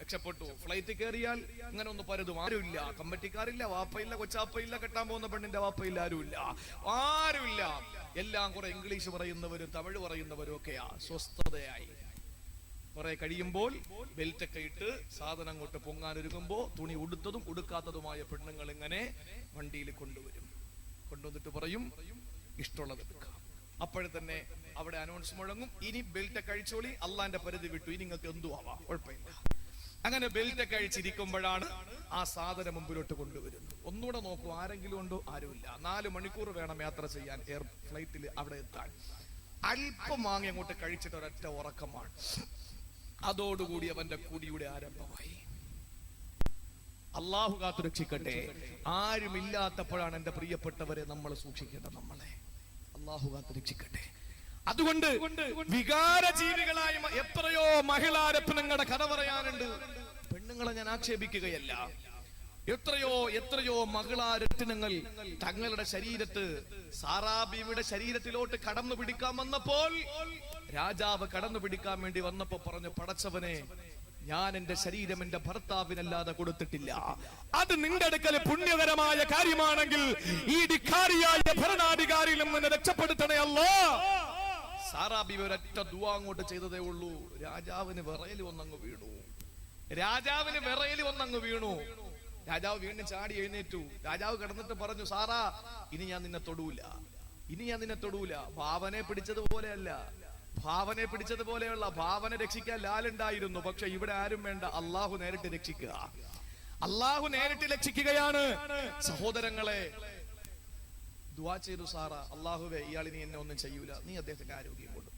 രക്ഷപ്പെട്ടു. ഫ്ലൈറ്റ് കയറിയാൽ ഇങ്ങനെ ഒന്ന് പരതും, ആരുമില്ല. കമ്പറ്റിക്കാരില്ല, വാപ്പയില്ല, കൊച്ചാപ്പയില്ല, കെട്ടാൻ പോകുന്ന പെണ്ണിന്റെ വാപ്പയില്ല, ആരുമില്ല, ആരുമില്ല. എല്ലാം കുറെ ഇംഗ്ലീഷ് പറയുന്നവരും തമിഴ് പറയുന്നവരും ഒക്കെയാ. സ്വസ്ഥതയായി കുറെ കഴിയുമ്പോൾ ബെൽറ്റൊക്കെ ഇട്ട് സാധനം അങ്ങോട്ട് പൊങ്ങാനൊരുങ്ങുമ്പോ തുണി ഉടുത്തതും ഉടുക്കാത്തതുമായ പെണ്ണുങ്ങൾ ഇങ്ങനെ വണ്ടിയിൽ കൊണ്ടുവരും. കൊണ്ടുവന്നിട്ട് പറയും ഇഷ്ടമുള്ളത് എടുക്കാം. അപ്പോഴെ തന്നെ അവിടെ അനൗൺസ് മുഴങ്ങും, ഇനി ബെൽറ്റ് കഴിച്ചോളി, അള്ളാന്റെ പരിധി വിട്ടു, ഇനി നിങ്ങൾക്ക് എന്തു ആവാം, കുഴപ്പമില്ല. അങ്ങനെ ബെൽറ്റ് കഴിച്ചിരിക്കുമ്പോഴാണ് ആ സാധനം മുമ്പിലോട്ട് കൊണ്ടുവരുന്നത്. ഒന്നുകൂടെ നോക്കൂ, ആരെങ്കിലും ഉണ്ടോ? ആരുമില്ല. 4 മണിക്കൂർ വേണം യാത്ര ചെയ്യാൻ എയർ ഫ്ലൈറ്റിൽ അവിടെ എത്താൻ. അല്പം വാങ്ങി അങ്ങോട്ട് കഴിച്ചിട്ട് ഒരൊറ്റ ഉറക്കമാണ്. അതോടുകൂടി അവന്റെ കുടിയുടെ ആരംഭമായി. അള്ളാഹു കാത്തു രക്ഷിക്കട്ടെ. ആരുമില്ലാത്തപ്പോഴാണ് എന്റെ പ്രിയപ്പെട്ടവരെ നമ്മൾ സൂക്ഷിക്കേണ്ടത്. നമ്മളെ അള്ളാഹു കാത്തു രക്ഷിക്കട്ടെ. അതുകൊണ്ട് വികാര ജീവികളായ എത്രയോ മഹിളാരത്നങ്ങളുടെ കഥ പറയാനുണ്ട്. പെണ്ണുങ്ങളെ ഞാൻ ആക്ഷേപിക്കുകയല്ല. എത്രയോ മഹിളാരത്നങ്ങൾ തങ്ങളുടെ ശരീരത്ത് സാറാബിയുടെ ശരീരത്തിലോട്ട് കടന്നു പിടിക്കാൻ വന്നപ്പോൾ, രാജാവ് കടന്നു പിടിക്കാൻ വേണ്ടി വന്നപ്പോ പറഞ്ഞു, പടച്ചവനെ, ഞാൻ എന്റെ ശരീരം എന്റെ ഭർത്താവിനല്ലാതെ കൊടുത്തിട്ടില്ല. അത് നിന്റെ അടുക്കൽ പുണ്യകരമായ കാര്യമാണെങ്കിൽ ഈ ധിക്കാരിയായ ഭരണാധികാരിയിൽ നിന്ന് രക്ഷപ്പെടുത്തണേ അല്ലാഹ്. സാറാബി ഒരൊറ്റ ദുആ അങ്ങോട്ട് ചെയ്തതേ ഉള്ളൂ. രാജാവിന് വിറയൽ വന്നങ്ങ് വീണു. രാജാവ് വീണ്ടും ചാടി എഴുന്നേറ്റു. രാജാവ് കിടന്നിട്ട് പറഞ്ഞു, സാറാ, ഇനി ഞാൻ നിന്നെ തൊടൂല. ഭാവനെ പിടിച്ചതുപോലെയല്ല, ഭാവനെ രക്ഷിക്കാൻ ലാലുണ്ടായിരുന്നു. പക്ഷെ ഇവിടെ ആരും വേണ്ട, അള്ളാഹു നേരിട്ട് രക്ഷിക്കുകയാണ്. സഹോദരങ്ങളെ, ദുആ ചെയ്തു സാറ, അള്ളാഹുവേ, ഇയാൾ ഇനി എന്നെ ഒന്നും ചെയ്യൂല, നീ അദ്ദേഹത്തിന്റെ ആരോഗ്യം കൊടുക്കും.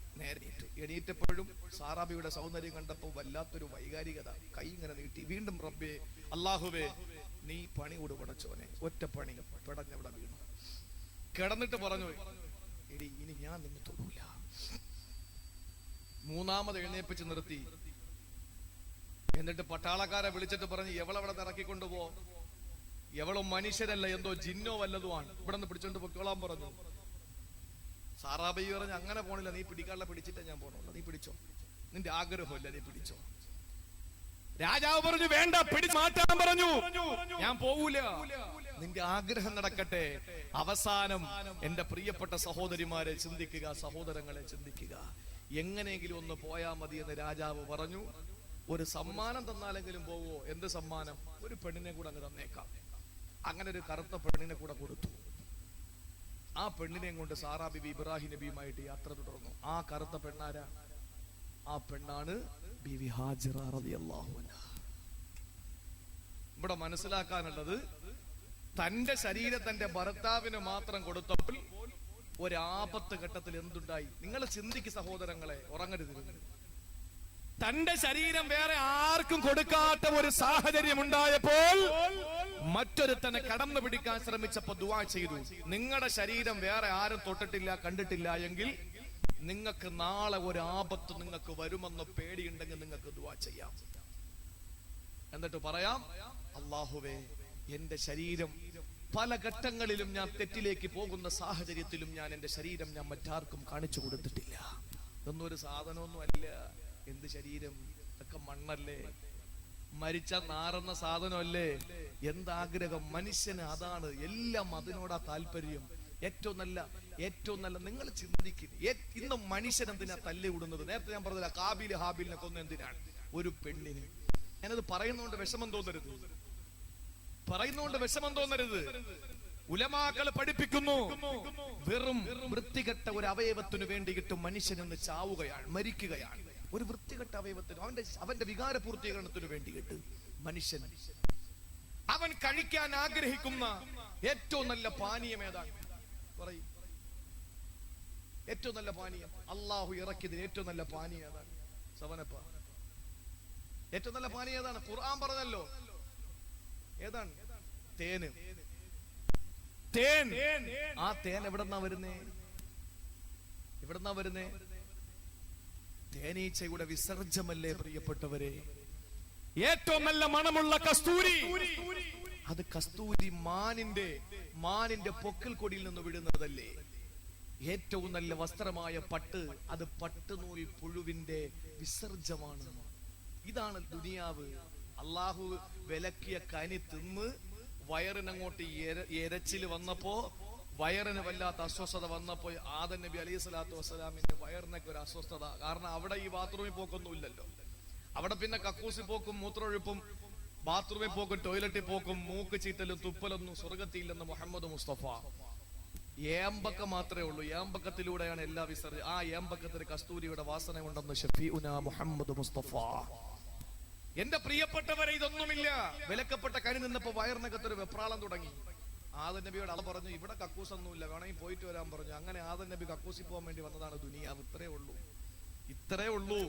എണീറ്റപ്പോഴും സാറാബിയുടെ സൗന്ദര്യം കണ്ടപ്പോൾ വല്ലാത്തൊരു വൈകാരികത. കൈ ഇങ്ങനെ നീട്ടി വീണ്ടും, റബ്ബേ, അള്ളാഹുവേ, നീ പണി കൂടെ പടച്ചോനെ. ഒറ്റ പണി പെടഞ്ഞവിടെ വീണു. കിടന്നിട്ട് പറഞ്ഞു, എടി, ഇനി ഞാൻ നിന്നെ തൊടൂല. മൂന്നാമത് എഴുന്നേപ്പിച്ച് നിർത്തി. എന്നിട്ട് പട്ടാളക്കാരെ വിളിച്ചിട്ട് പറഞ്ഞു, എവളവിടെ ഇറക്കിക്കൊണ്ടുപോ, എവളും മനുഷ്യരല്ല, എന്തോ ജിന്നോ വല്ലതുമാണ്, ഇവിടെ നിന്ന് പിടിച്ചോണ്ട് പൊക്കോളാൻ പറഞ്ഞു. സാറാബി പറഞ്ഞു, അങ്ങനെ പോണില്ല, നീ പിടിക്കാനുള്ള പിടിച്ചിട്ടേ ഞാൻ പോണുള്ളൂ, നീ പിടിച്ചോ, നിന്റെ ആഗ്രഹമില്ല, നീ പിടിച്ചോ. രാജാവ് പറഞ്ഞു, വേണ്ട, പിടിച്ചു മാറ്റാൻ പറഞ്ഞു. ഞാൻ പോകൂല. നിന്റെ ആഗ്രഹം നടക്കട്ടെ. അവസാനം എന്റെ പ്രിയപ്പെട്ട സഹോദരിമാരെ ചിന്തിക്കുക, സഹോദരങ്ങളെ ചിന്തിക്കുക. എങ്ങനെയെങ്കിലും ഒന്ന് പോയാ മതി എന്ന് രാജാവ് പറഞ്ഞു. ഒരു സമ്മാനം തന്നാലെങ്കിലും പോവോ? എന്ത് സമ്മാനം? ഒരു പെണ്ണിനെ കൂടെ അങ്ങ് തന്നേക്കാം. അങ്ങനെ ഒരു കറുത്ത പെണ്ണിനെ കൂടെ കൊടുത്തു. ആ പെണ്ണിനെയും കൊണ്ട് സാറാ ബിബി ഇബ്രാഹിം നബിയുമായിട്ട് യാത്ര തുടർന്നു. ആ കറുത്ത പെണ്ണാരാ? ആ പെണ്ണാണ് ബിബി ഹാജിറ റളിയല്ലാഹു അൻഹ. ഇവിടെ മനസ്സിലാക്കാനുള്ളത്, തന്റെ ശരീരം തന്റെ ഭർത്താവിന് മാത്രം കൊടുത്തപ്പോൾ ഒരാപത്ത് ഘട്ടത്തിൽ എന്തുണ്ടായി? നിങ്ങൾ ചിന്തിക്ക് സഹോദരങ്ങളെ, ഉറങ്ങരുത്. തന്റെ ശരീരം വേറെ ആർക്കും കൊടുക്കാത്ത ഒരു സാഹചര്യം ഉണ്ടായപ്പോൾ മറ്റൊരുത്തനെ കടന്നു പിടിക്കാൻ ശ്രമിച്ചപ്പോ ദുആ ചെയ്തു, നിങ്ങളുടെ ശരീരം വേറെ ആരും തൊട്ടിട്ടില്ല, കണ്ടിട്ടില്ല എങ്കിൽ നിങ്ങൾക്ക് നാളെ ഒരു ആപത്ത് നിങ്ങൾക്ക് വരുമെന്ന് പേടിയുണ്ടെങ്കിൽ നിങ്ങൾക്ക് ദുആ ചെയ്യാം. എന്നിട്ട് പറയാം, അല്ലാഹുവേ, എന്റെ ശരീരം പല ഘട്ടങ്ങളിലും ഞാൻ തെറ്റിലേക്ക് പോകുന്ന സാഹചര്യത്തിലും ഞാൻ എന്റെ ശരീരം ഞാൻ മറ്റാർക്കും കാണിച്ചു കൊടുത്തിട്ടില്ല. ഇതൊന്നും ഒരു സാധനമൊന്നും അല്ല. എന്ത് ശരീരം? ഇതൊക്കെ മണ്ണല്ലേ, മരിച്ച നാറുന്ന സാധനമല്ലേ. എന്താഗ്രഹം മനുഷ്യന്? അതാണ് എല്ലാം, അതിനോടാ താല്പര്യം. ഏറ്റവും നല്ല നിങ്ങൾ ചിന്തിക്കുന്നു, ഇന്ന് മനുഷ്യൻ എന്തിനാ തല്ലിവിടുന്നത്? നേരത്തെ ഞാൻ പറഞ്ഞില്ല, കാബീല് ഹാബീലിനെ കൊന്ന എന്തിനാണ്? ഒരു പെണ്ണിന്. ഞാനത് പറയുന്നതുകൊണ്ട് വിഷമം തോന്നരുത്. ഉലമാക്കൾ പഠിപ്പിക്കുന്നു, വെറും വൃത്തികെട്ട ഒരു അവയവത്തിനു വേണ്ടിയിട്ട് മനുഷ്യനെന്ന് ചാവുകയാണ്, മരിക്കുകയാണ്. ഒരു വൃത്തികെട്ട അവയവത്തിന്, അവന്റെ വികാര പൂർത്തീകരണത്തിന് വേണ്ടിയിട്ട് മനുഷ്യൻ അവൻ കഴിക്കാൻ ആഗ്രഹിക്കുന്ന ഏറ്റവും നല്ല പാനീയം ഏതാണ്? പറയും. ഏറ്റവും നല്ല പാനീയം അള്ളാഹു ഇറക്കിയതിന് ഏറ്റവും നല്ല പാനീയം ഏതാണ്? സവനപ്പ. ഏറ്റവും നല്ല പാനീയം ഏതാണ്? ഖുർആൻ പറഞ്ഞല്ലോ. ഏതാണ്? തേൻ. ആ തേൻ എവിടെന്നാ വരുന്നേ? തേനീച്ചയുടെ വിസർജ്യമല്ലേ പ്രിയപ്പെട്ടവരെ? ഏറ്റവും നല്ല മണമുള്ള കസ്തൂരി, അത് കസ്തൂരി മാനിന്റെ പൊക്കിൽ കൊടിയിൽ നിന്ന് വിടുന്നതല്ലേ? ഏറ്റവും നല്ല വസ്ത്രമായ പട്ട്, അത് പട്ടുനൂൽ പുഴുവിന്റെ വിസർജ്യമാണ്. ഇതാണ് ദുനിയാവ്. അള്ളാഹു വിലക്കിയ കനി തിന്ന് വയറിനങ്ങോട്ട് എരച്ചില് വന്നപ്പോ, വയറിന് വല്ലാത്ത അസ്വസ്ഥത വന്നപ്പോ ആദം നബി അലൈഹി സ്വലാത്തു വസ്സലാമിന്റെ വയറിനൊക്കെ ഒരു അസ്വസ്ഥത. കാരണം അവിടെ ഈ ബാത്റൂമിൽ പോക്കൊന്നും ഇല്ലല്ലോ. അവിടെ പിന്നെ കക്കൂസി പോക്കും മൂത്രൊഴുപ്പും, ബാത്റൂമിൽ പോക്കും, ടോയ്ലറ്റിൽ പോക്കും, മൂക്ക് ചീറ്റലും തുപ്പലൊന്നും സ്വർഗത്തിയില്ലെന്ന് മുഹമ്മദ് മുസ്തഫ. ഏമ്പക്ക മാത്രമേ ഉള്ളൂ. ഏമ്പക്കത്തിലൂടെയാണ് എല്ലാ വിസർജനം. ആ ഏമ്പക്കത്തിന് കസ്തൂരിയുടെ വാസന ഉണ്ടെന്ന് ഷഫീഉനാ മുഹമ്മദ് മുസ്തഫ. എന്റെ പ്രിയപ്പെട്ടവരെ, ഇതൊന്നുമില്ല. വിലക്കപ്പെട്ട കനി നിന്നപ്പോ വയറിനകത്തൊരു വെപ്രാളം തുടങ്ങി. ആദം നബിയോട് അള്ള പറഞ്ഞു, ഇവിടെ കക്കൂസൊന്നുമില്ല, വേണമെങ്കിൽ പോയിട്ട് വരാൻ പറഞ്ഞു. അങ്ങനെ ആദം നബി കക്കൂസി പോകാൻ വേണ്ടി വന്നതാണ് ദുനിയാവ്. ഇത്രേ ഉള്ളൂ.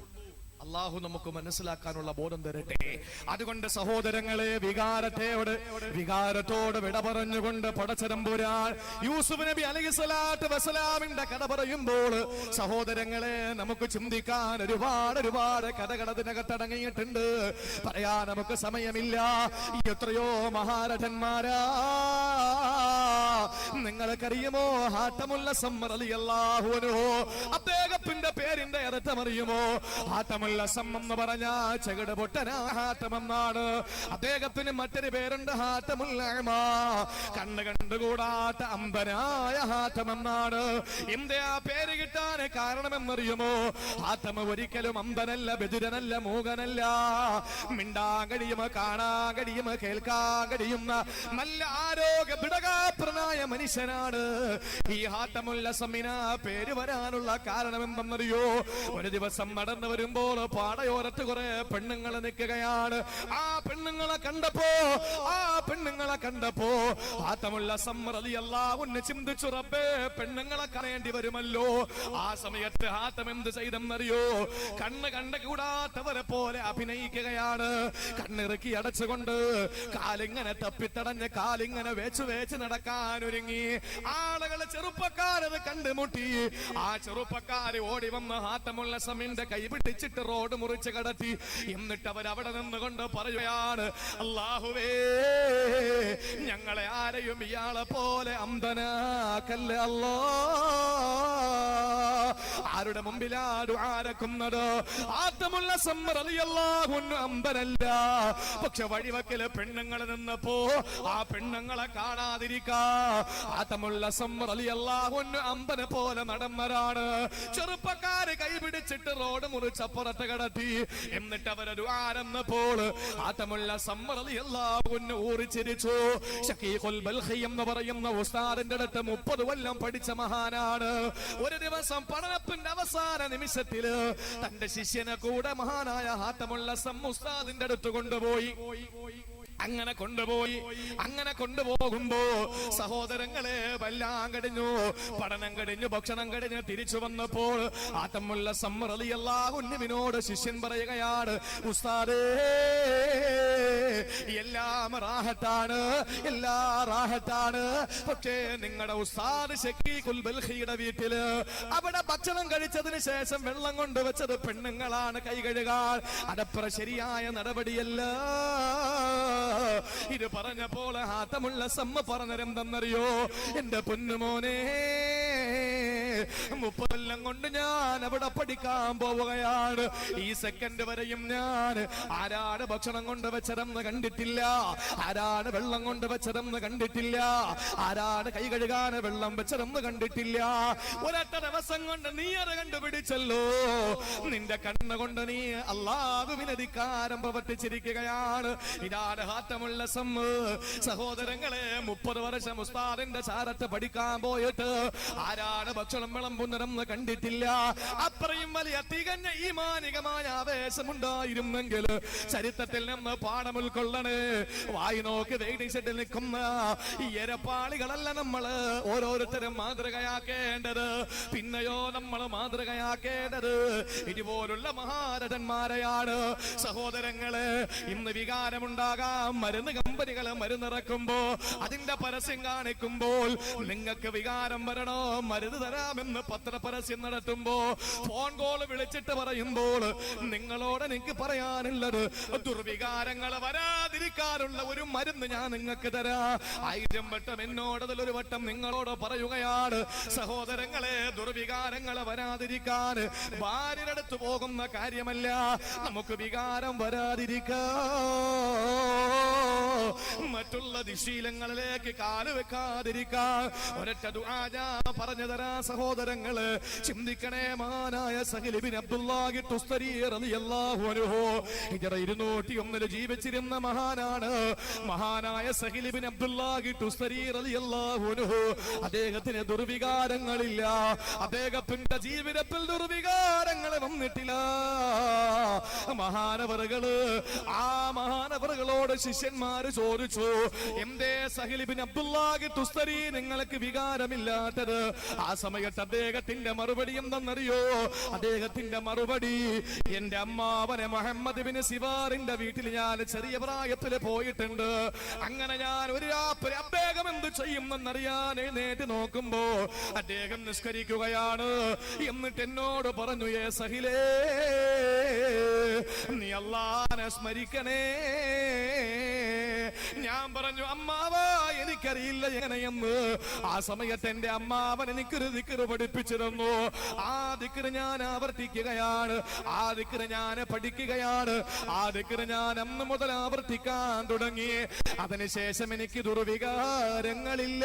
അള്ളാഹു നമുക്ക് മനസ്സിലാക്കാനുള്ള ബോധം തരട്ടെ. അതുകൊണ്ട് സഹോദരങ്ങളെ, വികാരത്തോട് വിട പറഞ്ഞുകൊണ്ട് പടച്ചതമ്പുരാൻ യൂസുഫ് നബി അലൈഹിസ്സലാത്തു വസ്സലാമിന്റെ കഥ പറയുമ്പോൾ സഹോദരങ്ങളെ, നമുക്ക് ചിന്തിക്കാൻ ഒരുപാട് കഥകളതിനകത്തടങ്ങിയിട്ടുണ്ട്. പറയാൻ നമുക്ക് സമയമില്ല. എത്രയോ മഹാരഥന്മാരാ. നിങ്ങൾക്കറിയുമോ ഹാത്തമുൽ അസ്സം റളിയല്ലാഹു അൻഹു? അദ്ദേഹത്തിന്റെ പേരിന്റെ അർത്ഥം അറിയുമോ? ഹാത്തമുൽ അസ്സം എന്ന് പറഞ്ഞ ചെകിട് പൊട്ടനാ ഹാത്തമെന്നാണ്. അദ്ദേഹത്തിന് മറ്റൊരു പേരുണ്ട്, ഹാത്തമുൽ അഅ്മാ, കണ്ണ് കണ്ടുകൂടാത്ത അമ്പനായ ഹാത്തമെന്നാണ്. എന്താ പേര് കിട്ടാൻ കാരണമെന്നറിയുമോ? ഹാത്തം ഒരിക്കലും അമ്പനല്ല, ബദിരനല്ല, മൂകനല്ല. മിണ്ടാൻ കഴിയും, കാണാൻ കഴിയും, കേൾക്കാൻ കഴിയുന്ന നല്ല ആരോഗ്യ പിടകാപ്രനായ മനുഷ്യനാണ്. ഈ ഹാത്തമുൽ അസ്സമിന് പേര് വരാനുള്ള കാരണം എന്തെന്നറിയോ? ഒരു ദിവസം നടന്നു വരുമ്പോൾ പാടയോരത്ത് കുറെ പെണ്ണുങ്ങൾ നിൽക്കുകയാണ്. ആ പെണ്ണുങ്ങളെ കണ്ടപ്പോ ഹാത്തമുൽ അസ്സം റളിയല്ലാഹു അൻഹു ചിന്തിച്ചു, റബ്ബേ, പെണ്ണുങ്ങളെ കാണേണ്ടി വരുമല്ലോ. ആ സമയത്ത് ഹാത്തം എന്ത് ചെയ്തെന്നറിയോ? കണ്ണ് കൂടാത്തവരെ പോലെ അഭിനയിക്കുകയാണ്. കണ്ണിറുക്കി അടച്ചുകൊണ്ട് കാലിങ്ങനെ തപ്പിത്തടഞ്ഞ് കാലിങ്ങനെ വേച്ച് നടക്കാൻ ഒരുങ്ങി. ആളുകള് ചെറുപ്പക്കാരത് കണ്ടുമുട്ടി. ആ ചെറുപ്പക്കാര് ഓടി വന്ന് ഹാത്തമുൽ അസ്സമിന്റെ കൈ പിടിച്ചിട്ട് റോഡ് മുറിച്ച് കടത്തി. എന്നിട്ട് അവരവിടെ നിന്നുകൊണ്ട് പറയുകയാണ്, അല്ലാഹുവേ, ഞങ്ങളെ ആരെയും ഇയാളെ പോലെ അന്ധനാക്കല്ലേ അല്ലാഹ്. ആരുടെ മുമ്പിലാ ദുആ അരക്കുന്നത്? ആദമുൽ അസ്സം റളിയല്ലാഹു അൻഹു അമ്പരല്ല, പക്ഷെ വഴിവക്കല് പെണ്ണുങ്ങൾ നിന്നപ്പോ ആ പെണ്ണുങ്ങളെ കാണാതിരിക്കാ ആദമുൽ അസ്സം റളിയല്ലാഹു അൻഹു അമ്പനെ പോലെ നടന്നവരാണ്. ചെറുപ്പക്കാര് കൈപിടിച്ചിട്ട് റോഡ് മുറിച്ചപ്പുറത്ത് കടത്തി. എന്നിട്ട് അവരൊരു ആരന്നപ്പോൾ ആദമുൽ അസ്സം റളിയല്ലാഹു അൻഹു ഊറിച്ചിരിച്ചു. ശഖീഖുൽ ബൽഖി എന്ന് പറയുന്ന ഉസ്താദിന്റെ അടുത്ത് 30 കൊല്ലം പഠിച്ച മഹാനാണ്. ഒരു ദിവസം പഠനത്തിന്റെ അവസാന നിമിഷത്തില് തന്റെ ശിഷ്യനെ കൂടെ മഹാനായ ആദമുൽ അസ്സം ഉസ്താദിന്റെ അടുത്ത് കൊണ്ടുപോയി. അങ്ങനെ കൊണ്ടുപോകുമ്പോ സഹോദരങ്ങളെ എല്ലാം കഴിഞ്ഞു, പഠനം കഴിഞ്ഞു, ഭക്ഷണം കഴിഞ്ഞ് തിരിച്ചു വന്നപ്പോൾ ആദമുൽ അസ്സം റളിയല്ലാഹു അൻഹുവിനോട് ശിഷ്യൻ പറയുകയാണ്, ഉസ്താദേ എല്ലാം റാഹത്താണ്, പക്ഷേ നിങ്ങളുടെ ഉസ്താദ് ശഖീഖുൽ ബൽഖിയുടെ വീട്ടില് അവിടെ ഭക്ഷണം കഴിച്ചതിന് ശേഷം വെള്ളം കൊണ്ടുവച്ചത് പെണ്ണുങ്ങളാണ് കൈ കഴുകാൻ. അതത്ര ശരിയായ നടപടിയല്ല. ഇത് പറഞ്ഞപ്പോൾ ആദമുൽ അസ്സം പറഞ്ഞതെന്തെന്നറിയോ? എന്റെ പൊന്നുമോനെ, 30 കൊല്ലം കൊണ്ട് ഞാൻ അവിടെ പഠിക്കാൻ പോവുകയാണ്. ഈ സെക്കൻഡ് വരെയും ഞാൻ ആരാണ് ഭക്ഷണം കൊണ്ട് വെച്ചതെന്ന് കണ്ടിട്ടില്ല, ആരാണ് വെള്ളം കൊണ്ട് വെച്ചതെന്ന് കണ്ടിട്ടില്ല, ആരാണ് കൈ കഴുകാൻ വെള്ളം വെച്ചതെന്ന് കണ്ടിട്ടില്ല. ഒരൊറ്റ ദിവസം കൊണ്ട് നീ അത് കണ്ടുപിടിച്ചല്ലോ. നിന്റെ കണ്ണുകൊണ്ട് നീ അല്ലാഹുവിനെ ധിക്കാരം പ്രവർത്തിച്ചിരിക്കുകയാണ്. ഇതാണ് ആദമുൽ അസ്സം. സഹോദരങ്ങളെ, 30 വർഷം ഉസ്താദിന്റെ ചാരത്ത് പഠിക്കാൻ പോയിട്ട് ആരാണ് ഭക്ഷണം വിളമ്പുന്നതെന്ന് കണ്ടിട്ടില്ല. അത്രയും വലിയ തികഞ്ഞ ഈമാനികമായ ആവേശമുണ്ടായിരുന്നെങ്കിൽ ചരിത്രത്തിൽ നിന്ന് പാഠം ഉൾക്കൊള്ളണേ. വായി നോക്കി വെയിറ്റിംഗ് ഷെഡിൽ നിൽക്കുന്ന ഈ എരപ്പാളികളല്ല നമ്മള് ഓരോരുത്തരും മാതൃകയാക്കേണ്ടത്. പിന്നെയോ നമ്മൾ മാതൃകയാക്കേണ്ടത് ഇതുപോലുള്ള മഹാരഥന്മാരെയാണ്. സഹോദരങ്ങളെ, ഇന്ന് വികാരമുണ്ടാകാം. മരുന്ന് കമ്പനികൾ മരുന്നിറക്കുമ്പോ അതിന്റെ പരസ്യം കാണിക്കുമ്പോൾ നിങ്ങൾക്ക് വികാരം വരണോ, മരുന്ന് തരാമെന്ന് പത്രപരസ്യം നടത്തുമ്പോ ഫോൺ കോൾ വിളിച്ചിട്ട് പറയുമ്പോൾ നിങ്ങളോട് എനിക്ക് പറയാനുള്ളത്, ദുർവികാരങ്ങൾ വരാതിരിക്കാനുള്ള ഒരു മരുന്ന് ഞാൻ നിങ്ങൾക്ക് തരാ. 1000 വട്ടം എന്നോടതിലൊരു വട്ടം നിങ്ങളോട് പറയുകയാണ്. സഹോദരങ്ങളെ, ദുർവികാരങ്ങൾ വരാതിരിക്കാൻ ഭാര്യയുടെ അടുത്ത് പോകുന്ന കാര്യമല്ല, നമുക്ക് വികാരം വരാതിരിക്കാ മറ്റുള്ള ദിശീലങ്ങളിലേക്ക് കാല് വെക്കാതിരിക്കാൻ ഒരൊറ്റ ദുആ ഞാൻ പറഞ്ഞു തരാ. സഹോദരങ്ങള് ചിന്തിക്കണേ. മാനായ സഹൽ ഇബ്നു അബ്ദുല്ലാഹി തുസ്തരി റളിയല്ലാഹു അൻഹു ഹിജ്റ 201 ജീവിച്ചിരുന്ന മഹാനാണ്. മഹാനായ സഹൽ ഇബ്നു അബ്ദുല്ലാഹി തുസ്തരി റളിയല്ലാഹു അൻഹു അദ്ദേഹത്തിന് ദുർവികാരങ്ങളില്ല. അദ്ദേഹത്തിന്റെ ജീവിതത്തിൽ ദുർവികാരങ്ങൾ വന്നിട്ടില്ല. മഹാനവറുകളോട് ശിഷ്യന്മാര് ചോദിച്ചു, എന്തേ സഹൽ ഇബ്നു അബ്ദുല്ലാഹി തുസ്തരി നിങ്ങൾക്ക് വികാരമില്ലാത്തത്? ആ സമയത്ത് അദ്ദേഹത്തിന്റെ മറുപടി എന്തെന്നറിയോ? അദ്ദേഹത്തിന്റെ മറുപടി, എന്റെ അമ്മാവനെ മുഹമ്മദ് ഇബ്നു സിവാറിന്റെ വീട്ടിൽ ഞാൻ ചെറിയ പ്രായത്തിൽ പോയിട്ടുണ്ട്. അങ്ങനെ ഞാൻ ഒരു രാത്രി അദ്ദേഹം എന്ത് ചെയ്യുമെന്നറിയാൻ എഴുന്നേറ്റ് നോക്കുമ്പോ അദ്ദേഹം നിസ്കരിക്കുകയാണ്. എന്നിട്ട് എന്നോട് പറഞ്ഞു, ഏ സഹിലേ, നീ അല്ലാഹുവിനെ സ്മരിക്കണേ. ഞാൻ പറഞ്ഞു, അമ്മാവാ എനിക്കറിയില്ല എങ്ങനെയെന്ന്. ആ സമയത്ത് എന്റെ അമ്മാവൻ എനിക്കൊരു ദിക്ർ പഠിപ്പിച്ചിരുന്നു. ആ ദിക്ർ ഞാൻ ആവർത്തിക്കുകയാണ്, ആ ദിക്ർ ഞാൻ പഠിക്കുകയാണ്, ആ ദിക്ർ ഞാൻ അന്ന് മുതൽ ആവർത്തിക്കാൻ തുടങ്ങി. അതിനുശേഷം എനിക്ക് ദുർവികാരങ്ങളില്ല.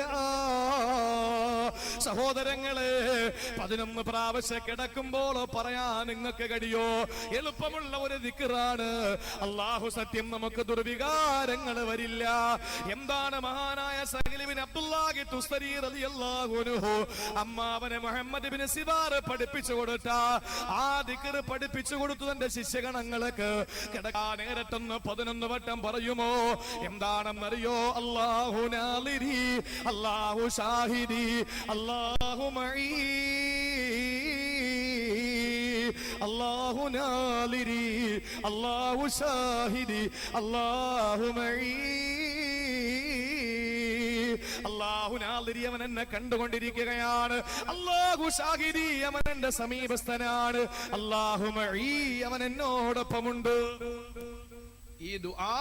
സഹോദരങ്ങളെ, 11 പ്രാവശ്യം കിടക്കുമ്പോൾ പറയാൻ നിങ്ങൾക്ക് കഴിയോ? എളുപ്പമുള്ള ഒരു ദിക്റാണ്. അല്ലാഹു സത്യം, നമുക്ക് ദുർവികാരങ്ങൾ വരില്ല. എന്താണ് മഹാനായ സഹൽ ഇബ്നു അബ്ദുല്ലാഹി തുസ്തരി റളിയല്ലാഹു അൻഹു അമ്മാവനെ മുഹമ്മദ് ഇബ്നു സിവാർ പഠിപ്പിച്ചു കൊടുത്ത ആ ദിക്ർ പഠിപ്പിച്ചു കൊടുത്തു തന്റെ ശിഷ്യഗണങ്ങൾക്ക്. കിടക്കാൻ നേരത്തൊന്ന് 11 വട്ടം പറയുമോ? എന്താണെന്നറിയോ? അല്ലാഹു നാളിരി, അല്ലാഹു ഷാഹിദി, അല്ലാഹു മഈ, അല്ലാഹു നാളിരി, അല്ലാഹു ഷാഹിദി, അല്ലാഹു മഈ. അല്ലാഹു നാളിരി, അവൻ എന്നെ കണ്ടുകൊണ്ടിരിക്കുകയാണ്. അല്ലാഹു ഷാഹിദി, അവൻ എന്റെ സമീപസ്ഥനാണ്. അല്ലാഹു മഈ, അവൻ എന്നോടൊപ്പമുണ്ട്. ഈ ദുആ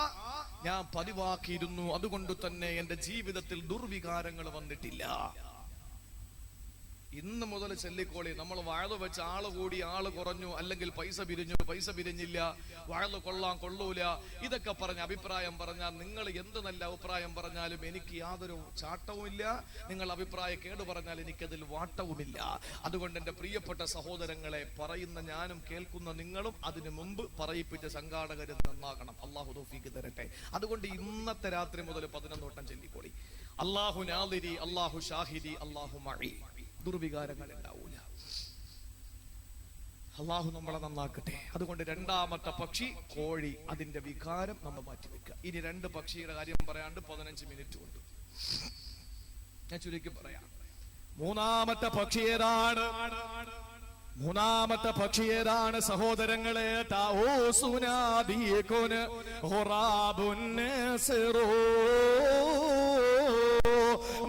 ഞാൻ പതിവാക്കിയിരുന്നു. അതുകൊണ്ട് തന്നെ എന്റെ ജീവിതത്തിൽ ദുർവികാരങ്ങൾ വന്നിട്ടില്ല. ഇന്ന് മുതൽ ചൊല്ലിക്കോളി. നമ്മൾ വഴല് വെച്ച് ആള് കൂടി ആള് കുറഞ്ഞു, അല്ലെങ്കിൽ പൈസ പിരിഞ്ഞു പൈസ പിരിഞ്ഞില്ല, വഴല് കൊള്ളാം കൊള്ളൂല, ഇതൊക്കെ പറഞ്ഞ അഭിപ്രായം പറഞ്ഞാൽ നിങ്ങൾ എന്ത് നല്ല അഭിപ്രായം പറഞ്ഞാലും എനിക്ക് യാതൊരു ചാട്ടവുമില്ല. നിങ്ങൾ അഭിപ്രായം കേടു പറഞ്ഞാൽ എനിക്കതിൽ വാട്ടവുമില്ല. അതുകൊണ്ട് എന്റെ പ്രിയപ്പെട്ട സഹോദരങ്ങളെ, പറയുന്ന ഞാനും കേൾക്കുന്ന നിങ്ങളും അതിനു മുമ്പ് പറയിപ്പിച്ച സംഘാടകരും നന്നാകണം. അള്ളാഹു തൗഫീഖ് തരട്ടെ. അതുകൊണ്ട് ഇന്നത്തെ രാത്രി മുതൽ 11 വട്ടം ചൊല്ലിക്കോളി. അള്ളാഹു നാദിരി, അള്ളാഹു ഷാഹിദി, അള്ളാഹു മഈ. ദുർവികാരങ്ങൾ ഉണ്ടാവൂല. അള്ളാഹു നമ്മളെ നന്നാക്കട്ടെ. അതുകൊണ്ട് രണ്ടാമത്തെ പക്ഷി കോഴി, അതിന്റെ വികാരം നമ്മൾ മാറ്റിവെക്കുക. ഇനി 2 പക്ഷിയുടെ കാര്യം പറയാണ്ട് 15 മിനിറ്റ് ഉണ്ട്, ഞാൻ ചുരുക്കി പറയാം. മൂന്നാമത്തെ പക്ഷി ഏതാണ്? മൂന്നാമത്തെ പക്ഷി ഏതാണ് സഹോദരങ്ങളെ?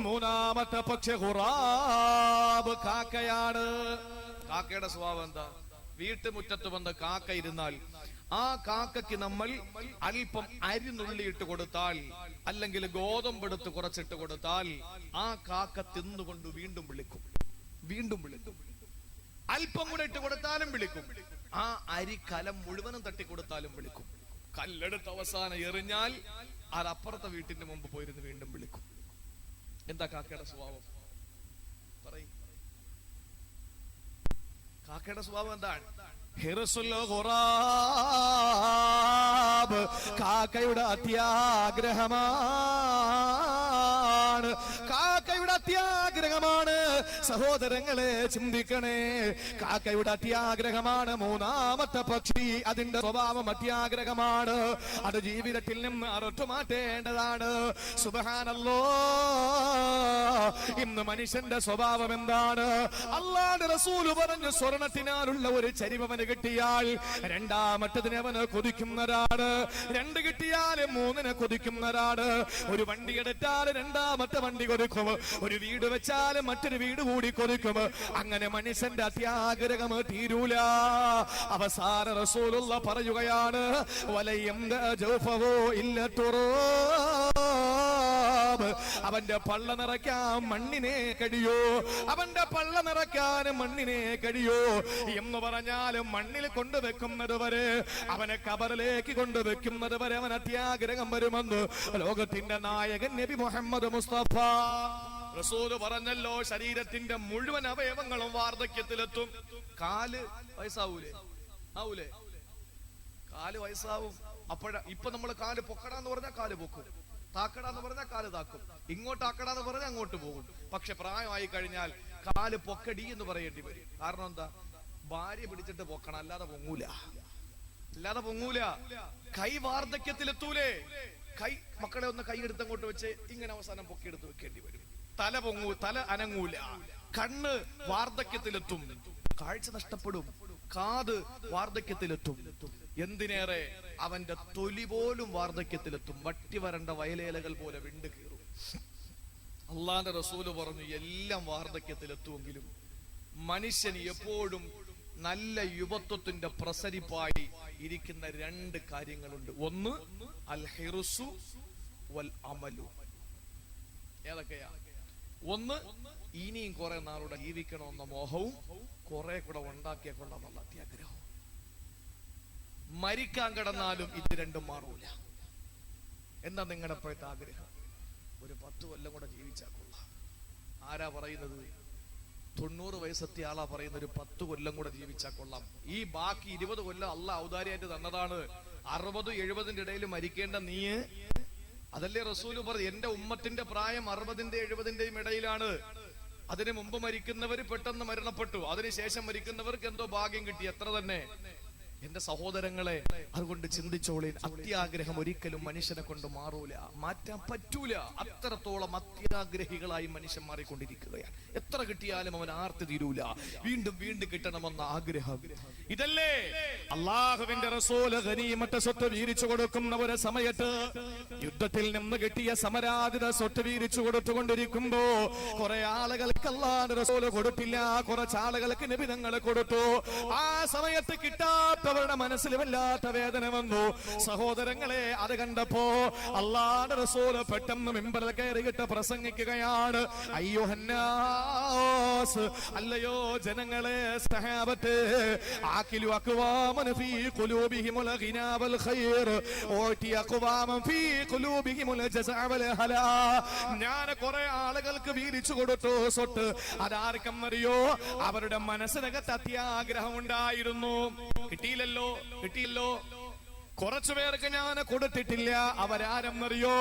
മൂന്നാമത്തെ പക്ഷി ഖുറാബ്, കാക്കയാണ്. കാക്കയുടെ സ്വഭാവം എന്താ? വീട്ടുമുറ്റത്ത് വന്ന് കാക്ക ഇരുന്നാൽ ആ കാക്കയ്ക്ക് നമ്മൾ അല്പം അരി നുള്ളിയിട്ട് കൊടുത്താൽ, അല്ലെങ്കിൽ ഗോതമ്പെടുത്ത് കുറച്ചിട്ട് കൊടുത്താൽ, ആ കാക്ക തിന്നുകൊണ്ട് വീണ്ടും വിളിക്കും, വീണ്ടും വിളിക്കും. അല്പം കൂടെ ഇട്ട് കൊടുത്താലും വിളിക്കും. ആ അരി കലം മുഴുവനും തട്ടിക്കൊടുത്താലും വിളിക്കും. കല്ലെടുത്ത് അവസാനം എറിഞ്ഞാൽ അത് അപ്പുറത്തെ വീട്ടിന്റെ മുമ്പ് പോയിരുന്ന് വീണ്ടും വിളിക്കും. എന്താ കാക്കയുടെ സ്വഭാവം? പറയും. കാക്കയുടെ സ്വഭാവം എന്താണ്? കാക്കയുടെ അത്യാഗ്രഹമാണ്, കാക്കയുടെ അത്യാഗ്രഹമാണ്. സഹോദരങ്ങളെ ചിന്തിക്കണേ, കാക്കയുടെ അത്യാഗ്രഹമാണ്. മൂന്നാമത്തെ പക്ഷി, അതിന്റെ സ്വഭാവം അത്യാഗ്രഹമാണ്. അത് ജീവിതത്തിൽ നിന്ന് അറുത്തു മാറ്റേണ്ടതാണ്. സുബ്ഹാനല്ലാഹ്, ഇന്ന് മനുഷ്യന്റെ സ്വഭാവം എന്താണ്? അല്ലാഹുവിന്റെ റസൂൽ പറഞ്ഞു, സ്വർണത്തിനാലുള്ള ഒരു ചരിവവന് കിട്ടിയാൽ രണ്ടാമത്തതിന് അവന് കൊതിക്കുന്നവരാണ്. 2 കിട്ടിയാൽ 3 കൊതിക്കുന്നവരാണ്. ഒരു വണ്ടി എടുത്താൽ രണ്ടാമത്തെ വണ്ടി കൊതിക്കും. ഒരു വീട് വെച്ചാൽ മറ്റൊരു വീട് കൂടി കൊതിക്കും. അങ്ങനെ മനുഷ്യന്റെ അത്യാഗ്രഹം തീരൂല. അവസാന റസൂലുള്ള പറയുകയാണ്, അവന്റെ പള്ള നിറയ്ക്കാൻ മണ്ണിനെ കഴിയോ, അവന്റെ പള്ള നിറയ്ക്കാൻ മണ്ണിനെ കഴിയോ എന്ന് പറഞ്ഞാലും മണ്ണിൽ കൊണ്ടുവെക്കുന്നത് വരെ, അവനെ കബറിലേക്ക് കൊണ്ടുവെക്കുന്നത് വരെ അവൻ അത്യാഗ്രഹം വരുമെന്ന് ലോകത്തിന്റെ നായകൻ നബി മുഹമ്മദ് മുസ്തഫ റസൂൽ പറഞ്ഞല്ലോ. ശരീരത്തിന്റെ മുഴുവൻ അവയവങ്ങളും വാർദ്ധക്യത്തിലെത്തും. കാല് വയസ്സാവൂലേ? ആവൂലേ? കാല് വയസ്സാവും. ഇപ്പൊ നമ്മൾ കാല് പൊക്കടാന്ന് പറഞ്ഞാൽ കാല് പൊക്കും, താക്കടാന്ന് പറഞ്ഞാൽ കാല് താക്കും, ഇങ്ങോട്ട് ആക്കടാന്ന് പറഞ്ഞാൽ അങ്ങോട്ട് പോകും. പക്ഷെ പ്രായമായി കഴിഞ്ഞാൽ കാല് പൊക്കടി എന്ന് പറയേണ്ടി വരും. കാരണം എന്താ? ഭാര്യ പിടിച്ചിട്ട് പൊക്കണം, അല്ലാതെ പൊങ്ങൂല, അല്ലാതെ പൊങ്ങൂല. കൈ വാർദ്ധക്യത്തിലെത്തൂലേ? കൈ, മക്കളെ ഒന്ന് കൈ എടുത്ത് അങ്ങോട്ട് വെച്ച് ഇങ്ങനെ അവസാനം പൊക്കിയെടുത്ത് വെക്കേണ്ടി വരും. തല അനങ്ങൂല. കണ്ണ് വാർദ്ധക്യത്തിലെത്തും, കാഴ്ച നഷ്ടപ്പെടും. കാത് വാർദ്ധക്യത്തിലെത്തും. എന്തിനേറെ അവന്റെ തൊലി പോലും വാർദ്ധക്യത്തിലെത്തും. വട്ടി വരണ്ട വയലേലകൾ പോലെ വിണ്ടു കീറും. അള്ളാന്റെ റസൂല് പറഞ്ഞു, എല്ലാം വാർദ്ധക്യത്തിലെത്തുമെങ്കിലും മനുഷ്യന് എപ്പോഴും നല്ല യുവത്വത്തിന്റെ പ്രസരിപ്പായി ഇരിക്കുന്ന 2 കാര്യങ്ങളുണ്ട്. ഒന്ന് അൽ ഹിർസു വൽ അമലു. ഏതൊക്കെയാ? ഒന്ന്, ഇനിയും കുറെ നാളുടെ ജീവിക്കണമെന്ന മോഹവും കുറെ കൂടെ ഉണ്ടാക്കിയ കൊള്ളാമെന്നുള്ള അത്യാഗ്രഹവും. മരിക്കാൻ കിടന്നാലും ഇത് 2 മാറൂല. എന്താ നിങ്ങളുടെ ഇപ്പോഴത്തെ ആഗ്രഹം? ഒരു 10 കൊല്ലം കൂടെ ജീവിച്ചാൽ കൊള്ളാം. ആരാ പറയുന്നത്? 90 വയസ്സെത്തിയ ആളാ പറയുന്ന ഒരു 10 കൊല്ലം കൂടെ ജീവിച്ചാൽ കൊള്ളാം. ഈ ബാക്കി 20 കൊല്ലം അള്ളാഹ് ഔദാര്യമായിട്ട് തന്നതാണ്. 60-70 ഇടയിൽ മരിക്കേണ്ട നീ, അതല്ലേ റസൂല് പറഞ്ഞു, എന്റെ ഉമ്മത്തിന്റെ പ്രായം 60-70 ഇടയിലാണ്. അതിനു മുമ്പ് മരിക്കുന്നവർ പെട്ടെന്ന് മരണപ്പെട്ടു, അതിനുശേഷം മരിക്കുന്നവർക്ക് എന്തോ ഭാഗ്യം കിട്ടി, എത്ര തന്നെ. എന്റെ സഹോദരങ്ങളെ, അതുകൊണ്ട് ചിന്തിച്ചോളീൻ, അത്യാഗ്രഹം ഒരിക്കലും മനുഷ്യനെ കൊണ്ട് മാറൂല, മാറ്റാൻ പറ്റൂല. അത്രത്തോളം അത്യാഗ്രഹികളായി മനുഷ്യൻ മാറിക്കൊണ്ടിരിക്കുകയാണ്. എത്ര കിട്ടിയാലും അവൻ ആർത്തി തീരൂല, വീണ്ടും വീണ്ടും കിട്ടണമെന്ന ആഗ്രഹം. ഇതല്ലേ അള്ളാഹുവിന്റെ റസൂൽ ഗനീമത്ത് സ്വത്ത് വീരിച്ചു കൊടുക്കുന്ന ഒരു സമയത്ത്, യുദ്ധത്തിൽ നിന്ന് കിട്ടിയ സമരാധിത സ്വത്ത് വീരിച്ചു കൊടുത്തുകൊണ്ടിരിക്കുമ്പോ കുറെ ആളുകൾക്ക് അള്ളാഹുവിന്റെ റസൂൽ കൊടുത്തില്ല, കുറച്ച് ആളുകൾക്ക് നബി തങ്ങൾ കൊടുത്തു. ആ സമയത്ത് കിട്ടാത്ത അവരുടെ മനസ്സിൽ വല്ലാത്ത വേദന വന്നു. സഹോദരങ്ങളെ, അത് കണ്ടപ്പോ അല്ലാഹുവിന്റെ റസൂൽ പെട്ടെന്ന് മിമ്പറിൽ കയറിയിട്ട് പ്രസംഗിക്കുകയാണ്. അയ്യുഹന്നാസ്, അല്ലയോ ജനങ്ങളെ, സഹാബത്തെ, ആകിലു അഖ്വാമൻ ഫീ ഖുലൂബിഹിമുൽ ഗിനാ വൽ ഖൈർ ഓതി അഖ്വാമൻ ഫീ ഖുലൂബിഹിമുൽ ജസാ വൽ ഹലാ. ഞാൻ കുറെ ആളുകൾക്ക് വീതിച്ചു കൊടുത്തു സ്വത്ത്. അതാർക്കും അറിയോ? അവരുടെ മനസ്സിനകത്ത് അത്യാഗ്രഹം ഉണ്ടായിരുന്നു. കിട്ടിയില്ലല്ലോ. കുറച്ചു പേർക്ക് ഞാൻ കൊടുത്തിട്ടില്ല. അവരാരെന്നറിയോ?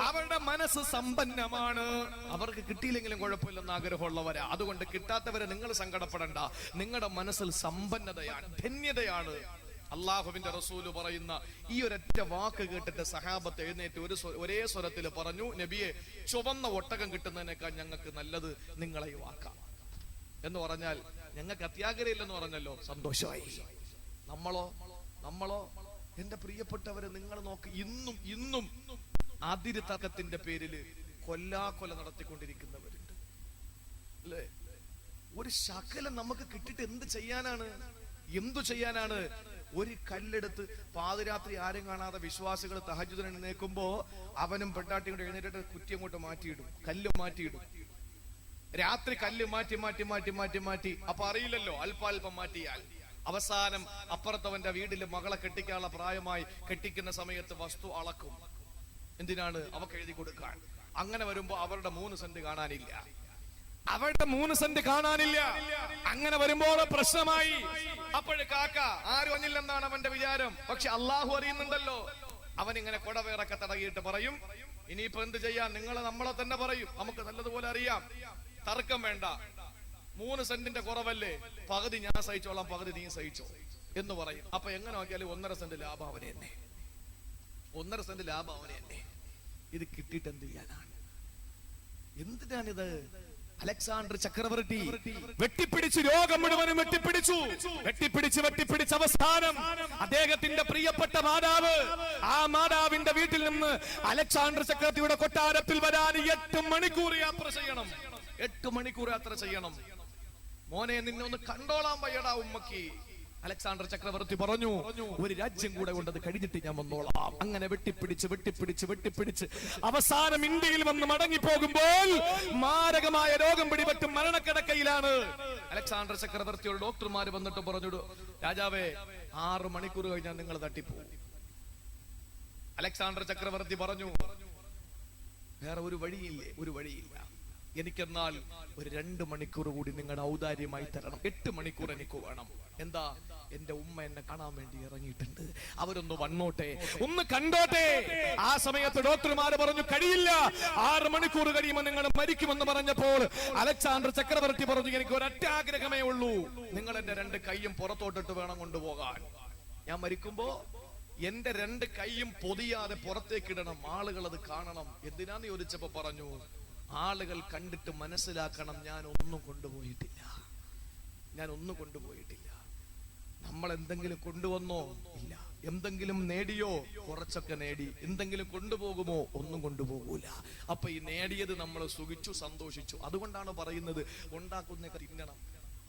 അവരുടെ മനസ്സ് സമ്പന്നമാണ്. അവർക്ക് കിട്ടിയില്ലെങ്കിലും കുഴപ്പമില്ലെന്ന് ആഗ്രഹമുള്ളവരാ. അതുകൊണ്ട് കിട്ടാത്തവരെ നിങ്ങൾ സങ്കടപ്പെടണ്ട. നിങ്ങളുടെ മനസ്സിൽ സമ്പന്നതയാണ്, ധന്യതയാണ്. അള്ളാഹുവിന്റെ റസൂല് പറയുന്ന ഈ ഒരൊറ്റ വാക്ക് കേട്ടിട്ട് സഹാബത്ത് എഴുന്നേറ്റ് ഒരേ സ്വരത്തിൽ പറഞ്ഞു, നബിയെ, ചുവന്ന ഒട്ടകം കിട്ടുന്നതിനേക്കാൾ ഞങ്ങൾക്ക് നല്ലത് നിങ്ങളെ ഈ വാക്കാം എന്ന് പറഞ്ഞാൽ ഞങ്ങൾക്ക് അത്യാഗ്രഹമില്ലെന്ന് പറഞ്ഞല്ലോ, സന്തോഷമായി. നമ്മളോ എന്റെ പ്രിയപ്പെട്ടവരെ, നിങ്ങൾ നോക്ക്, ഇന്നും അതിര് തർക്കത്തിന്റെ പേരിൽ കൊല്ലാക്കൊല നടത്തിക്കൊണ്ടിരിക്കുന്നവരുണ്ട് അല്ലേ? ഒരു ശകലം നമുക്ക് കിട്ടിയിട്ട് എന്തു ചെയ്യാനാണ്? ഒരു കല്ലെടുത്ത് പാതിരാത്രി ആരും കാണാതെ വിശ്വാസികൾ തഹജ്ജുദിന് എഴുന്നേൽക്കുമ്പോ അവനും പെണ്ണാട്ടിയും കൂടെ എഴുന്നേറ്റിട്ട് കുറ്റി അങ്ങോട്ട് മാറ്റിയിടും, കല്ല് മാറ്റിയിടും. രാത്രി കല്ല് മാറ്റി അപ്പൊ അറിയില്ലല്ലോ, അല്പാൽപ്പം മാറ്റിയാൽ അവസാനം അപ്പുറത്തവന്റെ വീട്ടിൽ മകളെ കെട്ടിക്കാനുള്ള പ്രായമായി കെട്ടിക്കുന്ന സമയത്ത് വസ്തു അളക്കും. എന്തിനാണ്? അവക്ക് എഴുതി കൊടുക്കാൻ. അങ്ങനെ വരുമ്പോ അവരുടെ 3 സെന്റ് കാണാനില്ല. അങ്ങനെ വരുമ്പോൾ പ്രശ്നമായി. അപ്പോഴ് കാക്ക ആരും അറിഞ്ഞില്ലെന്നാണ് അവന്റെ വിചാരം. പക്ഷെ അള്ളാഹു അറിയുന്നുണ്ടല്ലോ. അവൻ ഇങ്ങനെ കൊടവേറൊക്കെ തടകിയിട്ട് പറയും, ഇനിയിപ്പോ എന്ത് ചെയ്യാൻ, നിങ്ങൾ നമ്മളെ തന്നെ പറയും, നമുക്ക് നല്ലതുപോലെ അറിയാം, തർക്കം വേണ്ട, 3 സെന്റിന്റെ കുറവല്ലേ, പകുതി ഞാൻ സഹിച്ചോളാം, പകുതി നീ സഹിച്ചോ എന്ന് പറയും. അപ്പൊ എങ്ങനെ നോക്കിയാലും 1.5 സെന്റ് ലാഭം അവനെ തന്നെ. 1.5 സെന്റ് ലാഭം അവനെ തന്നെ. ഇത് കിട്ടിയിട്ട് എന്ത് ചെയ്യാനാണ്? എന്തിനാണിത്? അലക്സാണ്ടർ ചക്രവർത്തി വെട്ടിപ്പിടിച്ചു, രോഗം മുഴുവനും വെട്ടിപ്പിടിച്ച് അവസാനം അദ്ദേഹത്തിന്റെ പ്രിയപ്പെട്ട മാതാവ്, ആ മാതാവിന്റെ വീട്ടിൽ നിന്ന് അലക്സാണ്ടർ ചക്രവർത്തിയുടെ കൊട്ടാരത്തിൽ വരാൻ 8 മണിക്കൂർ യാത്ര ചെയ്യണം. മോനെ, നിന്നെ ഒന്ന് കണ്ടോളാൻ വയ്യടാ ഉമ്മക്ക്. അലക്സാണ്ടർ ചക്രവർത്തി പറഞ്ഞു, ഒരു രാജ്യം കൂടെ കൊണ്ടത് കഴിഞ്ഞിട്ട് ഞാൻ വന്നോളാം. അങ്ങനെ വെട്ടിപ്പിടിച്ച് അവസാനം ഇന്ത്യയിൽ വന്ന് മടങ്ങി പോകുമ്പോൾ മാരകമായ രോഗം പിടിപെട്ടും മരണക്കിടക്കയിലാണ്. അലക്സാണ്ടർ ചക്രവർത്തിയോട് ഡോക്ടർമാര് വന്നിട്ട് പറഞ്ഞു, രാജാവേ, 6 മണിക്കൂർ കഴിഞ്ഞാൽ നിങ്ങൾ തട്ടിപ്പോകും. അലക്സാണ്ടർ ചക്രവർത്തി പറഞ്ഞു, വേറെ ഒരു വഴിയില്ല. എനിക്കെന്നാൽ ഒരു 2 മണിക്കൂർ കൂടി നിങ്ങളുടെ ഔദാര്യമായി തരണം. 8 മണിക്കൂർ എനിക്ക് വേണം. എന്താ? എന്റെ ഉമ്മ എന്നെ കാണാൻ വേണ്ടി ഇറങ്ങിയിട്ടുണ്ട്, അവരൊന്ന് വന്നോട്ടെ, ഒന്ന് കണ്ടോട്ടെ. ആ സമയത്ത് ഡോക്ടർമാര് പറഞ്ഞു, കഴിയില്ല, 6 മണിക്കൂർ കഴിയുമ്പോൾ നിങ്ങൾ മരിക്കുമെന്ന് പറഞ്ഞപ്പോൾ അലക്സാണ്ടർ ചക്രവർത്തി പറഞ്ഞു, എനിക്ക് ഒരൊറ്റ ആഗ്രഹമേ ഉള്ളൂ, നിങ്ങൾ എന്റെ 2 കൈയും പുറത്തോട്ടിട്ട് വേണം കൊണ്ടുപോകാൻ. ഞാൻ മരിക്കുമ്പോ എന്റെ 2 കൈയും പൊതിയാതെ പുറത്തേക്കിടണം, ആളുകൾ അത് കാണണം. എന്തിനാന്ന് ചോദിച്ചപ്പോ പറഞ്ഞു, ആളുകൾ കണ്ടിട്ട് മനസ്സിലാക്കണം ഞാൻ ഒന്നും കൊണ്ടുപോയിട്ടില്ല. നമ്മൾ എന്തെങ്കിലും കൊണ്ടുവന്നോ? ഇല്ല. എന്തെങ്കിലും നേടിയോ? കുറച്ചൊക്കെ നേടി. എന്തെങ്കിലും കൊണ്ടുപോകുമോ? ഒന്നും കൊണ്ടുപോകൂല. അപ്പൊ ഈ നേടിയത് നമ്മൾ സുഖിച്ചു, സന്തോഷിച്ചു. അതുകൊണ്ടാണ് പറയുന്നത്, ഉണ്ടാക്കുന്നൊക്കെ തിന്നണം.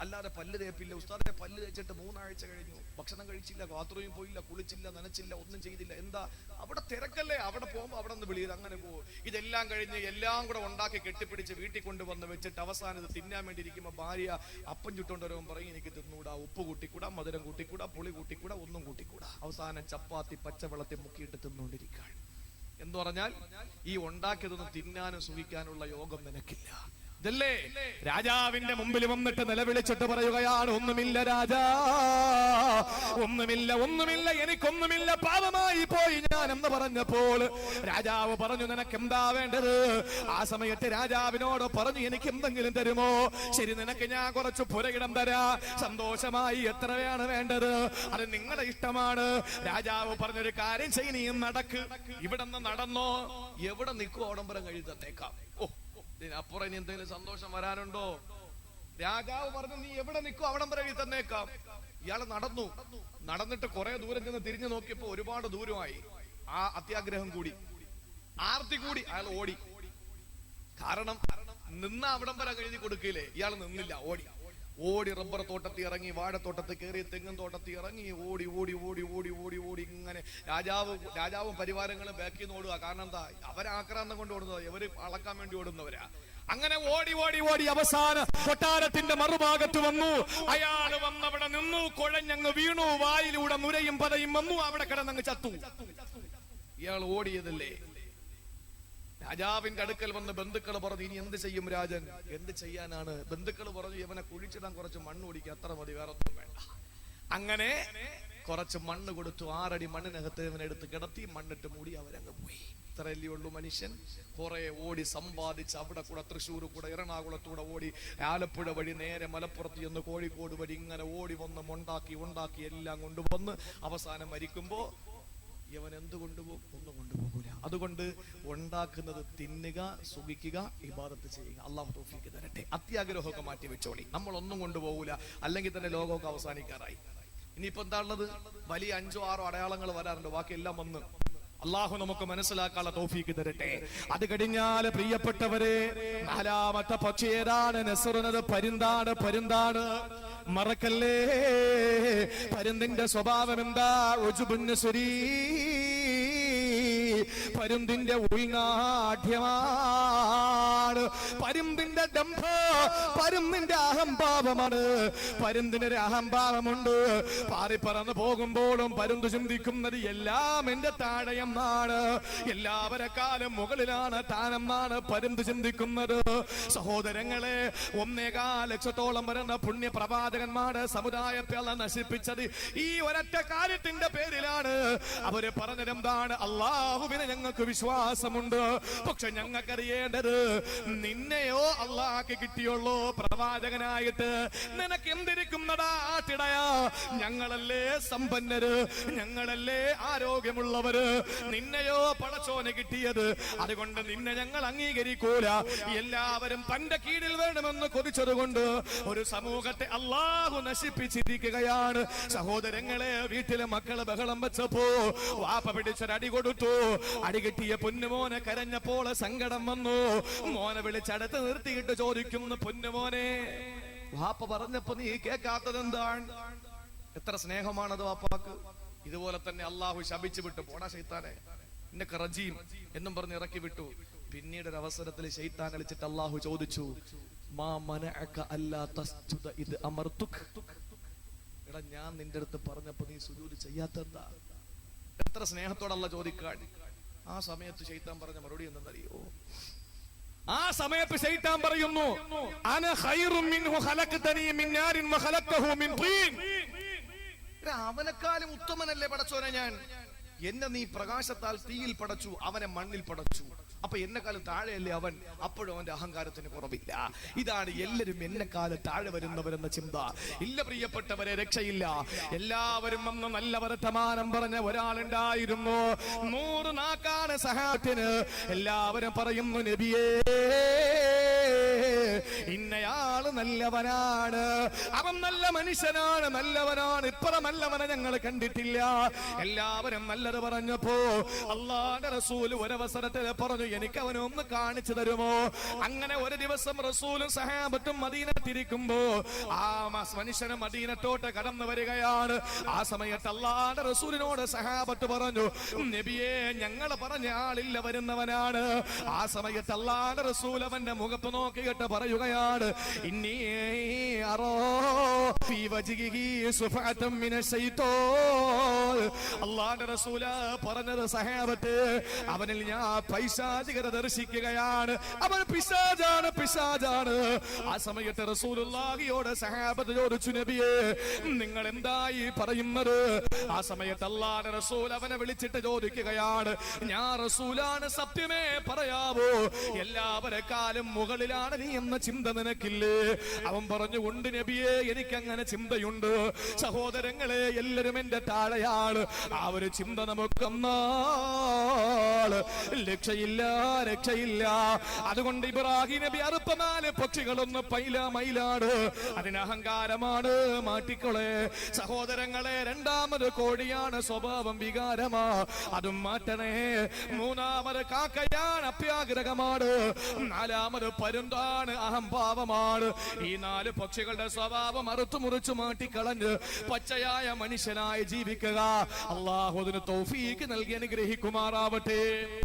അല്ലാതെ പല്ല് തേപ്പില്ല. ഉസ്താദെ, പല്ല് തേച്ചിട്ട് 3 ആഴ്ച കഴിഞ്ഞു, ഭക്ഷണം കഴിച്ചില്ല, ബാത്റൂമിൽ പോയില്ല, കുളിച്ചില്ല, നനച്ചില്ല, ഒന്നും ചെയ്തില്ല. എന്താ? അവിടെ തിരക്കല്ലേ, അവിടെ പോകുമ്പോ അവിടെ നിന്ന് വിളിയത്, അങ്ങനെ പോകും. ഇതെല്ലാം കഴിഞ്ഞ് എല്ലാം കൂടെ ഉണ്ടാക്കി കെട്ടിപ്പിടിച്ച് വീട്ടിൽ കൊണ്ടുവന്ന് വെച്ചിട്ട് അവസാനം ഇത് തിന്നാൻ വേണ്ടി ഇരിക്കുമ്പോ ഭാര്യ അപ്പം ചുട്ടോണ്ട് വരുമ്പോൾ പറയും, എനിക്ക് തിന്നൂടാ, ഉപ്പ് കൂട്ടിക്കൂടാ, മധുരം കൂട്ടിക്കൂടാ, പുളി കൂട്ടിക്കൂടാ, ഒന്നും കൂട്ടിക്കൂടാ. അവസാനം ചപ്പാത്തി പച്ചവെള്ളത്തിൽ മുക്കിയിട്ട് തിന്നുകൊണ്ടിരിക്കാൻ. എന്ന് പറഞ്ഞാൽ ഈ ഉണ്ടാക്കിയതൊന്നും തിന്നാനും സുഖിക്കാനുള്ള യോഗം നിനക്കില്ല. ഇതല്ലേ രാജാവിന്റെ മുമ്പിൽ വന്നിട്ട് നിലവിളിച്ചിട്ട് പറയുകയാണ്, ഒന്നുമില്ല രാജാ, ഒന്നുമില്ല, എനിക്കൊന്നുമില്ല, പാപമായി പോയി ഞാൻ എന്ന് പറഞ്ഞപ്പോൾ രാജാവ് പറഞ്ഞു, നിനക്ക് എന്താ വേണ്ടത്? ആ സമയത്ത് രാജാവിനോട് പറഞ്ഞു, എനിക്ക് എന്തെങ്കിലും തരുമോ? ശരി, നിനക്ക് ഞാൻ കുറച്ച് പുരയിടം തരാ, സന്തോഷമായി. എത്രയാണ് വേണ്ടത്? അത് നിങ്ങളുടെ ഇഷ്ടമാണ്. രാജാവ് പറഞ്ഞൊരു കാര്യം ചെയ്യ്, നീ നടക്ക്, ഇവിടെ നിന്ന് നടന്നോ, എവിടെ നിൽക്കോ അവിടംബരം കഴി തന്നേക്കാം. ഇതിനപ്പുറം ഇനി എന്തെങ്കിലും സന്തോഷം വരാനുണ്ടോ? രാജാവ് പറഞ്ഞു, നീ എവിടെ നിൽക്കോ അവിടം വരെ തന്നേക്കാം. ഇയാള് നടന്നിട്ട് കുറെ ദൂരം ചെന്ന് തിരിഞ്ഞു നോക്കിയപ്പോ ഒരുപാട് ദൂരമായി. ആ അത്യാഗ്രഹം കൂടി, ആർത്തി കൂടി, അയാൾ ഓടി. കാരണം നിന്ന അവിടം വരെ എഴുതി കൊടുക്കില്ലേ, ഇയാൾ നിന്നില്ല, ഓടി. ഓടി റബ്ബർ തോട്ടത്തിൽ ഇറങ്ങി, വാഴത്തോട്ടത്തിൽ കയറി, തെങ്ങും തോട്ടത്തിൽ ഇറങ്ങി, ഓടി ഓടി ഓടി ഓടി ഓടി ഓടി ഇങ്ങനെ രാജാവും പരിവാരങ്ങളും ബാക്കിൽ നിന്ന് ഓടുക. കാരണം എന്താ? അവരാക്രാന്തം കൊണ്ട് ഓടുന്നത്, ഇവര് അളക്കാൻ വേണ്ടി ഓടുന്നവരാ. അങ്ങനെ ഓടി ഓടി ഓടി അവസാന കൊട്ടാരത്തിന്റെ മറുഭാഗത്ത് വന്നു. അയാള് വന്നവിടെ നിന്നു, കുഴഞ്ഞങ്ങ് വീണു, വായിലൂടെ നുരയും പതയും വന്നു, അവിടെ കിടന്നങ്ങ് ചത്തു. ഇയാൾ ഓടിയതല്ലേ. രാജാവിന്റെ അടുക്കൽ വന്ന് ബന്ധുക്കൾ പറഞ്ഞു, ഇനി എന്ത് ചെയ്യും രാജൻ? എന്ത് ചെയ്യാനാണ്? ബന്ധുക്കൾ പറഞ്ഞു, ഇവനെ കുഴിച്ചിടാൻ കുറച്ച് മണ്ണ് ഒടിക്കുക, അത്ര മതി, വേറെ ഒന്നും വേണ്ട. അങ്ങനെ കുറച്ച് മണ്ണ് കൊടുത്തു. 6 അടി മണ്ണിനകത്ത് ഇവനെടുത്ത് കിടത്തി, മണ്ണിട്ട് മൂടി, അവരങ്ങ് പോയി. ഇത്രയല്ലേ ഉള്ളൂ മനുഷ്യൻ. കുറെ ഓടി സമ്പാദിച്ച് അവിടെ കൂടെ, തൃശ്ശൂർ കൂടെ, എറണാകുളത്തൂടെ ഓടി, ആലപ്പുഴ വഴി നേരെ മലപ്പുറത്ത് ചെന്ന് കോഴിക്കോട് വഴി ഇങ്ങനെ ഓടി വന്ന് ഉണ്ടാക്കി എല്ലാം കൊണ്ടുവന്ന് അവസാനം മരിക്കുമ്പോ ഇവൻ എന്ത് കൊണ്ടുപോകും? ഒന്നും കൊണ്ടുപോകൂല. അതുകൊണ്ട് ഉണ്ടാക്കുന്നത് തിന്നുക, സുഖിക്കുക, ഇബാദത്ത് ചെയ്യുക. അള്ളാഹു തൗഫീഖ് തരട്ടെ. അത്യാഗ്രഹമൊക്കെ മാറ്റി വെച്ചോളി. നമ്മൾ ഒന്നും കൊണ്ടുപോകൂല, അല്ലെങ്കിൽ തന്നെ ലോകമൊക്കെ അവസാനിക്കാറായി. ഇനിയിപ്പോ എന്താ ഉള്ളത്? വലിയ 5 or 6 അടയാളങ്ങൾ വരാറുണ്ട്, ബാക്കിയെല്ലാം വന്ന്. അള്ളാഹു നമുക്ക് മനസ്സിലാക്കാനുള്ള തൗഫീഖ് തരട്ടെ. അത് കഴിഞ്ഞാൽ പ്രിയപ്പെട്ടവരെ, 4ാമത്തെ പക്ഷി ഏതാണ്? നസ്റുന്നത് പരുന്താണ്. മറക്കല്ലേ, പരുന്തിന്റെ സ്വഭാവം എന്താ? ഉജുബുന്നസുരീ, പരുന്തിന്റെ ഉൾനാട്യമാണ്, പരുന്തിന്റെ ദംഭ, പരുന്തിന്റെ അഹംഭാവമാണ്. പരുന്തിനൊരു അഹംഭാവമുണ്ട്. പാറിപ്പറന്ന് പോകുമ്പോഴും പരുന്ത് ചിന്തിക്കുന്നത് എല്ലാം എന്റെ താഴെയെന്നാണ്, എല്ലാവരെക്കാളും മുകളിലാണ് താനെന്നാണ് പരുന്ത് ചിന്തിക്കുന്നത്. സഹോദരങ്ങളെ, 1.25 ലക്ഷത്തോളം വരുന്ന പുണ്യ പ്രവാചകന്മാരുടെ സമുദായത്തെ നശിപ്പിച്ചത് ഈ ഒരൊറ്റ കാര്യത്തിന്റെ പേരിലാണ്. അവര് പറഞ്ഞതെന്താണ്? അള്ളാഹുവിനെ ഞങ്ങൾക്ക് വിശ്വാസമുണ്ട്, പക്ഷെ ഞങ്ങൾക്കറിയേണ്ടത് നിന്നെയോ അള്ളാഹ്ക്ക് കിട്ടിയുള്ളൂ പ്രവാചകനായിട്ട്. നിനക്ക് എന്തിരിക്കുന്നടാ ആട്ടിടയാ? ഞങ്ങളല്ലേ സമ്പന്നര്, ഞങ്ങളല്ലേ ആരോഗ്യമുള്ളവര്, നിന്നെയോ പടച്ചോന് കിട്ടിയത്. അതുകൊണ്ട് നിന്നെ ഞങ്ങൾ അംഗീകരിക്കൂല. എല്ലാവരും തന്റെ കീഴിൽ വേണമെന്ന് കൊതിച്ചതുകൊണ്ട് ഒരു സമൂഹത്തെ അള്ളാഹു നശിപ്പിച്ചിരിക്കുകയാണ്. സഹോദരങ്ങളെ, വീട്ടിലെ മക്കള് ബഹളം വെച്ചപ്പോ വാപ്പ പിടിച്ചൊരടി കൊടുത്തു. അടി കിട്ടിയ പൊന്നുമോനെ കരഞ്ഞപ്പോൾ സങ്കടം വന്നു. മോനെ വിളിച്ചടുത്ത് നിർത്തിയിട്ട് ചോദിക്കുന്നു, പൊന്നുമോനെ, വാപ്പ പറഞ്ഞപ്പോ നീ കേൾക്കാത്തത് എന്താണ്? എത്ര സ്നേഹമാണത് വാപ്പാക്ക്. ഇതുപോലെ തന്നെ അള്ളാഹു ശപിച്ചു വിട്ടു. പോടാ ശൈത്താനെ, നിനക്ക് റജീം എന്നും പറഞ്ഞ് ഇറക്കി വിട്ടു. പിന്നീട് ഒരു അവസരത്തിൽ ശൈത്താൻ കളിച്ചിട്ട് അള്ളാഹു ചോദിച്ചു, മാ മനഅക അല്ലാ തസ്ജുദ ഇദ് അമർതുക. എടാ, ഞാൻ നിന്റെ അടുത്ത് പറഞ്ഞപ്പോ നീ സുജൂദ് ചെയ്യാത്തെന്താ? എത്ര സ്നേഹത്തോടെ അള്ളാഹ് ചോദിക്കാൻ. ആ സമയത്ത് ശൈത്താൻ പറഞ്ഞ മറുപടി എന്തെന്നറിയോ? ആ സമയത്ത് ശൈത്താൻ പറയുന്നു, അന ഖൈറും മിൻഹു ഖലഖതനി മിൻ നാരിൻ വഖലഖതഹു മിൻ തീൻ. അവനെക്കാളും ഉത്തമനല്ലേ പടച്ചോനെ ഞാൻ? എന്നെ നീ പ്രകാശത്താൽ തീയിൽ പടച്ചു, അവനെ മണ്ണിൽ പടച്ചു. അപ്പൊ എന്നെക്കാളും താഴെയല്ലേ അവൻ? അപ്പോഴും അവന്റെ അഹങ്കാരത്തിന് കുറവില്ല. ഇതാണ് എല്ലാവരും എന്നെക്കാളും താഴെ വരുന്നവരെന്ന ചിന്ത. ഇല്ല പ്രിയപ്പെട്ടവരെ, രക്ഷയില്ല. എല്ലാവരും വന്ന് നല്ല വർത്തമാനം പറഞ്ഞ ഒരാളുണ്ടായിരുന്നു. 100 നാക്കാണ് സഹാബത്തിന്. എല്ലാവരും പറയുന്നു, നബിയേ, ഇന്നയാള് നല്ലവനാണ്, അവൻ നല്ല മനുഷ്യനാണ്, നല്ലവനാണ്, ഇത്ര നല്ലവനെ ഞങ്ങൾ കണ്ടിട്ടില്ല. എല്ലാവരും നല്ലത് പറഞ്ഞപ്പോ അല്ലാഹുവിന്റെ റസൂൽ ഒരവസരത്തിൽ പറഞ്ഞു, എനിക്ക് അവനെ ഒന്ന് കാണിച്ചു തരുമോ? അങ്ങനെ ഒരു ദിവസം റസൂലും സഹാബത്തും മദീനത്തിരിക്കുമ്പോ ആ മനുഷ്യന് മദീനത്തോട്ട് കടന്നു വരികയാണ്. ആ സമയത്ത് അല്ലാഹുവിന്റെ റസൂലിനോട് സഹാബത്ത് പറഞ്ഞു, നബിയേ, ഞങ്ങൾ പറഞ്ഞ ആളില്ല വരുന്നവനാണ്. ആ സമയത്ത് അല്ലാഹുവിന്റെ റസൂൽ അവന്റെ മുഖത്ത് നോക്കിയിട്ട് പറയുകയാണ്, ഇന്നീ അറോ ഫീ വജ്ഹിഹി സുഫഅതൻ മിനശ് ശൈത്താൻ. അല്ലാഹുവിന്റെ റസൂൽ പറഞ്ഞത് സഹാബത്ത്, അവനിൽ ഞാൻ പൈശാചികത ദർശിക്കുകയാണ്, അവൻ പിശാചാണ്. ആ സമയത്ത് റസൂലുള്ളാഹിയോട് സഹാബത്ത് ചോദിച്ചു, നബിയേ, നിങ്ങൾ എന്തായി പറയുന്നത്? ആ സമയത്ത് അല്ലാഹുവിന്റെ റസൂൽ അവനെ വിളിച്ചിട്ട് ചോദിക്കുകയാണ്, ഞാൻ റസൂലാണ്, സത്യമേ പറയാവോ? എല്ലാവരെക്കാളും മുകളിലാണ് നീ എന്ന ചിന്ത നിനക്കില്ലേ? അവൻ പറഞ്ഞു, ഉണ്ട് നബിയേ, എനിക്കങ്ങനെ ചിന്തയുണ്ട്. സഹോദരങ്ങളെ, എല്ലാവരും എന്റെ താഴെയാണ്. ആ ഒരു ചിന്ത നമുക്കൊന്നാള് രക്ഷയില്ല. അതുകൊണ്ട് ഇബ്രാഹിം നബി 64 പക്ഷികളൊന്ന് മൈലാണ്. അതിന് അഹങ്കാരമാണ്, മാറ്റിക്കൊളെ. സഹോദരങ്ങളെ, 2ാമത് കോഴിയാണ്, സ്വഭാവം വികാരമാ, അതും മാറ്റണേ. 3ാമത് കാക്കയാണ്, അപ്യാഗ്രഹമാണ്. 4ാമത് പരുന്താണ്, അഹംഭാവമാണ്. ഈ 4 പക്ഷികളുടെ സ്വഭാവം അറുത്തു മുറിച്ചു മാറ്റിക്കളഞ്ഞ് പച്ചയായ മനുഷ്യനായി ജീവിക്കുക. അല്ലാഹു അതിന് തൗഫീക്ക് നൽകി അനുഗ്രഹിക്കുമാറാവട്ടെ.